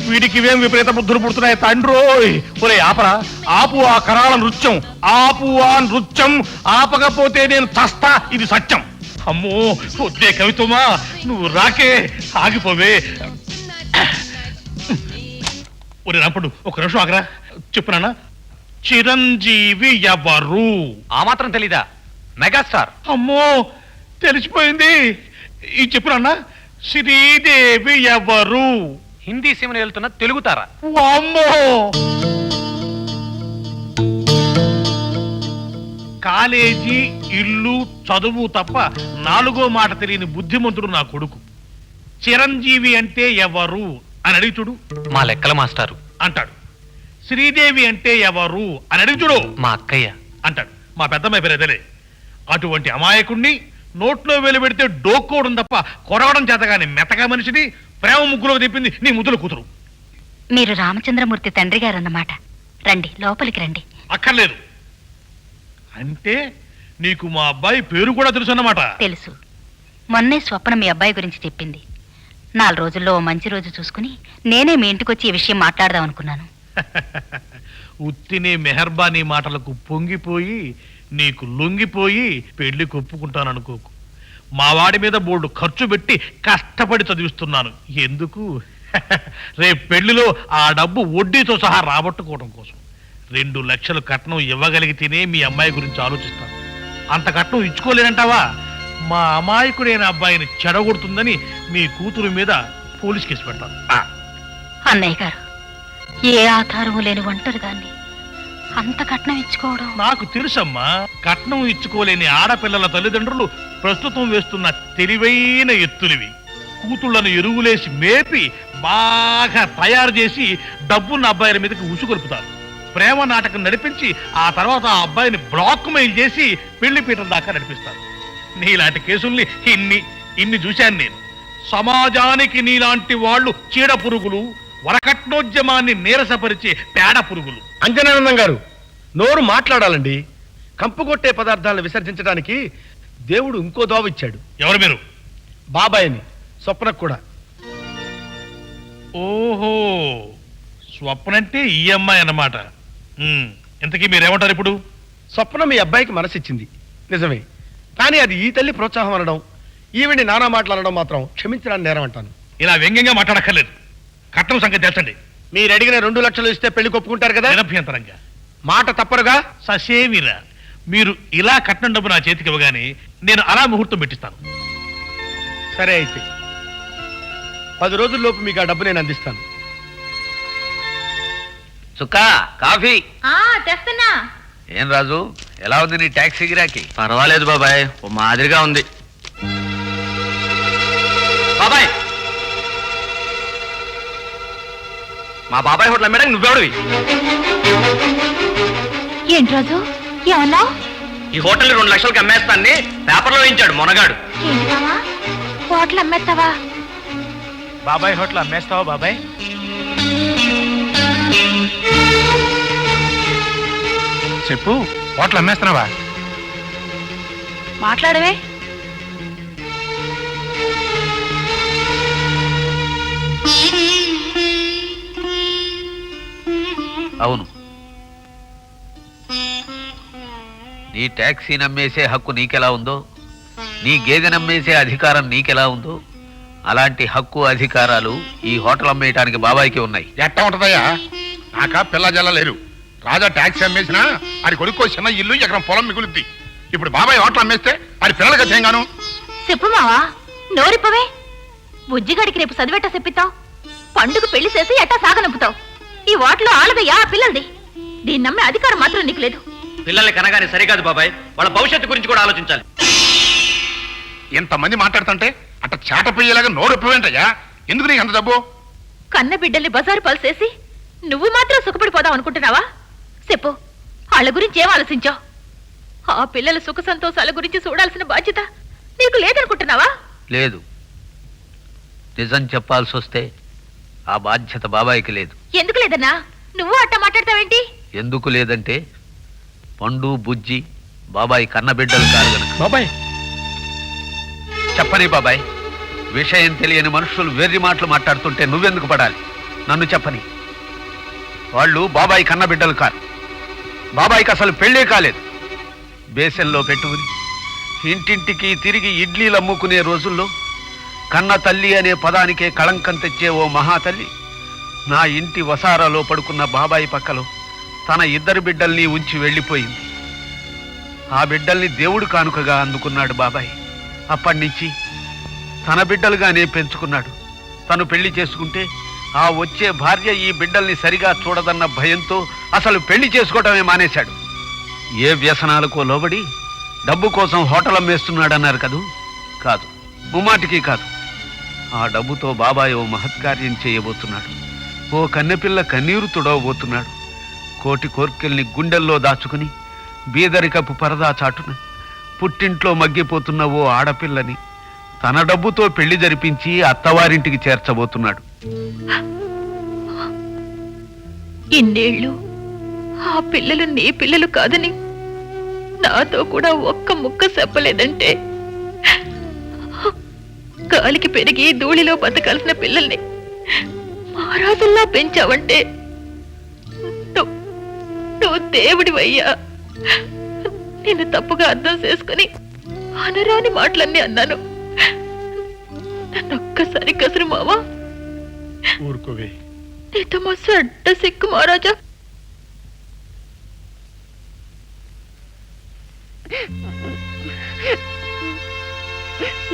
వీడికి ఇవేం విపరీత బుద్ధులు పుడుతున్నాయి తండ్రోయ్. ఒరే ఆపరా, ఆపు ఆ కరాళ నృత్యం, ఆపు ఆ నృత్యం. ఆపకపోతే నేను చస్తా, ఇది సత్యం. అమ్మో వద్దే కవితమా, నువ్వు రాకే, ఆగిపోవే. ఒరే రాంపుడు, ఒక నిమిషం ఆగరా. చెప్పునా, చిరంజీవి ఎవరు? ఆ మాత్రం తెలీదా? మెగాస్టార్. అమ్మో తెలిసిపోయింది. ఈ చెప్పునన్నా, శ్రీదేవి ఎవరు? హిందీ సినిమా వెళ్తున్న తెలుగుతారా. వామ్మో, కాలేజీ, ఇల్లు, చదువు తప్ప నాలుగో మాట తెలియని బుద్ధిమంతుడు నా కొడుకు. చిరంజీవి అంటే ఎవరు అని అడిగి చూడు. మా లెక్కల మాస్టారు అంటాడు. శ్రీదేవి అంటే ఎవరు అని అడిగి చూడు. మా అక్కయ్య అంటాడు. మా పెద్దమ్మాయి పేరు అదేలే. అటువంటి అమాయకుణ్ణి నోట్లో వేలు పెడితే డోక్కోవడం తప్ప కొరవడం చేతగాని మెతగా మనిషిని ప్రేమ ముగ్గులో తిప్పింది నీ ముద్దుల కూతురు. మీరు రామచంద్రమూర్తి తండ్రి గారు అన్నమాట. రండి, లోపలికి రండి. అక్కర్లేదు. అంటే నీకు మా అబ్బాయి పేరు కూడా తెలుసు అన్నమాట. తెలుసు. మొన్నే స్వప్న మీ అబ్బాయి గురించి చెప్పింది. 4 రోజుల్లో ఓ మంచి రోజు చూసుకుని నేనే మీ ఇంటికొచ్చి ఈ విషయం మాట్లాడదాం అనుకున్నాను. ఉత్తినే మెహర్బానీ మాటలకు పొంగిపోయి నీకు లొంగిపోయి పెళ్లి కొప్పుకుంటాననుకోకు. మా వాడి మీద బోర్డు ఖర్చు పెట్టి కష్టపడి చదివిస్తున్నాను. ఎందుకు? రేపు పెళ్లిలో ఆ డబ్బు వడ్డీతో సహా రాబట్టుకోవడం కోసం. 2 లక్షలు కట్నం ఇవ్వగలిగితేనే మీ అమ్మాయి గురించి ఆలోచిస్తాను. అంత కట్నం ఇచ్చుకోలేనంటావా? మా అమాయకుడైన అబ్బాయిని చెడగొడుతుందని మీ కూతురు మీద పోలీస్ కేసు పెడతాను. అన్నయ్య గారు, ఏ ఆధారము లేని ఒంటరి దాన్ని అంత కట్నం ఇచ్చుకోవడం. నాకు తెలుసమ్మా, కట్నం ఇచ్చుకోలేని ఆడపిల్లల తల్లిదండ్రులు ప్రస్తుతం వేస్తున్న తెలివైన ఎత్తులివి. కూతుళ్లను ఎరువులేసి మేపి బాగా తయారు చేసి డబ్బున్న అబ్బాయిల మీదకి ఉసుగొలుపుతారు. ప్రేమ నాటకం నడిపించి ఆ తర్వాత ఆ అబ్బాయిని బ్లాక్ మెయిల్ చేసి పెళ్లి పీటల దాకా నడిపిస్తారు. నీలాంటి కేసుల్ని ఇన్ని చూశాను నేను. సమాజానికి నీలాంటి వాళ్ళు చీడ పురుగులు, వరకట్నోద్యమాన్ని నీరసపరిచే పేడ పురుగులు. అంజనానందం గారు, నోరు మాట్లాడాలండి. కంపుకొట్టే పదార్థాలను విసర్జించడానికి దేవుడు ఇంకో దోవ ఇచ్చాడు. ఎవరు మీరు? బాబాయిని, స్వప్నకు కూడా. ఓహో, స్వప్నంటే ఈ అమ్మాయి అన్నమాట. ఇంతకీ మీరేమంటారు ఇప్పుడు? స్వప్న మీ అబ్బాయికి మనసిచ్చింది నిజమే, కానీ అది ఈ తల్లి ప్రోత్సాహం అనడం, ఈవిని నానా మాటలు మాత్రం క్షమించడానికి నేరం అంటాను. ఇలా వ్యంగ్యంగా మాట్లాడక్కర్లేదు. కట్నం సంగతి తెలుసండి. మీరు అడిగిన 2 లక్షలు ఇస్తే పెళ్లి ఒప్పుకుంటారు కదా? నిరభ్యంతరంగా. మాట తప్పరుగా? ససేమిరా, మీరు ఇలా కట్నం డబ్బు నా చేతికి ఇవ్వగానే నేను అలా ముహూర్తం పెట్టిస్తాను. సరే, అయితే 10 రోజుల్లోపు మీకు ఆ డబ్బు నేను అందిస్తాను. చుక్కా కాఫీ. తెస్తున్నా. ఏం రాజు, ఎలా ఉంది నీ ట్యాక్సీ గిరాకీ? పర్వాలేదు బాబాయ్, ఓ మాదిరిగా ఉంది. బాబాయ్, మా బాబాయ్ హోటల్ అమ్మేడానికి నువ్వెవడివి? ఏంటి రాజు ఏమన్నావు? ఈ హోటల్ 2 లక్షలకి అమ్మేస్తాన్ని పేపర్లో వేయించాడు మొనగాడు. ఏంటి బావా, హోటల్ అమ్మేస్తావా? బాబాయ్ హోటల్ అమ్మేస్తావా బాబాయ్? చెప్పు, హోటల్ అమ్మేస్తున్నావా? మాట్లాడవే. అవును, నీ ట్యాక్సీ నమ్మేసే హక్కు నీకెలా ఉందో, నీ గేదె నమ్మేసే అధికారం నీకెలా ఉందో, అలాంటి హక్కు అధికారాలు ఈ హోటల్ అమ్మేయటానికి బాబాయికి ఉన్నాయి. ఎట్టా ఉంటదయ్యా? నాకా పిల్ల జల్ల లేరు. రాజా ట్యాక్సీ అమ్మేసినా అది కొడుకో చిన్న ఇల్లు, ఎకరం పొలం మిగులుద్ది. ఇప్పుడు బాబాయ్ హోటల్ అమ్మేస్తే అది పిల్లలకి తేంగాను. చెప్పు మావా, నోరిప్పవే. బుజ్జిగాడికి రేపు చదివేట చెప్పిస్తావు, పండుగ పెళ్లి చేసి ఎట్టా సాగనంపుతావు. ఈ ఓట్లో ఆళ్ళదయ్యా పిల్లలది. దీన్ని నమ్మే అధికారం మాత్రం నీకు లేదు. పిల్లల్ని కనగానే సరికాదు బాబాయ్, వాళ్ళ భవిష్యత్తు గురించి కూడా ఆలోచించాలి. ఎంతమంది మాట్లాడుతుంటే అట్ట చాట పోయేలాగా నోరెప్పువేంటయ్యా? ఎందుకు నీకు అంత డబ్బు? కన్న బిడ్డల్ని బజారు పలిసేసి నువ్వు మాత్రం సుఖపడిపోదాం అనుకుంటున్నావా? చెప్పు, వాళ్ళ గురించి ఏం ఆలోచించావు? ఆ పిల్లల సుఖ సంతోషాల గురించి చూడాల్సిన బాధ్యత నీకు లేదనుకుంటున్నావా? లేదు, నిజం చెప్పాల్సి వస్తే ఆ బాధ్యత బాబాయికి లేదు. ఎందుకు లేదన్నా? నువ్వు అట్ట మాట్లాడతావేంటి? ఎందుకు లేదంటే పండు బుజ్జి బాబాయి కన్నబిడ్డలు కాదు గనక. బాబాయ్ చెప్పని బాబాయ్, విషయం తెలియని మనుషులు వెర్రి మాటలు మాట్లాడుతుంటే నువ్వెందుకు పడాలి? నన్ను చెప్పని. వాళ్ళు బాబాయి కన్నబిడ్డలు కాదు. బాబాయికి అసలు పెళ్ళే కాలేదు. బేసన్లో పెట్టుకుని ఇంటింటికి తిరిగి ఇడ్లీలు అమ్ముకునే రోజుల్లో కన్న తల్లి అనే పదానికే కళంకం తెచ్చే ఓ మహాతల్లి నా ఇంటి వసారాలో పడుకున్న బాబాయి పక్కలో తన 2 బిడ్డల్ని ఉంచి వెళ్ళిపోయింది. ఆ బిడ్డల్ని దేవుడు కానుకగా అందుకున్నాడు బాబాయ్. అప్పటి నుంచి తన బిడ్డలుగానే పెంచుకున్నాడు. తను పెళ్లి చేసుకుంటే ఆ వచ్చే భార్య ఈ బిడ్డల్ని సరిగా చూడదన్న భయంతో అసలు పెళ్లి చేసుకోవటమే మానేశాడు. ఏ వ్యసనాలకో లోబడి డబ్బు కోసం హోటల్ అమ్మేస్తున్నాడన్నారు కదూ? కాదు, ముమ్మాటికి కాదు. ఆ డబ్బుతో బాబాయ్ ఓ మహత్కార్యం చేయబోతున్నాడు. ఓ కన్నెపిల్ల కన్నీరు తుడవబోతున్నాడు. కోటి కోర్కెల్ని గుండెల్లో దాచుకుని బీదరికపు పరదా చాటున పుట్టింట్లో మగ్గిపోతున్న ఓ ఆడపిల్లని తన డబ్బుతో పెళ్లి జరిపించి అత్తవారింటికి చేర్చబోతున్నాడు. ఇన్నేళ్ళు ఆ పిల్లలు నీ పిల్లలు కాదని నాతో కూడా ఒక్క ముక్క చెప్పలేదంటే, గాలికి పెరిగి ధూళిలో బతకాల్సిన పిల్లల్ని మహారాజుల్లా పెంచావంటే నువ్వు దేవుడివయ్యా. నేను తప్పుగా అర్థం చేసుకుని అనరాని మాటలన్నీ అన్నాను. నన్నొక్కసారి కసురు మావా. ఊరుకోవే. నీతో మస్తు అడ్డ సిక్కు మహారాజా.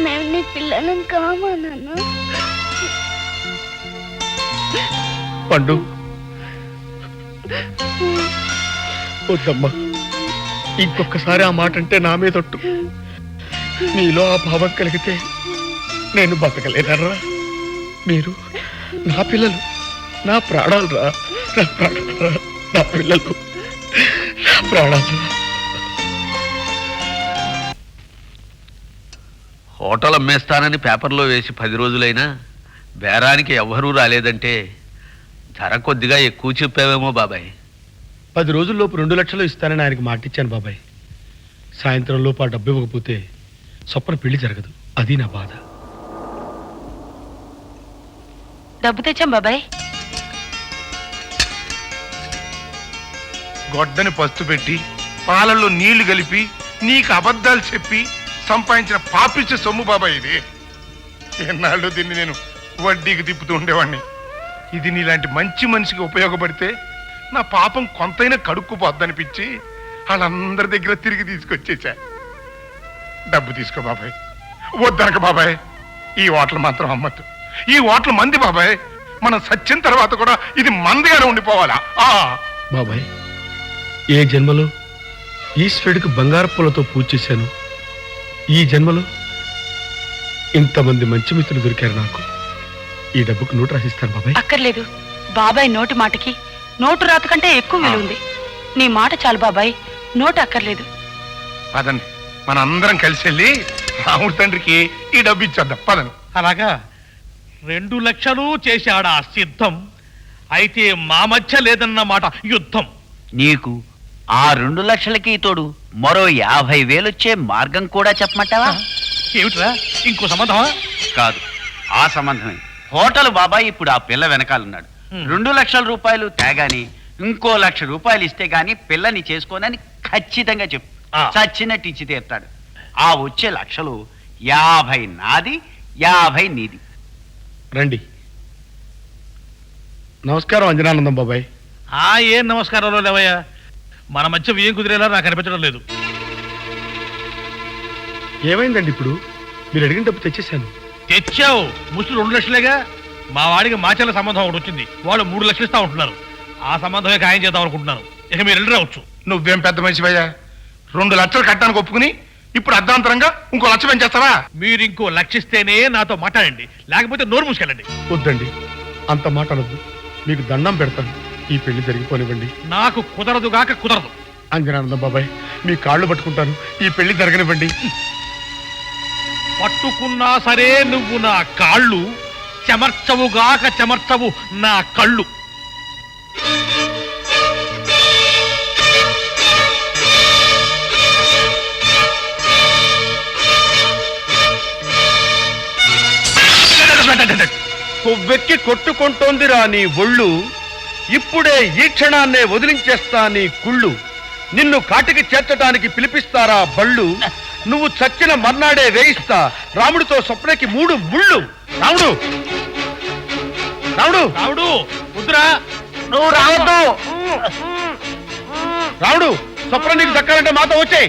మేము నీ పిల్లలం కామా నాన్న? పండు వద్దమ్మా, ఇంకొకసారి ఆ మాట అంటే నా మీద ఒట్టు. నీలో ఆ భావం కలిగితే నేను బతకలేనరా. మీరు నా పిల్లలు, నా ప్రాణాలు రా, నా ప్రాణాలు రా, నా పిల్లలు, నా ప్రాణాలు. హోటల్ అమ్మేస్తానని పేపర్లో వేసి 10 రోజులైనా బేరానికి ఎవ్వరూ రాలేదంటే ధర కొద్దిగా ఎక్కువ చెప్పావేమో బాబాయ్. 10 రోజుల్లోపు 2 లక్షలు ఇస్తానని ఆయనకు మాటిచ్చాను బాబాయ్. సాయంత్రం లోపు ఆ డబ్బు ఇవ్వకపోతే స్వప్న పెళ్లి జరగదు. అది నా బాధ. డబ్బు తెచ్చాం బాబాయ్. గొడ్డని పస్తు పెట్టి పాలల్లో నీళ్లు కలిపి నీకు అబద్ధాలు చెప్పి సంపాదించిన పాపిచ్చే సొమ్ము బాబాయ్ ఇది. ఎన్నాళ్ళు దీన్ని నేను వడ్డీకి తిప్పుతూ ఉండేవాడిని. ఇది నీలాంటి మంచి మనిషికి ఉపయోగపడితే నా పాపం కొంతైనా కడుక్కుపోద్దనిపించి వాళ్ళందరి దగ్గర తిరిగి తీసుకొచ్చేసా. డబ్బు తీసుకో బాబాయ్. వద్దనక బాబాయ్, ఈ ఓట్ల మాత్రం అమ్మద్దు. ఈ ఓట్ల మంది బాబాయ్. మనం సచ్చిన తర్వాత కూడా ఇది మందిగానే ఉండిపోవాలా? బాబాయ్, ఏ జన్మలో ఈశ్వరుడికి బంగారు పూలతో పూజ చేశాను, ఈ జన్మలో ఇంతమంది మంచి మిత్రులు దొరికారు నాకు. ఈ డబ్బుకు నోటు రాసిస్తాను బాబాయ్. అక్కర్లేదు బాబాయ్, నోటి మాటకి నోటు రాత కంటే ఎక్కువ విలువ ఉంది. నీ మాట చాలు బాబాయ్, నోటు అక్కర్లేదు. పదండి, మన అందరం కలిసి వెళ్ళి రాముడి తండ్రికి ఈ డబ్బు ఇచ్చేద్దాం. పదండి. అలాగా 2 లక్షలు చేశాడా సిద్ధం? అయితే మా మధ్య లేదన్నమాట యుద్ధం. నీకు ఆ 2 లక్షలకి తోడు మరో 50,000 వచ్చే మార్గం కూడా చెప్పమంటావా? ఏమిట్రా, ఇంకో సంబంధమా? కాదు, ఆ సంబంధమే. హోటల్ బాబాయ్ ఇప్పుడు ఆ పిల్ల వెనకాలన్నాడు. 2 లక్షల రూపాయలు తేగాని ఇంకో 1,00,000 రూపాయలు ఇస్తే గాని పిల్లని చేసుకోనని ఖచ్చితంగా చెప్పు. చచ్చినట్టు ఇచ్చి తీరుతాడు. ఆ వచ్చే 1,00,000 50 నాది, 50 నీది. రండి. నమస్కారం అంజనానందం బాబాయ్. ఏం నమస్కారంలో లేవయ్యా, మన మధ్య ఏం కుదిరేలా నాకు అనిపించడం లేదు. ఏమైందండి ఇప్పుడు? మీరు అడిగిన డబ్బు తెచ్చేశాను. తెచ్చావు, ముసులు 2 లక్షలేగా. మా వాడికి మాచెల్ల సంబంధం ఒకటి వచ్చింది, వాళ్ళు 3 లక్షలు ఇస్తా ఉంటున్నారు. ఆ సంబంధమే ఖాయం చేద్దాం అనుకుంటున్నాను. ఇక మీరు వెళ్ళి రావచ్చు. నువ్వేం పెద్ద మనిషివయ్యా, 2 లక్షలు కట్టడానికి ఒప్పుకుని ఇప్పుడు అర్ధాంతరంగా ఇంకో 1,00,000 పెంచేస్తావా? మీరు ఇంకో 1,00,000 ఇస్తేనే నాతో మాట్లాడండి, లేకపోతే నోరు మూసుకెళ్ళండి. వద్దండి, అంత మాట అనొద్దు. మీకు దండం పెడతాను, ఈ పెళ్లి జరిగిపోనివ్వండి. నాకు కుదరదుగాక కుదరదు. అంజనానందం బాబాయ్, మీ కాళ్ళు పట్టుకుంటాను, ఈ పెళ్లి జరగనివ్వండి. పట్టుకున్నా సరే నువ్వు నా కాళ్ళు, చెమర్చవుగాక చెమర్చవు నా కళ్ళు. కొవ్వెక్కి కొట్టుకుంటోందిరా నీ ఒళ్ళు, ఇప్పుడే ఈ క్షణాన్నే వదిలించేస్తా నీ కుళ్ళు. నిన్ను కాటికి చేర్చడానికి పిలిపిస్తారా బళ్ళు, నువ్వు చచ్చిన మర్నాడే వేయిస్తా రాముడితో స్వప్నకి 3 ముళ్ళు. రాముడు, రాముడు, రాముడు వద్దురా, నువ్వు రావద్దు. రాముడు, స్వప్న నీకు దక్కాలంటే మాతో వచ్చే.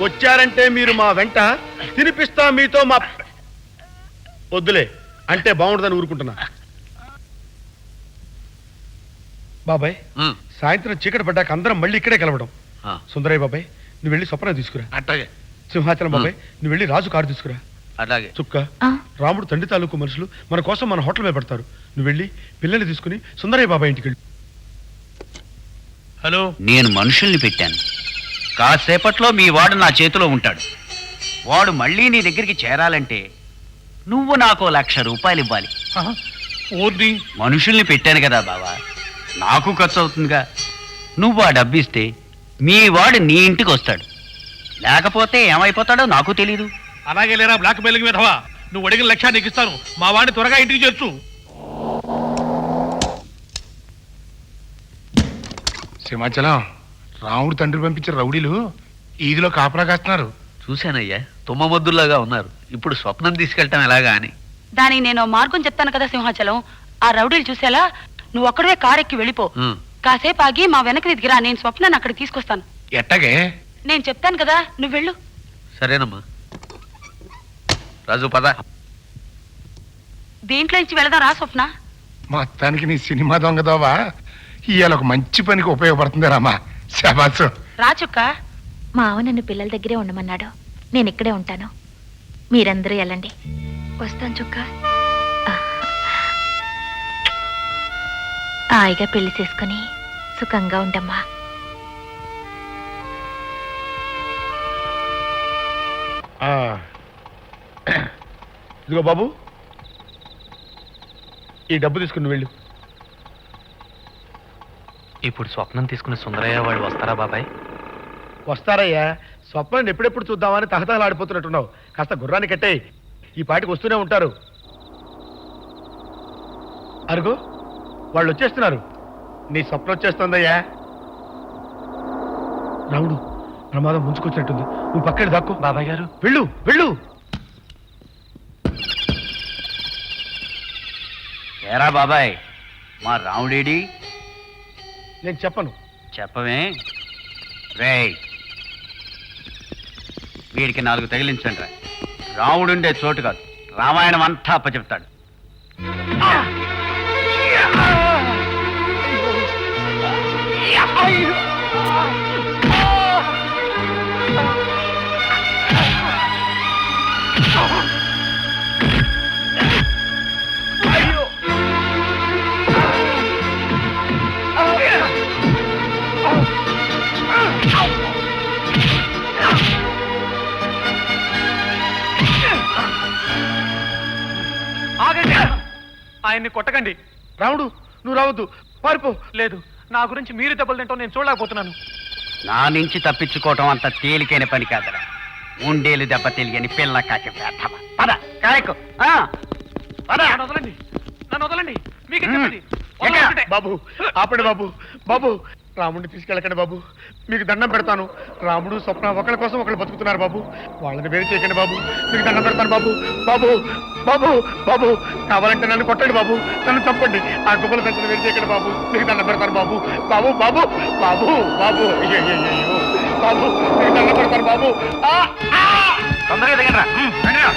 వచ్చారంటే మీరు మా వెంట, తినిపిస్తా మీతో మా. వద్దులే అంటే బాగుండదని ఊరుకుంటున్నా. బాబాయ్, సాయంత్రం చీకటి పడ్డాక అందరం మళ్ళీ ఇక్కడే కలవడం. సుందరయ్య బాబాయ్, నువ్వు వెళ్ళి స్వప్న తీసుకురా. అట్టాగే. సింహాచలం బాబాయ్, నువ్వు వెళ్ళి రాజు కారు తీసుకురా. అలాగే. చుక్క, రాముడు తండ్రి తాలూకు మనుషులు మన కోసం మన హోటల్ మీద పడతారు. నువ్వు వెళ్ళి పిల్లల్ని తీసుకుని సుందరయ్య బాబాయ్ ఇంటికి వెళ్ళి. హలో, నేను మనుషుల్ని పెట్టాను. కాసేపట్లో మీ వాడు నా చేతిలో ఉంటాడు. వాడు మళ్ళీ నీ దగ్గరికి చేరాలంటే నువ్వు నాకు 1,00,000 రూపాయలు ఇవ్వాలి. మనుషుల్ని పెట్టాను కదా బావా, నాకు ఖర్చు అవుతుందిగా. నువ్వు ఆ డబ్బు ఇస్తే మీ వాడు నీ ఇంటికి వస్తాడు, లేకపోతే ఏమైపోతాడో నాకు తెలీదు. అలాగే లేరా బ్లాక్ మెయిలింగ్ మీదవా, నువ్వు అడిగిన 1,00,000 నీకు ఇస్తాను. మా వాడిని త్వరగా ఇంటికి చేర్చు. సింహాచలం, రాముడు తండ్రి పంపించిన రౌడీలు ఈదిలో కాపలా కాస్తున్నారు. చూశానయ్యా, తుమ్మమద్దుల్లాగా ఉన్నారు. ఇప్పుడు స్వప్నం తీసుకెళ్ళటం ఎలాగా అని. దానికి నేను మార్గం చెప్తాను కదా సింహాచలం. ఆ రౌడీలు చూసేలా నువ్వు ఒక్కడే కారెక్కి వెళ్ళిపో. కాసేపు ఆగి మా వెనక్కి దిగిరా, నేను స్వప్నాన్ని అక్కడికి తీసుకొస్తాను. ఎట్టగే? నేను చెప్తాను కదా, నువ్వు వెళ్ళు. సరేనమ్మా. రాజు పద. దీంట్లో నుంచి వెళదాం రా స్వప్న. మొత్తానికి నీ సినిమా దొంగదోవా ఇవాళ ఒక మంచి పనికి ఉపయోగపడుతుంది రామా. శబాసు. రా చుక్క. మావ నన్ను పిల్లల దగ్గరే ఉండమన్నాడు, నేను ఇక్కడే ఉంటాను. మీరందరూ వెళ్ళండి. వస్తాను చుక్క. హాయిగా పెళ్లి చేసుకుని సుఖంగా ఉండమ్మా. ఇదిగో బాబు, ఈ డబ్బు తీసుకుని వెళ్ళు. ఇప్పుడు స్వప్నం తీసుకుని సుందరయ్య వాళ్ళు వస్తారా బాబాయ్? వస్తారయ్యా, స్వప్నాన్ని ఎప్పుడెప్పుడు చూద్దామని తహతహలాడిపోతున్నట్టున్నావు. కాస్త గుర్రాన్ని కట్టే, ఈ పాటికి వస్తూనే ఉంటారు. అరుగు వాళ్ళు వచ్చేస్తున్నారు. నీ స్వప్నం వచ్చేస్తుందయ్యా. రాముడు, ప్రమాదం ముంచుకొచ్చినట్టుంది. నువ్వు పక్కన దాక్కో. బాబాయ్ గారు వెళ్ళు వెళ్ళు. ఏరా బాబాయ్, మా రాముడేడి? నేను చెప్పను. చెప్పవే? రేయ్, వీడికి 4 తగిలించండి రా. రాముడుండే చోటు కాదు, రామాయణం అంతా అప్పచెప్తాడు. ఆయన్ని కొట్టకండి. రాముడు, నువ్వు రావద్దు, పారిపో. లేదు, నా గురించి మీరు దెబ్బలు తింటాం నేను చూడలేకపోతున్నాను. నా నుంచి తప్పించుకోవటం అంత తేలికైన పని కాదరా. ఉండేలు దెబ్బ తెలియని పిల్ల కాకి వేధవ. పద కాయకు. పద. వదలండి, నన్ను వదలండి. మీకే చెప్పండి. బాబు ఆపండి బాబు. బాబు, రాముడిని తీసుకెళ్ళకండి బాబు. మీకు దండం పెడతాను. రాముడు స్వప్న ఒకళ్ళ కోసం ఒకళ్ళు బతుకుతున్నారు బాబు. వాళ్ళని వేరు చేయకండి బాబు. మీకు దండం పెడతాను బాబు. బాబు బాబు బాబు, కావాలంటే నన్ను కొట్టండి బాబు. నన్ను తప్పండి. ఆ గుబ్బల పెంచని వేరు చేయకండి బాబు. మీకు దండం పెడతాను బాబు. బాబు బాబు బాబు బాబు అయ్యో బాబు, మీకు దండం పెడతాను బాబు. తొందరగా దిగండి.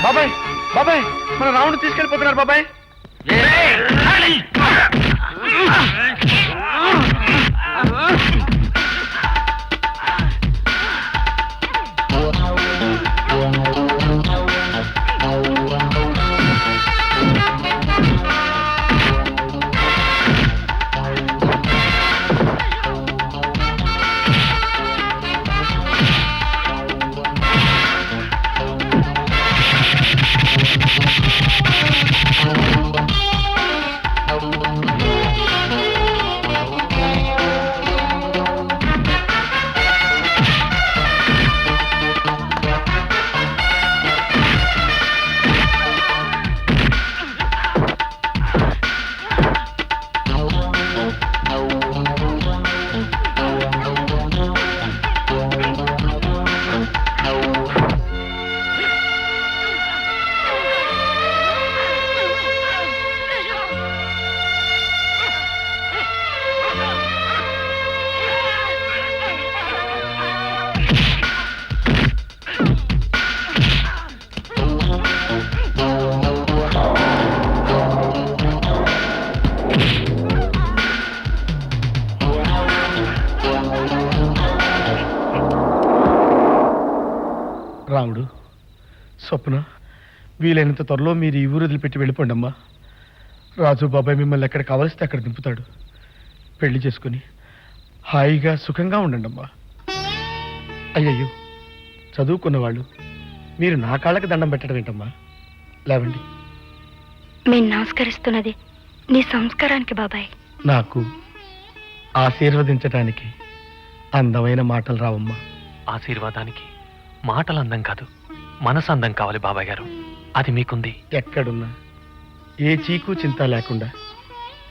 బాబాయ్ బాబాయ్, మన రాముడిని తీసుకెళ్ళిపోతున్నారు బాబాయ్. రాముడు, స్వప్న, వీలైనంత త్వరలో మీరు ఈ ఊరు వదిలిపెట్టి వెళ్ళిపోండి అమ్మా. రాజు బాబాయ్ మిమ్మల్ని ఎక్కడ కావలిస్తే అక్కడ దింపుతాడు. పెళ్లి చేసుకుని హాయిగా సుఖంగా ఉండండి అమ్మా. అయ్యయ్యో, చదువుకున్న వాళ్ళు మీరు నా కాళ్ళకి దండం పెట్టడం ఏంటమ్మా? లేవండి. మేము నమస్కరిస్తున్నది నీ సంస్కారానికి బాబాయ్. నాకు ఆశీర్వదించటానికి అందమైన మాటలు రావమ్మా. ఆశీర్వాదానికి మాటలు అందం కాదు, మనసు అందం కావాలి బాబాయ్ గారు. అది మీకుంది. ఎక్కడున్నా ఏ చీకు చింత లేకుండా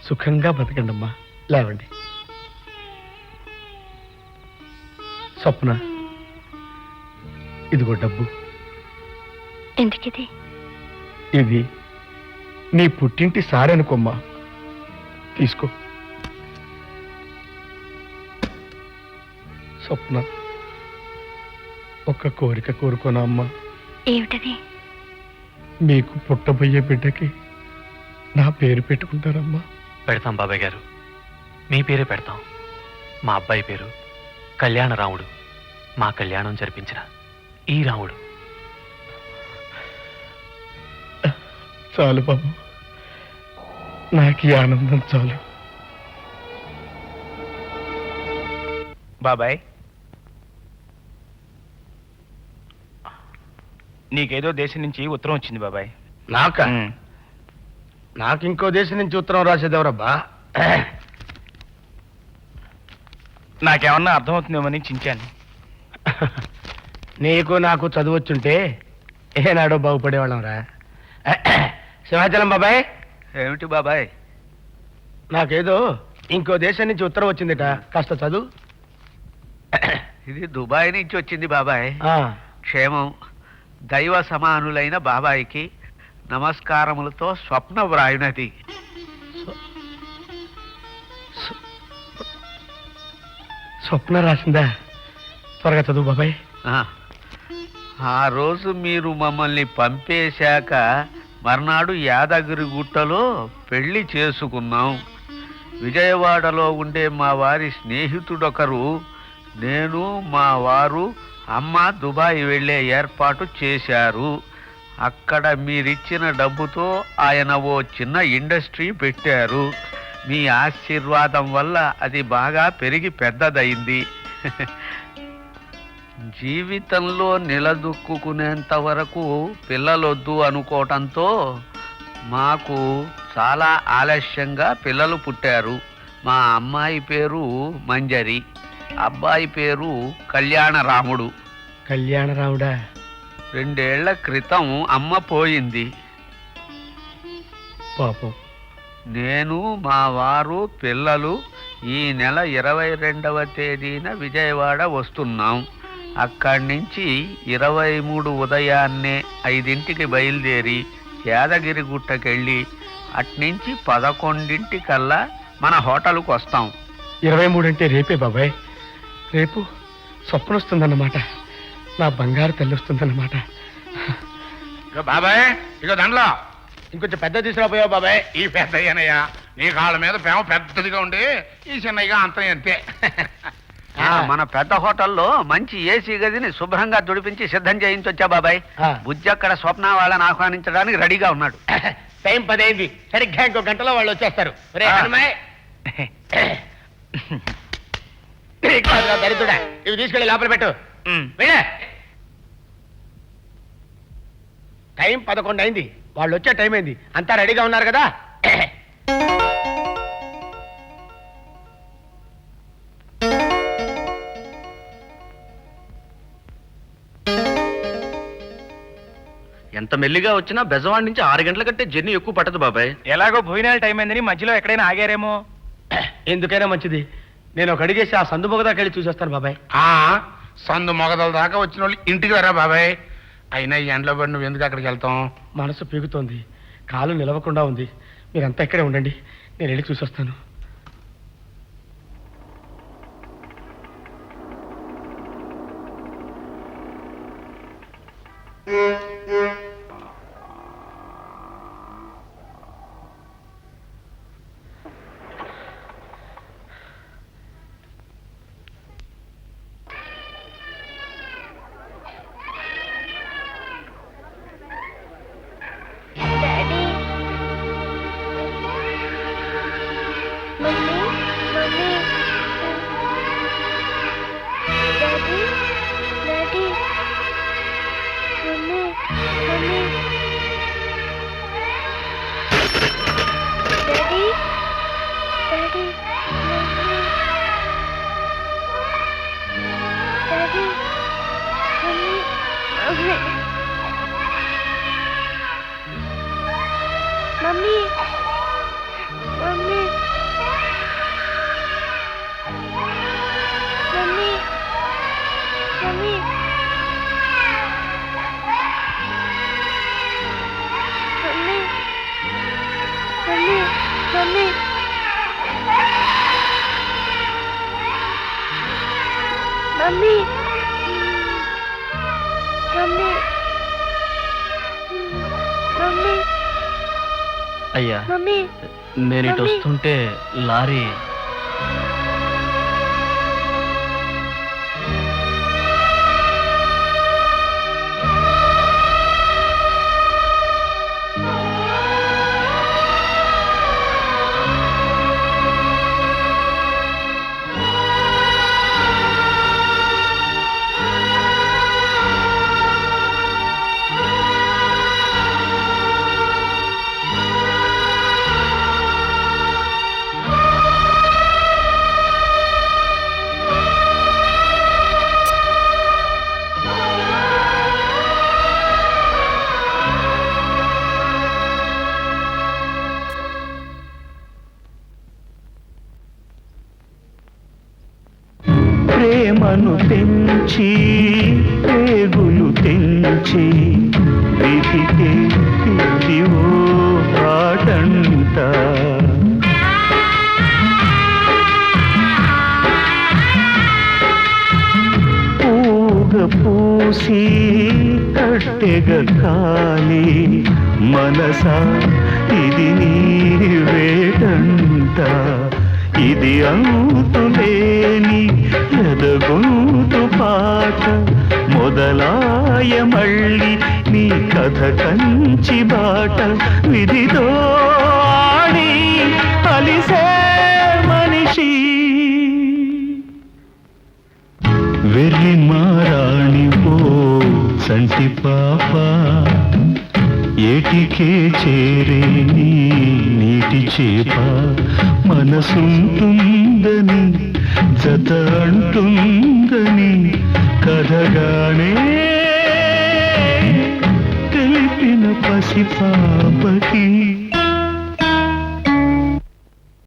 సుఖంగా బతకండమ్మా. లేవండి. స్వప్న, ఇదిగో డబ్బు. ఎందుకిది? ఇది నీ పుట్టింటి సారనుకోమ్మా. తీసుకో. స్వప్న, ఒక్క కోరిక కోరుకోనా అమ్మా? ఏమిటది? మీకు పుట్టబోయే బిడ్డకి నా పేరు పెట్టుకుంటారమ్మా? పెడతాం బాబాయ్ గారు, మీ పేరే పెడతాం. మా అబ్బాయి పేరు కళ్యాణ రాముడు. మా కళ్యాణం జరిపించిన ఈ రాముడు. చాలు బాబు, నాకు ఈ ఆనందం చాలు. బాబాయ్, నీకేదో దేశం నుంచి ఉత్తరం వచ్చింది బాబాయ్. నాకు ఇంకో దేశం నుంచి ఉత్తరం రాసేదెవరబ్బా? నాకేమన్నా అర్థమవుతుందేమని చించాను. నీకు నాకు చదువొచ్చుంటే ఏనాడో బాగుపడేవాళ్ళం రా. సింహాచలం బాబాయ్. ఏమిటి బాబాయ్? నాకేదో ఇంకో దేశం నుంచి ఉత్తరం వచ్చిందిట, కాస్త చదువు. ఇది దుబాయ్ నుంచి వచ్చింది బాబాయ్. క్షేమం. దైవ సమానులైన బాబాయికి నమస్కారములతో స్వప్న వ్రాయునది. స్వప్న రాసిందా? త్వరగా చదువు బాబాయ్. ఆ రోజు మీరు మమ్మల్ని పంపేశాక మర్నాడు యాదగిరి గుట్టలో పెళ్లి చేసుకున్నాం. విజయవాడలో ఉండే మా వారి స్నేహితుడొకరు, నేను మా వారు అమ్మ దుబాయ్ వెళ్ళే ఏర్పాటు చేశారు. అక్కడ మీరిచ్చిన డబ్బుతో ఆయన ఓ చిన్న ఇండస్ట్రీ పెట్టారు. మీ ఆశీర్వాదం వల్ల అది బాగా పెరిగి పెద్దదైంది. జీవితంలో నిలదొక్కునేంత వరకు పిల్లలొద్దు అనుకోవటంతో మాకు చాలా ఆలస్యంగా పిల్లలు పుట్టారు. మా అమ్మాయి పేరు మంజరి, అబ్బాయి పేరు కళ్యాణరాముడు. కళ్యాణరాముడా? 2 ఏళ్ల క్రితం అమ్మ పోయింది. పాపం. నేను మా వారు పిల్లలు ఈ నెల 22వ తేదీన విజయవాడ వస్తున్నాం. అక్కడి నుంచి 23 ఉదయాన్నే 5ంటికి బయలుదేరి యాదగిరి గుట్టకెళ్ళి అట్నుంచి 11ంటికల్లా మన హోటల్కు వస్తాం. 23 అంటే రేపే బాబాయ్. రేపు స్వప్న వస్తుందన్నమాట. నా బంగారు తల్లి వస్తుందన్నమాట. బాబాయ్ ఇక దాంట్లో ఇంకొంచెం పెద్ద తీసుకురాపోయావు బాబాయ్. ఈ పెద్దయ్యనయ్యా, నీ కాళ్ళ మీద ప్రేమ పెద్దదిగా ఉండి ఈ చిన్నయ్యగా అంతం అంతే. మన పెద్ద హోటల్లో మంచి ఏసీ గదిని శుభ్రంగా తుడిపించి సిద్ధం చేయించొచ్చా బాబాయ్. బుజ్జి అక్కడ స్వప్న వాళ్ళని ఆహ్వానించడానికి రెడీగా ఉన్నాడు. టైం 10 అయింది. సరిగ్గా ఇంకో గంటలో వాళ్ళు వచ్చేస్తారు. దరిద్రుడా, ఇవి తీసుకెళ్ళి లోపల పెట్టు. టైం 11 అయింది. వాళ్ళు వచ్చే టైం అయింది. అంతా రెడీగా ఉన్నారు కదా? ఎంత మెల్లిగా వచ్చినా బెజవాడ నుంచి 6 గంటల కంటే జర్నీ ఎక్కువ పట్టదు బాబాయ్. ఎలాగో భోజనాల టైం అయిందని మధ్యలో ఎక్కడైనా ఆగారేమో. ఎందుకైనా మంచిది, నేను ఒక అడిగేసి ఆ సందు మొగదాకి వెళ్ళి చూసేస్తాను బాబాయ్. సందు మొగదల దాకా వచ్చిన వాళ్ళు ఇంటికి రా బాబాయ్. అయినా ఈ ఎండలో పడి నువ్వు ఎందుకు అక్కడికి వెళ్తాం? మనసు పీగుతోంది, కాలు నిలవకుండా ఉంది. మీరంతా ఇక్కడే ఉండండి, నేను వెళ్ళి చూసొస్తాను. అయ్యా, నేను ఇటు వస్తుంటే లారీ ప్రేమను తెంచి పేగులు తెంచి విధికే ఇదివో ఆటంట పూగ పూసి కట్టెగ కాలి మనసా ఇది నీ వేటంట ఇది అంతులేని ఎదగొంతు పాట మొదలాయ మళ్ళీ నీ కథ కంచి బాట విధితో ఆడి అలిసే మనిషి వెర్రి మారాణి పో సంటి పాప ఏటికే చేరే నీ నీటి చేప మనసుంటుందని జత అంటుందని కథగానే తెలిపిన పసిపాపకి